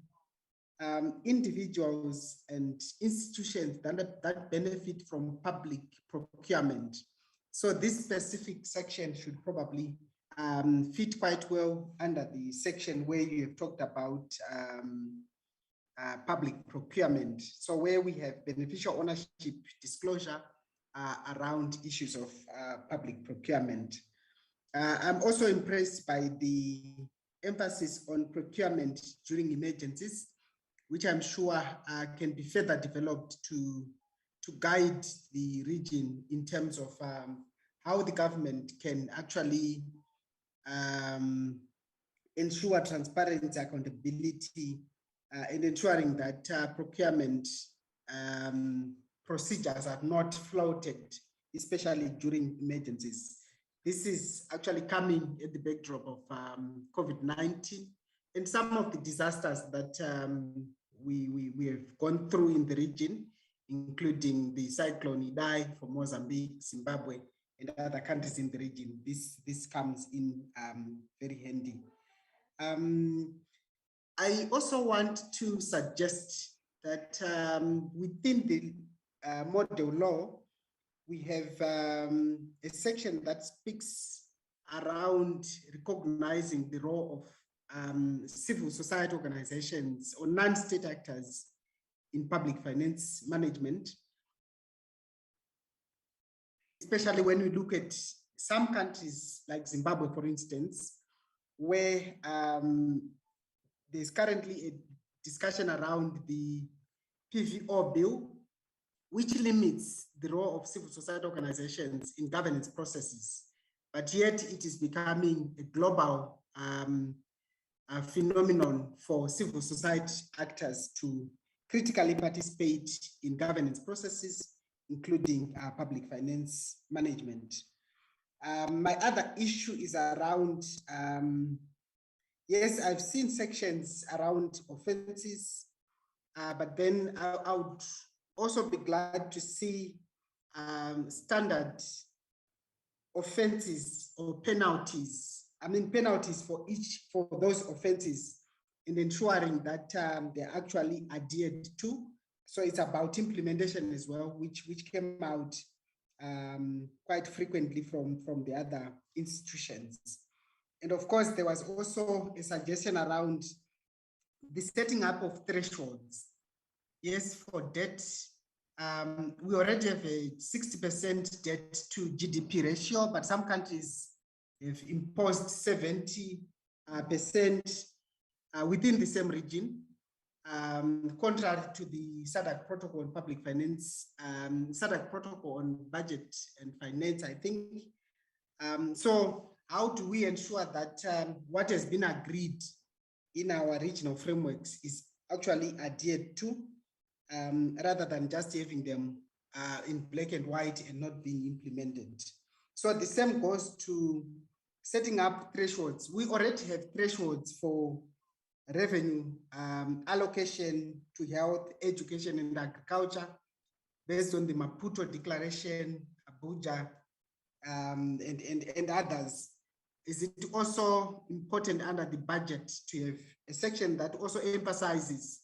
individuals and institutions that benefit from public procurement. So this specific section should probably fit quite well under the section where you have talked about public procurement. So where we have beneficial ownership disclosure around issues of public procurement. I'm also impressed by the emphasis on procurement during emergencies, which I'm sure can be further developed to guide the region in terms of how the government can actually ensure transparency, accountability, and ensuring that procurement procedures are not flouted, especially during emergencies. This is actually coming at the backdrop of COVID-19 and some of the disasters that we have gone through in the region, including the cyclone Idai for Mozambique, Zimbabwe, and other countries in the region. This comes in very handy. I also want to suggest that within the model law, we have a section that speaks around recognizing the role of civil society organizations or non-state actors in public finance management, especially when we look at some countries like Zimbabwe, for instance, where there's currently a discussion around the PVO bill, which limits the role of civil society organizations in governance processes, but yet it is becoming a global phenomenon for civil society actors to critically participate in governance processes, including public finance management. My other issue is around, yes, I've seen sections around offenses, but then I would also be glad to see standard offenses or penalties. I mean, penalties for those offenses, and ensuring that they're actually adhered to. So it's about implementation as well, which came out quite frequently from the other institutions. And of course, there was also a suggestion around the setting up of thresholds. Yes, for debt, we already have a 60% debt to GDP ratio, but some countries have imposed 70% within the same region, contrary to the SADC protocol on public finance, SADC protocol on budget and finance, I think. So how do we ensure that what has been agreed in our regional frameworks is actually adhered to, rather than just having them in black and white and not being implemented? So the same goes to setting up thresholds. We already have thresholds for revenue allocation to health, education, and agriculture based on the Maputo Declaration, Abuja, and others. Is it also important under the budget to have a section that also emphasizes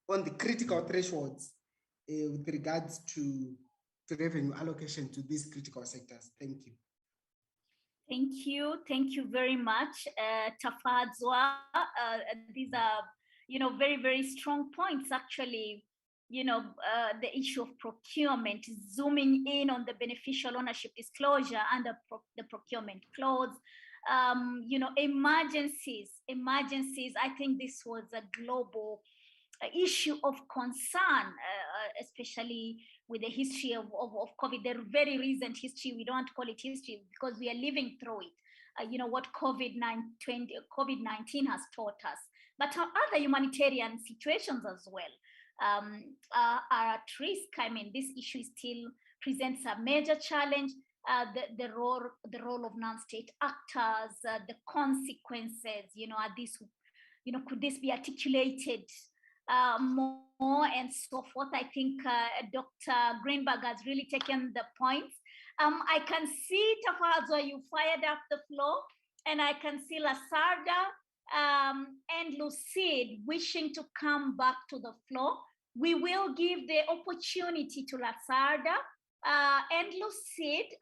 on the critical thresholds with regards to revenue allocation to these critical sectors? Thank you. Thank you very much, Tafadzwa. These are, very, very strong points, actually. The issue of procurement, zooming in on the beneficial ownership disclosure under the procurement clause. Emergencies. I think this was a global issue of concern, especially with the history of COVID, the very recent history. We don't call it history because we are living through it. What COVID-19 has taught us, but other humanitarian situations as well are at risk. I mean, this issue still presents a major challenge. The role of non-state actors, the consequences. Are this, could this be articulated more and so forth? I think Dr. Greenback has really taken the points. I can see, Tafadzwa, you fired up the floor, and I can see Lasarda and Lucide wishing to come back to the floor. We will give the opportunity to Lasarda and Lucide.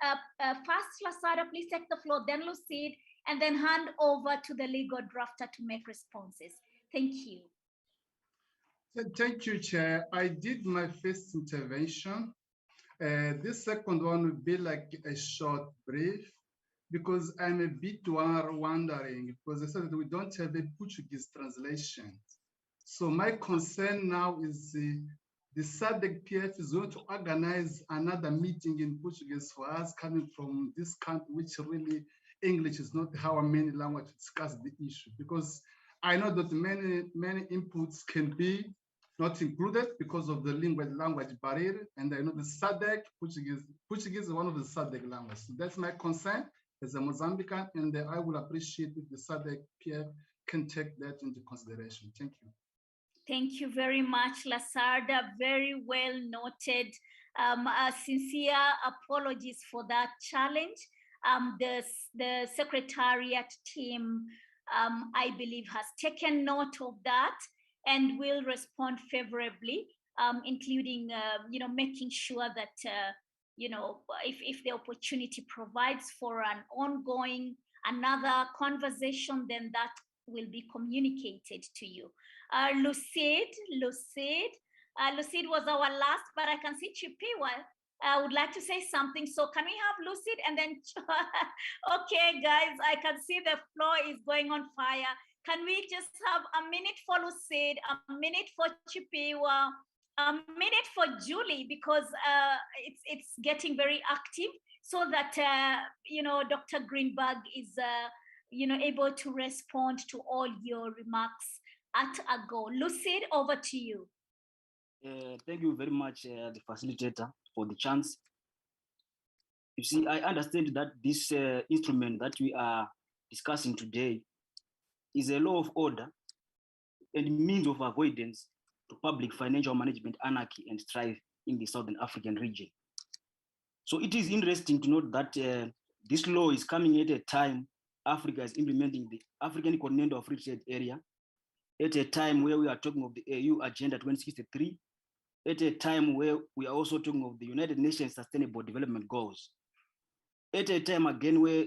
First, Lasarda, please take the floor, then Lucide, and then hand over to the legal drafter to make responses. Thank you. Thank you, Chair. I did my first intervention. This second one will be like a short brief, because I'm a bit wondering, because they said that we don't have a Portuguese translation. So my concern now is the SADC-PF is going to organize another meeting in Portuguese for us coming from this country, which really English is not our main language to discuss the issue, because I know that many inputs can be not included because of the language barrier, and I know the SADC, Portuguese is one of the SADC languages. So that's my concern as a Mozambican, and I will appreciate if the SADC-PF can take that into consideration. Thank you. Thank you very much, Lasarda. Very well noted. Sincere apologies for that challenge. The Secretariat team, I believe, has taken note of that and will respond favorably, including, making sure that, if the opportunity provides for an ongoing, another conversation, then that will be communicated to you. Lucid was our last, but I can see Chipiwa would like to say something. So can we have Lucid and then, okay, guys, I can see the floor is going on fire. Can we just have a minute for Lucid, a minute for Chipiwa, a minute for Julie, because it's getting very active, so that, Dr. Greenback is, able to respond to all your remarks at a go. Lucid, over to you. Thank you very much, the facilitator, for the chance. You see, I understand that this instrument that we are discussing today is a law of order and means of avoidance to public financial management anarchy and strife in the Southern African region. So it is interesting to note that this law is coming at a time Africa is implementing the African Continental Free Trade Area, at a time where we are talking of the AU Agenda 2063, at a time where we are also talking of the United Nations Sustainable Development Goals, at a time again where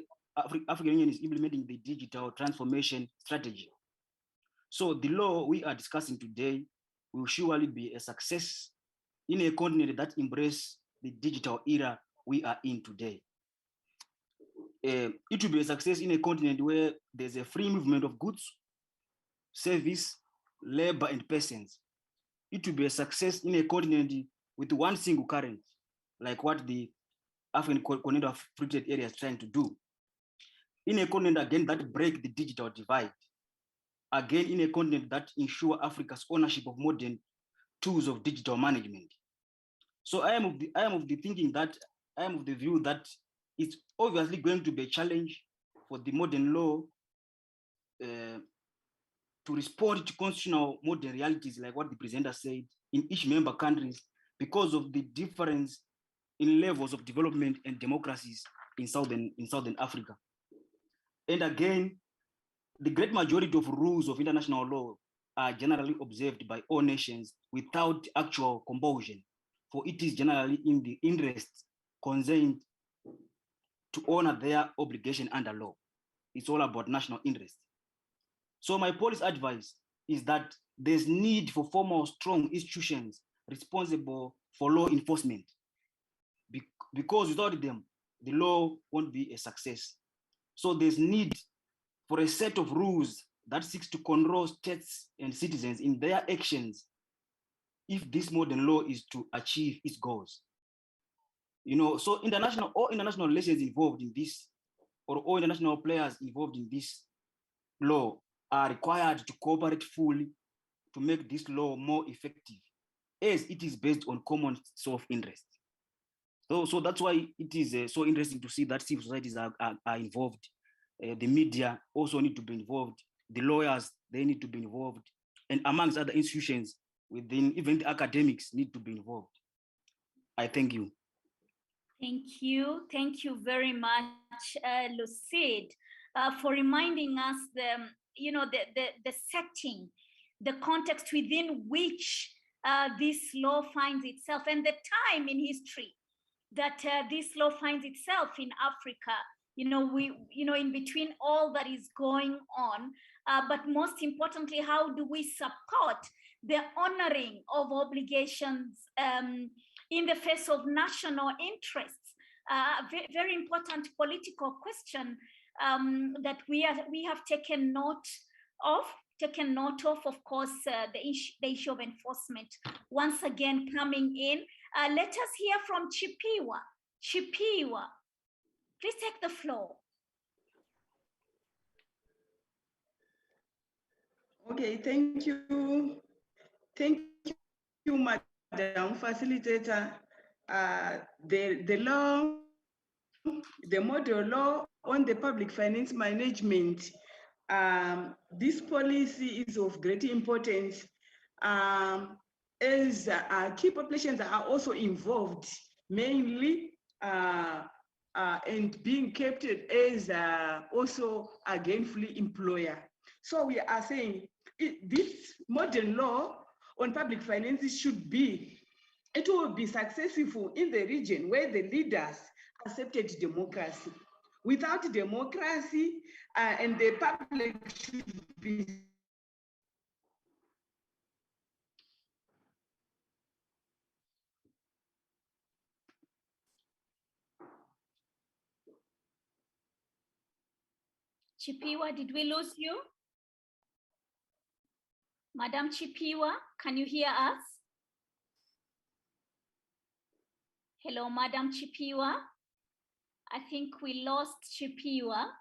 African Union is implementing the digital transformation strategy. So the law we are discussing today will surely be a success in a continent that embraces the digital era we are in today. It will be a success in a continent where there's a free movement of goods, service, labor, and persons. It will be a success in a continent with one single currency, like what the African Continental Free Trade Area is trying to do. In a continent, again, that break the digital divide. Again, in a continent that ensure Africa's ownership of modern tools of digital management. So I am of the view that it's obviously going to be a challenge for the modern law to respond to constitutional modern realities, like what the presenter said, in each member countries, because of the difference in levels of development and democracies in Southern Africa. And again, the great majority of rules of international law are generally observed by all nations without actual compulsion, for it is generally in the interest concerned to honor their obligation under law. It's all about national interest. So my policy advice is that there's need for formal strong institutions responsible for law enforcement, because without them, the law won't be a success. So there's need for a set of rules that seeks to control states and citizens in their actions if this modern law is to achieve its goals. So all international relations involved in this, or all international players involved in this law, are required to cooperate fully to make this law more effective, as it is based on common self-interest. So that's why it is so interesting to see that civil societies are involved. The media also need to be involved. The lawyers, they need to be involved. And amongst other institutions within, even the academics need to be involved. I thank you. Thank you. Thank you very much, Lucid, for reminding us the setting, the context within which this law finds itself, and the time in history that this law finds itself in Africa. In between all that is going on, but most importantly, how do we support the honoring of obligations in the face of national interests? Very important political question that we have taken note of. Of course, the issue of enforcement once again coming in. Let us hear from Chipiwa. Chipiwa, please take the floor. Okay, thank you. Thank you, Madam Facilitator. The model law on the public finance management, this policy is of great importance as key populations are also involved, mainly and being kept as also a gainful employer. So we are saying this model law on public finances it will be successful in the region where the leaders accepted democracy. Without democracy, and the public should be Chipiwa, did we lose you? Madam Chipiwa, can you hear us? Hello, Madam Chipiwa. I think we lost Chipiwa.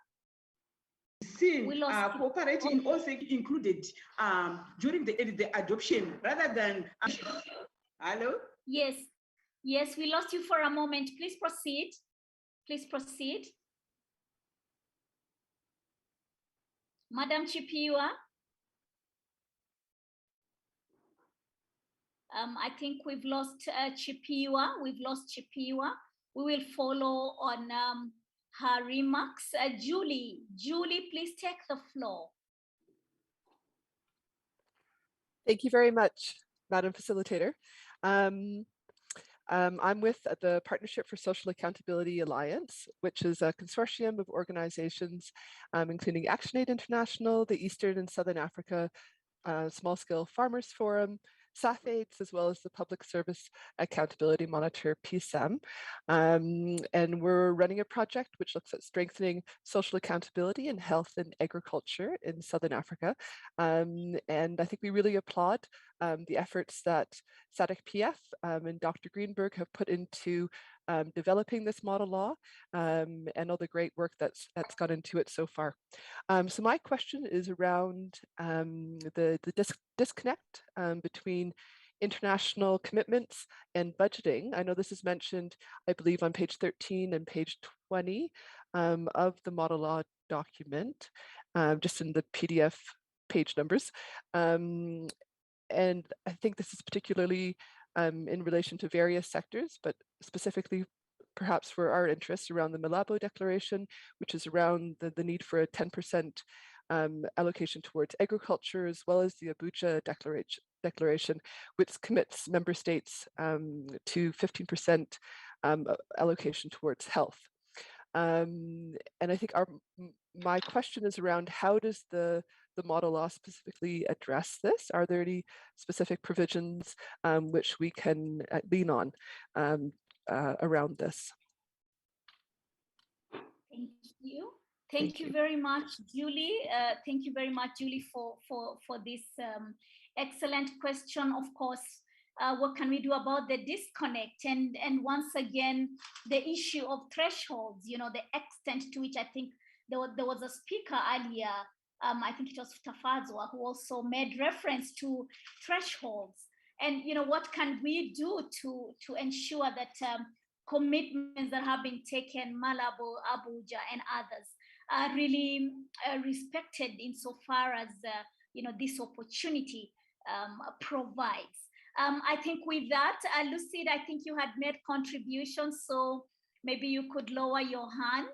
Cooperating also included during the adoption rather than hello? Yes, yes, we lost you for a moment. Please proceed. Please proceed. Madam Chipiwa. I think we've lost Chipiwa. We've lost Chipiwa. We will follow on her remarks. Julie, please take the floor. Thank you very much, Madam Facilitator. I'm with the Partnership for Social Accountability Alliance, which is a consortium of organizations, including ActionAid International, the Eastern and Southern Africa Small Scale Farmers Forum, SAFAIDS, as well as the Public Service Accountability Monitor, PSAM. And we're running a project which looks at strengthening social accountability in health and agriculture in Southern Africa. And I think we really applaud the efforts that SADC-PF and Dr. Greenberg have put into developing this model law and all the great work that's gone into it so far. So my question is around the disconnect between international commitments and budgeting. I know this is mentioned, I believe, on page 13 and page 20 of the model law document, just in the PDF page numbers. And I think this is particularly in relation to various sectors, but specifically perhaps for our interests around the Malabo Declaration, which is around the need for a 10% allocation towards agriculture, as well as the Abuja Declaration, which commits member states to 15% allocation towards health. And I think my question is around how does the model law specifically address this? Are there any specific provisions which we can lean on around this? Thank you. Thank you very much, Julie. Thank you very much, Julie, for this excellent question. Of course, what can we do about the disconnect? And once again, the issue of thresholds, you know, the extent to which I think there was a speaker earlier, I think it was Tafazwa, who also made reference to thresholds. And, you know, what can we do to ensure that commitments that have been taken, Malabo, Abuja, and others, are really respected insofar as, you know, this opportunity provides. I think with that, Lucid, I think you had made contributions, so maybe you could lower your hand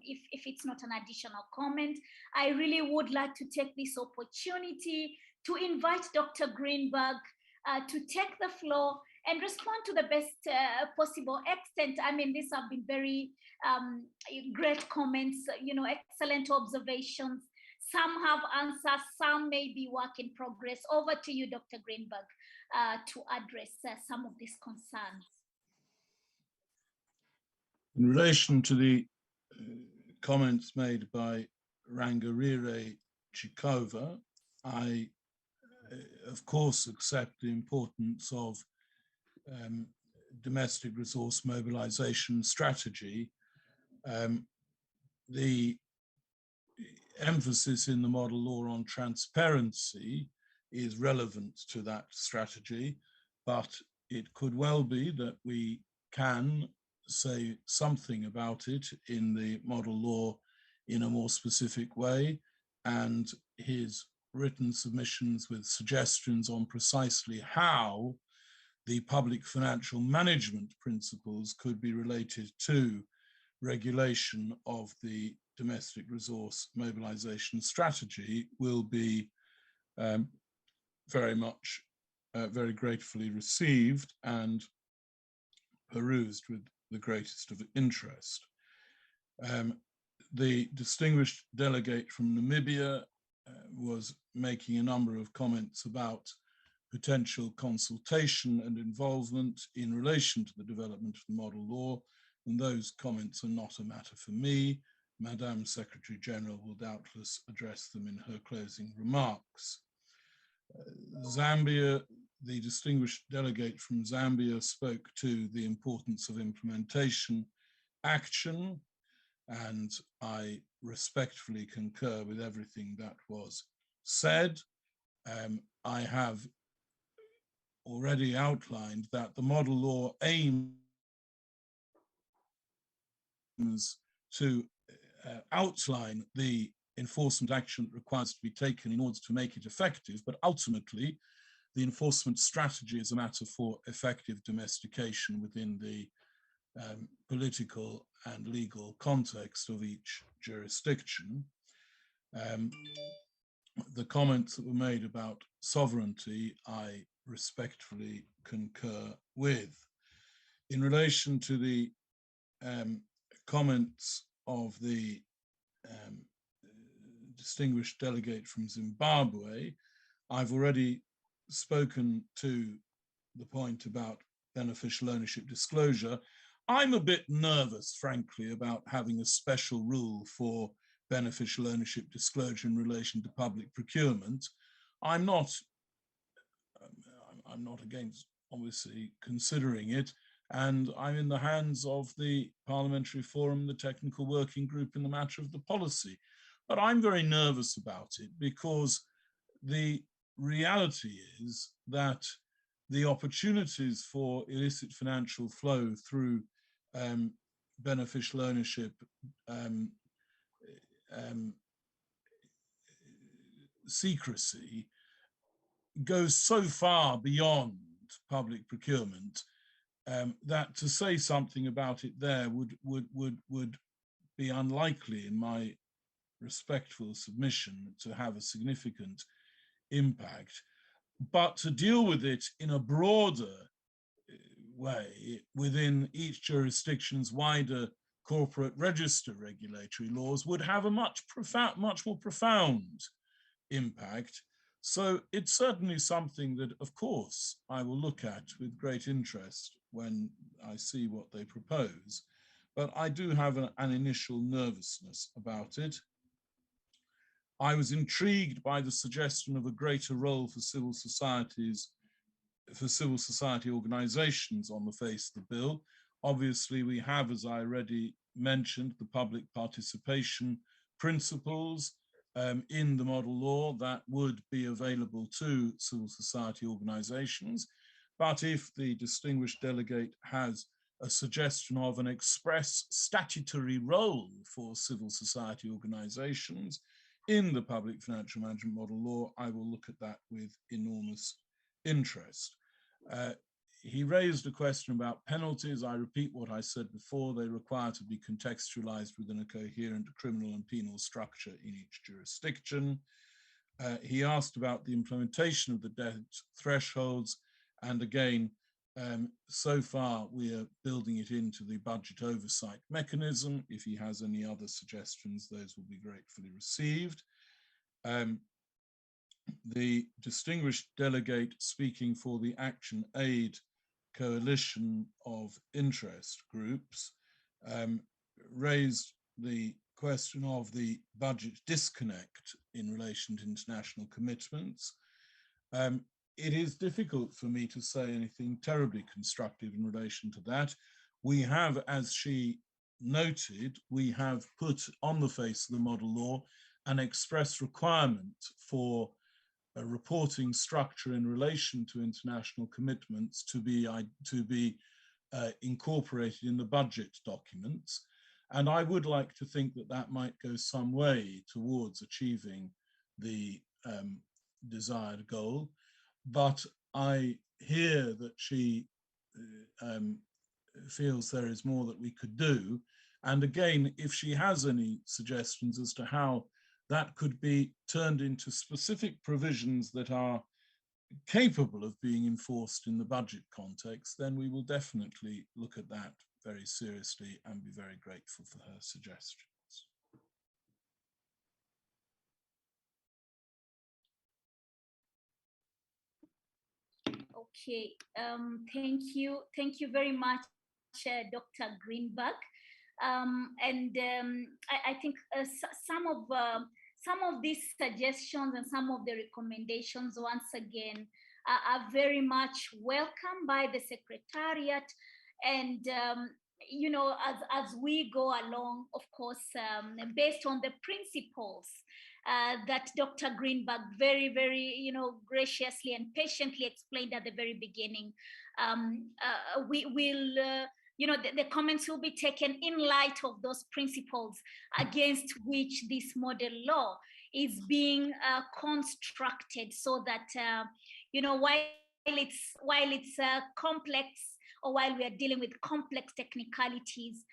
if it's not an additional comment. I really would like to take this opportunity to invite Dr. Greenback to take the floor and respond to the best possible extent. I mean, these have been very great comments, you know, excellent observations. Some have answers, some may be work in progress. Over to you, Dr. Greenback, to address some of these concerns. In relation to the comments made by Rangarire Chikova, I, of course, accept the importance of domestic resource mobilization strategy. emphasis in the model law on transparency is relevant to that strategy, but it could well be that we can say something about it in the model law in a more specific way, and his written submissions with suggestions on precisely how the public financial management principles could be related to regulation of the domestic resource mobilization strategy will be very much, very gratefully received and perused with the greatest of interest. The distinguished delegate from Namibia was making a number of comments about potential consultation and involvement in relation to the development of the model law, and those comments are not a matter for me. Madame Secretary General will doubtless address them in her closing remarks. Zambia, the distinguished delegate from Zambia spoke to the importance of implementation action, and I respectfully concur with everything that was said. I have already outlined that the model law aims to outline the enforcement action that requires to be taken in order to make it effective, but ultimately the enforcement strategy is a matter for effective domestication within the political and legal context of each jurisdiction. The comments that were made about sovereignty, I respectfully concur with. In relation to the comments of the distinguished delegate from Zimbabwe, I've already spoken to the point about beneficial ownership disclosure. I'm a bit nervous, frankly, about having a special rule for beneficial ownership disclosure in relation to public procurement. I'm not against, obviously, considering it, and I'm in the hands of the Parliamentary Forum, the Technical Working Group in the matter of the policy. But I'm very nervous about it because the reality is that the opportunities for illicit financial flow through beneficial ownership secrecy goes so far beyond public procurement that to say something about it there would be unlikely, in my respectful submission, to have a significant impact. But to deal with it in a broader way within each jurisdiction's wider corporate register regulatory laws would have a much more profound impact. So it's certainly something that, of course, I will look at with great interest when I see what they propose. But I do have an initial nervousness about it. I was intrigued by the suggestion of a greater role for civil society organizations on the face of the bill. Obviously, we have, as I already mentioned, the public participation principles in the model law that would be available to civil society organizations. But if the distinguished delegate has a suggestion of an express statutory role for civil society organizations in the public financial management model law, I will look at that with enormous interest. He raised a question about penalties. I repeat what I said before, they require to be contextualized within a coherent criminal and penal structure in each jurisdiction. He asked about the implementation of the debt thresholds, and again, so far we are building it into the budget oversight mechanism. If he has any other suggestions, those will be gratefully received. The distinguished delegate speaking for the Action Aid Coalition of Interest Groups raised the question of the budget disconnect in relation to international commitments. It is difficult for me to say anything terribly constructive in relation to that. We have, as she noted, we have put on the face of the model law an express requirement for a reporting structure in relation to international commitments to be incorporated in the budget documents. And I would like to think that that might go some way towards achieving the desired goal. But I hear that she feels there is more that we could do. And again, if she has any suggestions as to how that could be turned into specific provisions that are capable of being enforced in the budget context, then we will definitely look at that very seriously and be very grateful for her suggestions. Okay, thank you very much, Dr. Greenback. I think some of these suggestions and some of the recommendations, once again, are very much welcome by the Secretariat. And you know, as we go along, of course, based on the principles that Dr. Greenback very, you know, graciously and patiently explained at the very beginning, we will, you know, the comments will be taken in light of those principles against which this model law is being constructed, so that, you know, while it's complex, or while we are dealing with complex technicalities,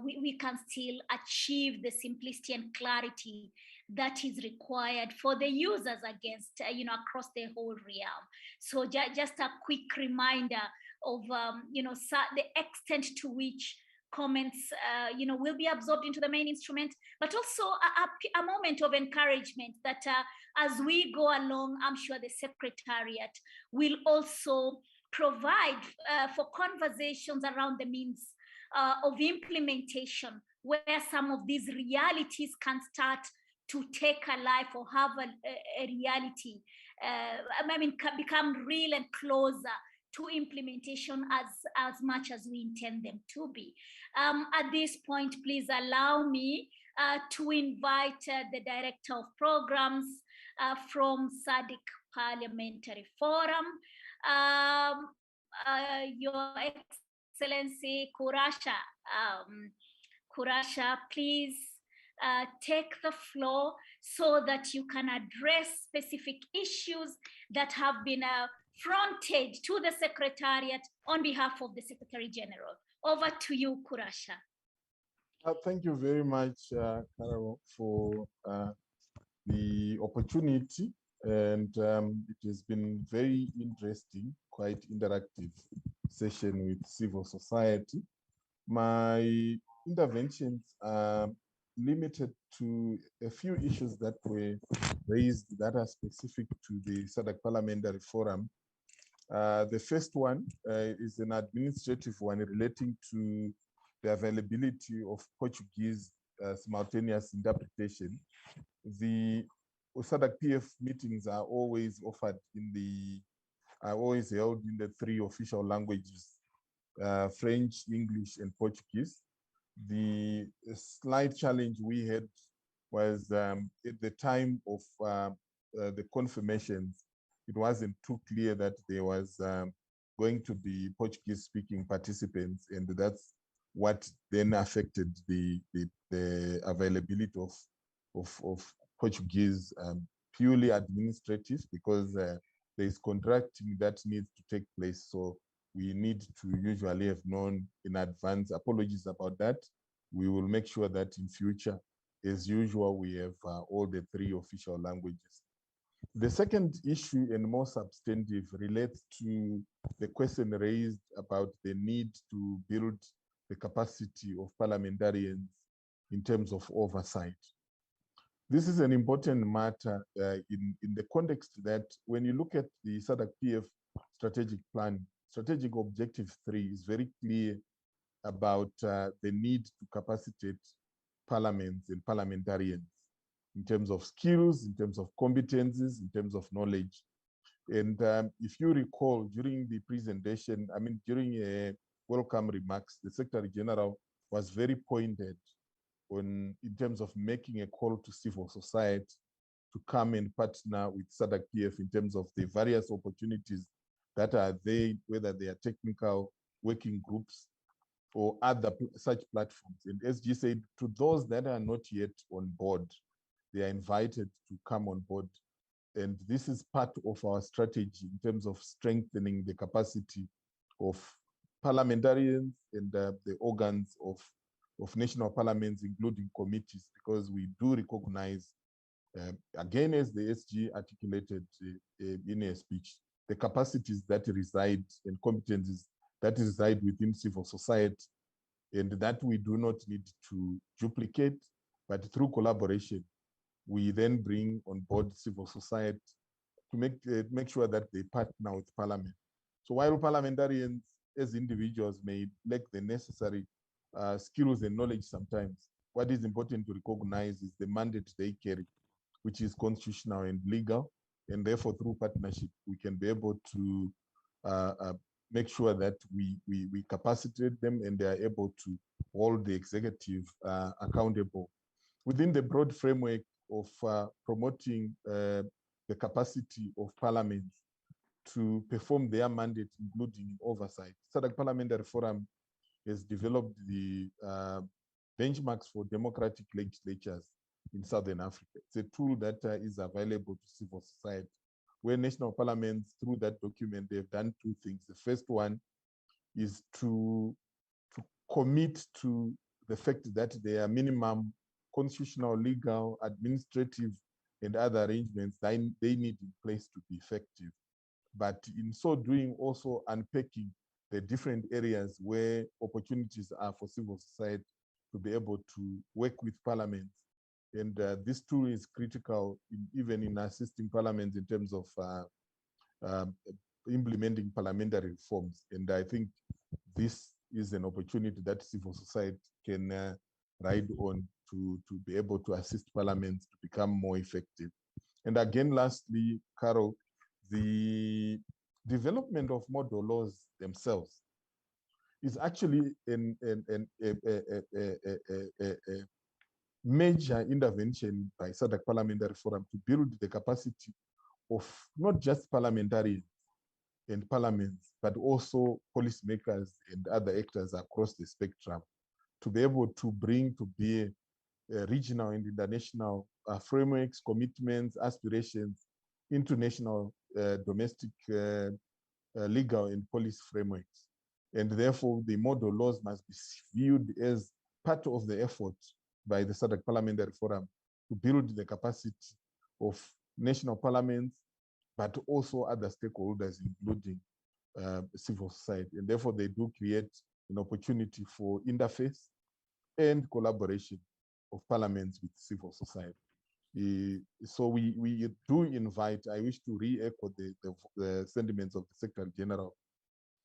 we can still achieve the simplicity and clarity that is required for the users against, you know, across the whole realm. So just a quick reminder of, you know, the extent to which comments, you know, will be absorbed into the main instrument, but also a moment of encouragement that as we go along, I'm sure the Secretariat will also provide for conversations around the means of implementation, where some of these realities can start to take a life or have a reality, I mean, become real and closer to implementation as much as we intend them to be. At this point, please allow me to invite the Director of Programs from SADC Parliamentary Forum, Your Excellency Kurasha. Kurasha, please take the floor so that you can address specific issues that have been fronted to the Secretariat on behalf of the Secretary General. Over to you, Kurasha. Thank you very much, Carol, for the opportunity. And it has been very interesting, quite interactive session with civil society. My interventions are limited to a few issues that were raised that are specific to the SADC Parliamentary Forum. The first one is an administrative one relating to the availability of Portuguese simultaneous interpretation. The SADC-PF meetings are always held in the three official languages, French, English, and Portuguese. The slight challenge we had was at the time of the confirmations, it wasn't too clear that there was going to be Portuguese-speaking participants, and that's what then affected the availability of Portuguese, purely administrative, because there is contracting that needs to take place. So we need to usually have known in advance. Apologies about that. We will make sure that in future, as usual, we have all the three official languages. The second issue, and more substantive, relates to the question raised about the need to build the capacity of parliamentarians in terms of oversight. This is an important matter in the context that when you look at the SADC-PF strategic plan, strategic objective 3 is very clear about the need to capacitate parliaments and parliamentarians in terms of skills, in terms of competencies, in terms of knowledge. And if you recall, during the presentation, during welcome remarks, the Secretary General was very pointed in terms of making a call to civil society to come and partner with SADC-PF in terms of the various opportunities that are there, whether they are technical working groups or other such platforms. And SG said, to those that are not yet on board, they are invited to come on board. And this is part of our strategy in terms of strengthening the capacity of parliamentarians and the organs of national parliaments, including committees, because we do recognize, again, as the SG articulated in a speech, the capacities that reside and competencies that reside within civil society, and that we do not need to duplicate, but through collaboration, we then bring on board civil society to make sure that they partner with Parliament. So while parliamentarians as individuals may lack the necessary skills and knowledge sometimes, what is important to recognize is the mandate they carry, which is constitutional and legal, and therefore through partnership, we can be able to make sure that we capacitate them and they are able to hold the executive accountable within the broad framework of promoting the capacity of parliaments to perform their mandate, including oversight. SADC Parliamentary Forum has developed the benchmarks for democratic legislatures in Southern Africa. It's a tool that is available to civil society, where national parliaments, through that document, they've done two things. The first one is to commit to the fact that there are minimum constitutional, legal, administrative, and other arrangements that they need in place to be effective. But in so doing, also unpacking the different areas where opportunities are for civil society to be able to work with parliaments. And this tool is critical even in assisting parliaments in terms of implementing parliamentary reforms. And I think this is an opportunity that civil society can ride on to be able to assist parliaments to become more effective. And again, lastly, Carol, the development of model laws themselves is actually a major intervention by SADC Parliamentary Forum to build the capacity of not just parliamentarians and parliaments, but also policymakers and other actors across the spectrum to be able to bring to bear regional and international frameworks, commitments, aspirations into national, domestic, legal and policy frameworks. And therefore, the model laws must be viewed as part of the effort by the SADC Parliamentary Forum to build the capacity of national parliaments, but also other stakeholders, including civil society. And therefore, they do create an opportunity for interface and collaboration of parliaments with civil society. So we do invite, I wish to re-echo the sentiments of the Secretary General,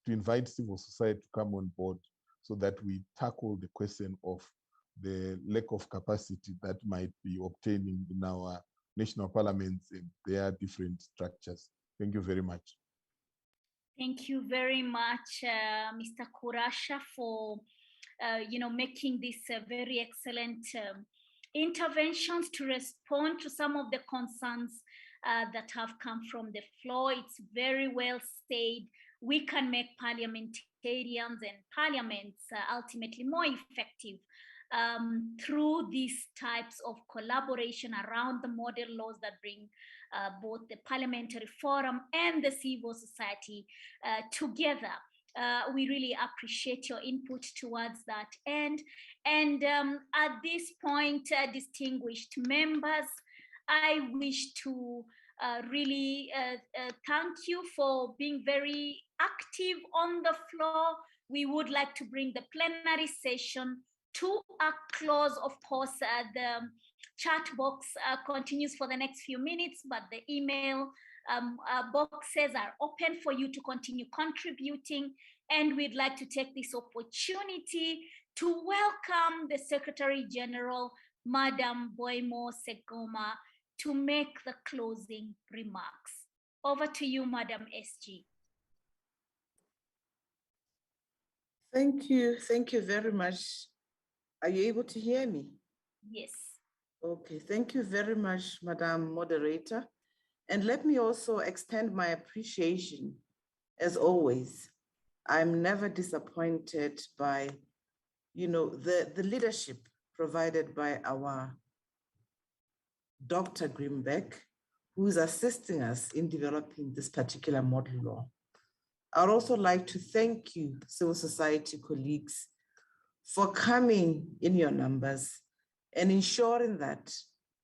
to invite civil society to come on board so that we tackle the question of the lack of capacity that might be obtaining in our national parliaments and their different structures. Thank you very much. Thank you very much, Mr. Kurasha, for making this very excellent interventions to respond to some of the concerns that have come from the floor. It's very well said. We can make parliamentarians and parliaments ultimately more effective through these types of collaboration around the model laws that bring both the Parliamentary Forum and the civil society together. We really appreciate your input towards that end. And at this point, distinguished members, I wish to really thank you for being very active on the floor. We would like to bring the plenary session to a close. Of course, the chat box continues for the next few minutes, but the email boxes are open for you to continue contributing. And we'd like to take this opportunity to welcome the Secretary General, Madam Boimo Segoma, to make the closing remarks. Over to you, Madam SG. Thank you very much. Are you able to hear me? Yes. Okay, thank you very much, Madam Moderator. And let me also extend my appreciation, as always. I'm never disappointed by, the leadership provided by our Dr. Greenback, who is assisting us in developing this particular model law. I'd also like to thank you, civil society colleagues, for coming in your numbers and ensuring that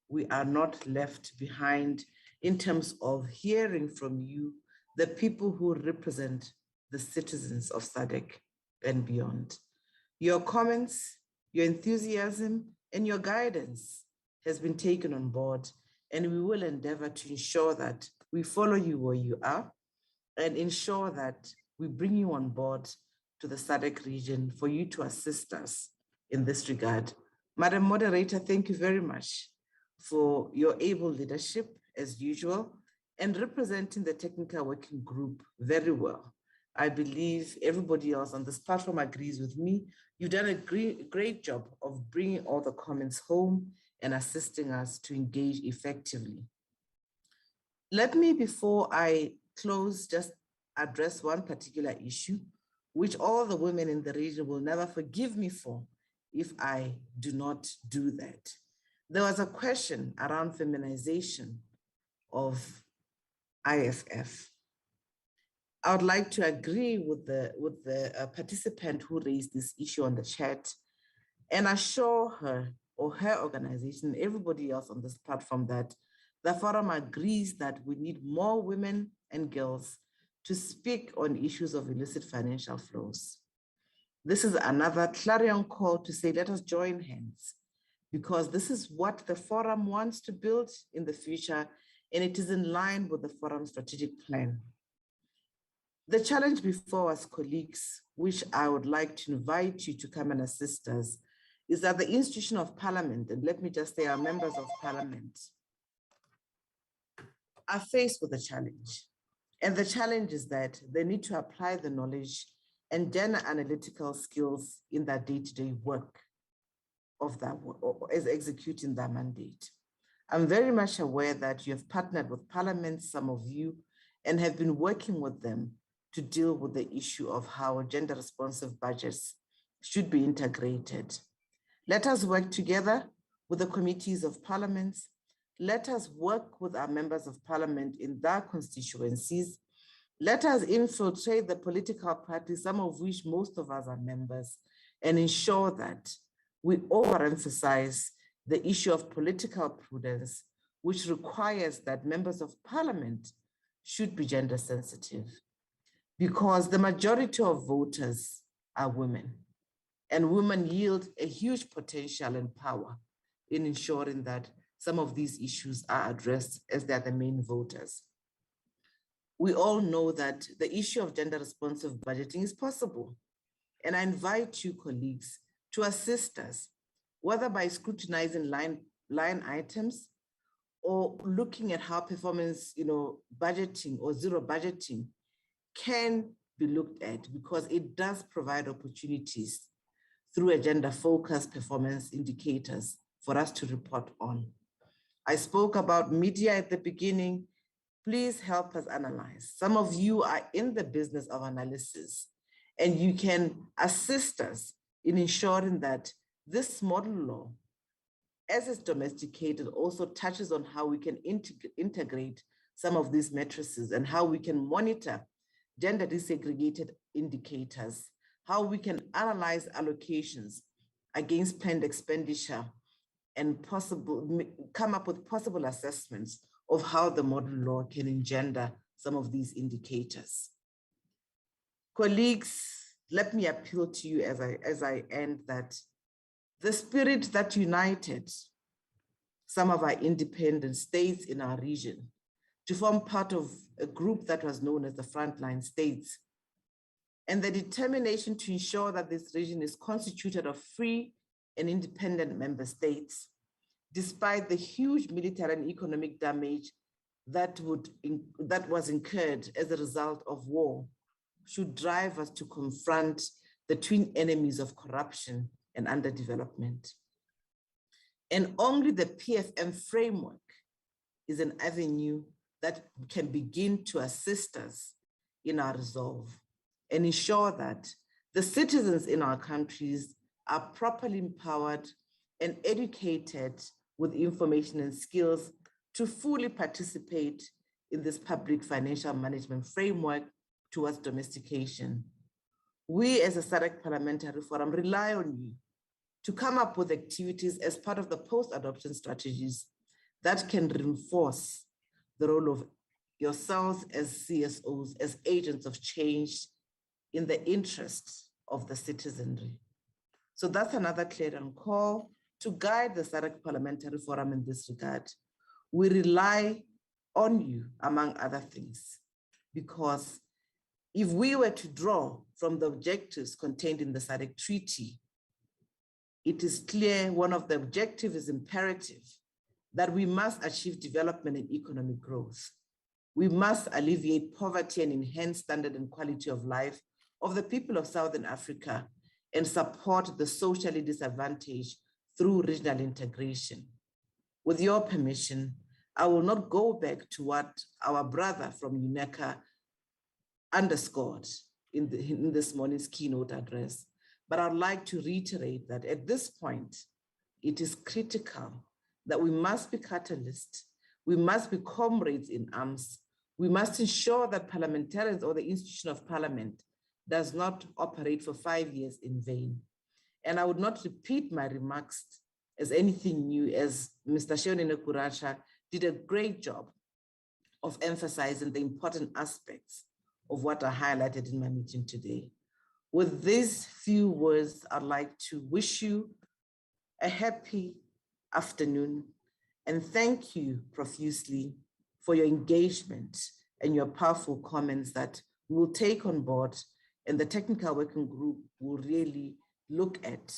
we are not left behind in terms of hearing from you, the people who represent the citizens of SADC and beyond. Your comments, your enthusiasm, and your guidance has been taken on board, and we will endeavor to ensure that we follow you where you are and ensure that we bring you on board to the SADC region for you to assist us in this regard. Madam Moderator, thank you very much for your able leadership as usual and representing the technical working group very well. I believe everybody else on this platform agrees with me. You've done a great job of bringing all the comments home and assisting us to engage effectively. Let me, before I close, just address one particular issue, which all the women in the region will never forgive me for if I do not do that. There was a question around feminization of IFF. I would like to agree with the participant who raised this issue on the chat and assure her or her organization, everybody else on this platform, that the forum agrees that we need more women and girls to speak on issues of illicit financial flows. This is another clarion call to say, let us join hands, because this is what the forum wants to build in the future, and it is in line with the forum's strategic plan. The challenge before us, colleagues, which I would like to invite you to come and assist us, is that the institution of Parliament, and let me just say our members of Parliament, are faced with a challenge. And the challenge is that they need to apply the knowledge and gender analytical skills in their day-to-day work of that or as executing their mandate. I'm very much aware that you have partnered with Parliament, some of you, and have been working with them to deal with the issue of how gender responsive budgets should be integrated. Let us work together with the committees of parliaments. Let us work with our members of parliament in their constituencies. Let us infiltrate the political parties, some of which most of us are members, and ensure that we overemphasize the issue of political prudence, which requires that members of parliament should be gender sensitive, because the majority of voters are women, and women yield a huge potential and power in ensuring that some of these issues are addressed as they are the main voters. We all know that the issue of gender responsive budgeting is possible. And I invite you, colleagues, to assist us, whether by scrutinizing line items or looking at how performance, budgeting or zero budgeting can be looked at, because it does provide opportunities through agenda-focused performance indicators for us to report on. I spoke about media at the beginning. Please help us analyze. Some of you are in the business of analysis, and you can assist us in ensuring that this model law, as it's domesticated, also touches on how we can integrate some of these matrices and how we can monitor gender desegregated indicators, how we can analyze allocations against planned expenditure, and come up with possible assessments of how the model law can engender some of these indicators. Colleagues, let me appeal to you as I end that the spirit that united some of our independent states in our region to form part of a group that was known as the Frontline States, and the determination to ensure that this region is constituted of free and independent member states, despite the huge military and economic damage that was incurred as a result of war, should drive us to confront the twin enemies of corruption and underdevelopment. And only the PFM framework is an avenue that can begin to assist us in our resolve and ensure that the citizens in our countries are properly empowered and educated with information and skills to fully participate in this public financial management framework towards domestication. We as a SADC Parliamentary Forum rely on you to come up with activities as part of the post-adoption strategies that can reinforce the role of yourselves as CSOs, as agents of change in the interest of the citizenry. So that's another clarion call to guide the SADC Parliamentary Forum in this regard. We rely on you, among other things, because if we were to draw from the objectives contained in the SADC Treaty, it is clear one of the objectives is imperative that we must achieve development and economic growth. We must alleviate poverty and enhance standard and quality of life of the people of Southern Africa and support the socially disadvantaged through regional integration. With your permission, I will not go back to what our brother from UNECA underscored in this morning's keynote address, but I'd like to reiterate that at this point, it is critical that we must be catalysts, we must be comrades in arms, we must ensure that parliamentarians or the institution of parliament does not operate for 5 years in vain. And I would not repeat my remarks as anything new, as Mr. Sheonene Kurasha did a great job of emphasizing the important aspects of what are highlighted in my meeting today. With these few words, I'd like to wish you a happy afternoon and thank you profusely for your engagement and your powerful comments that we will take on board and the technical working group will really look at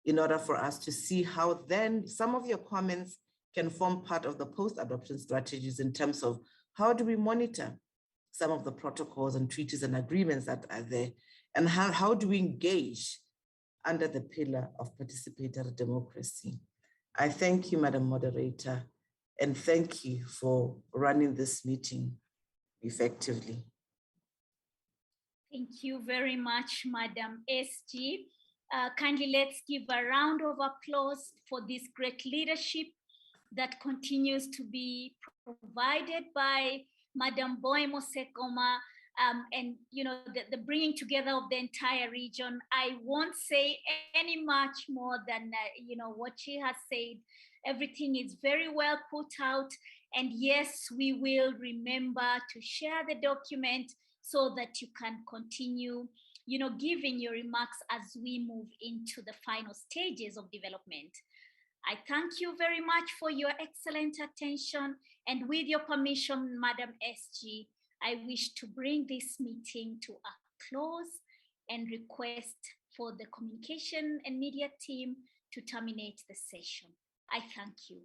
in order for us to see how then some of your comments can form part of the post-adoption strategies in terms of how do we monitor some of the protocols and treaties and agreements that are there, and how do we engage under the pillar of participatory democracy. I thank you, Madam Moderator, and thank you for running this meeting effectively. Thank you very much, Madam SG. Kindly let's give a round of applause for this great leadership that continues to be provided by Madam Boemo Sekoma, and the bringing together of the entire region. I won't say any much more than what she has said. Everything is very well put out, and yes, we will remember to share the document so that you can continue giving your remarks as we move into the final stages of development. I thank you very much for your excellent attention, and with your permission, Madam SG, I wish to bring this meeting to a close and request for the communication and media team to terminate the session. I thank you.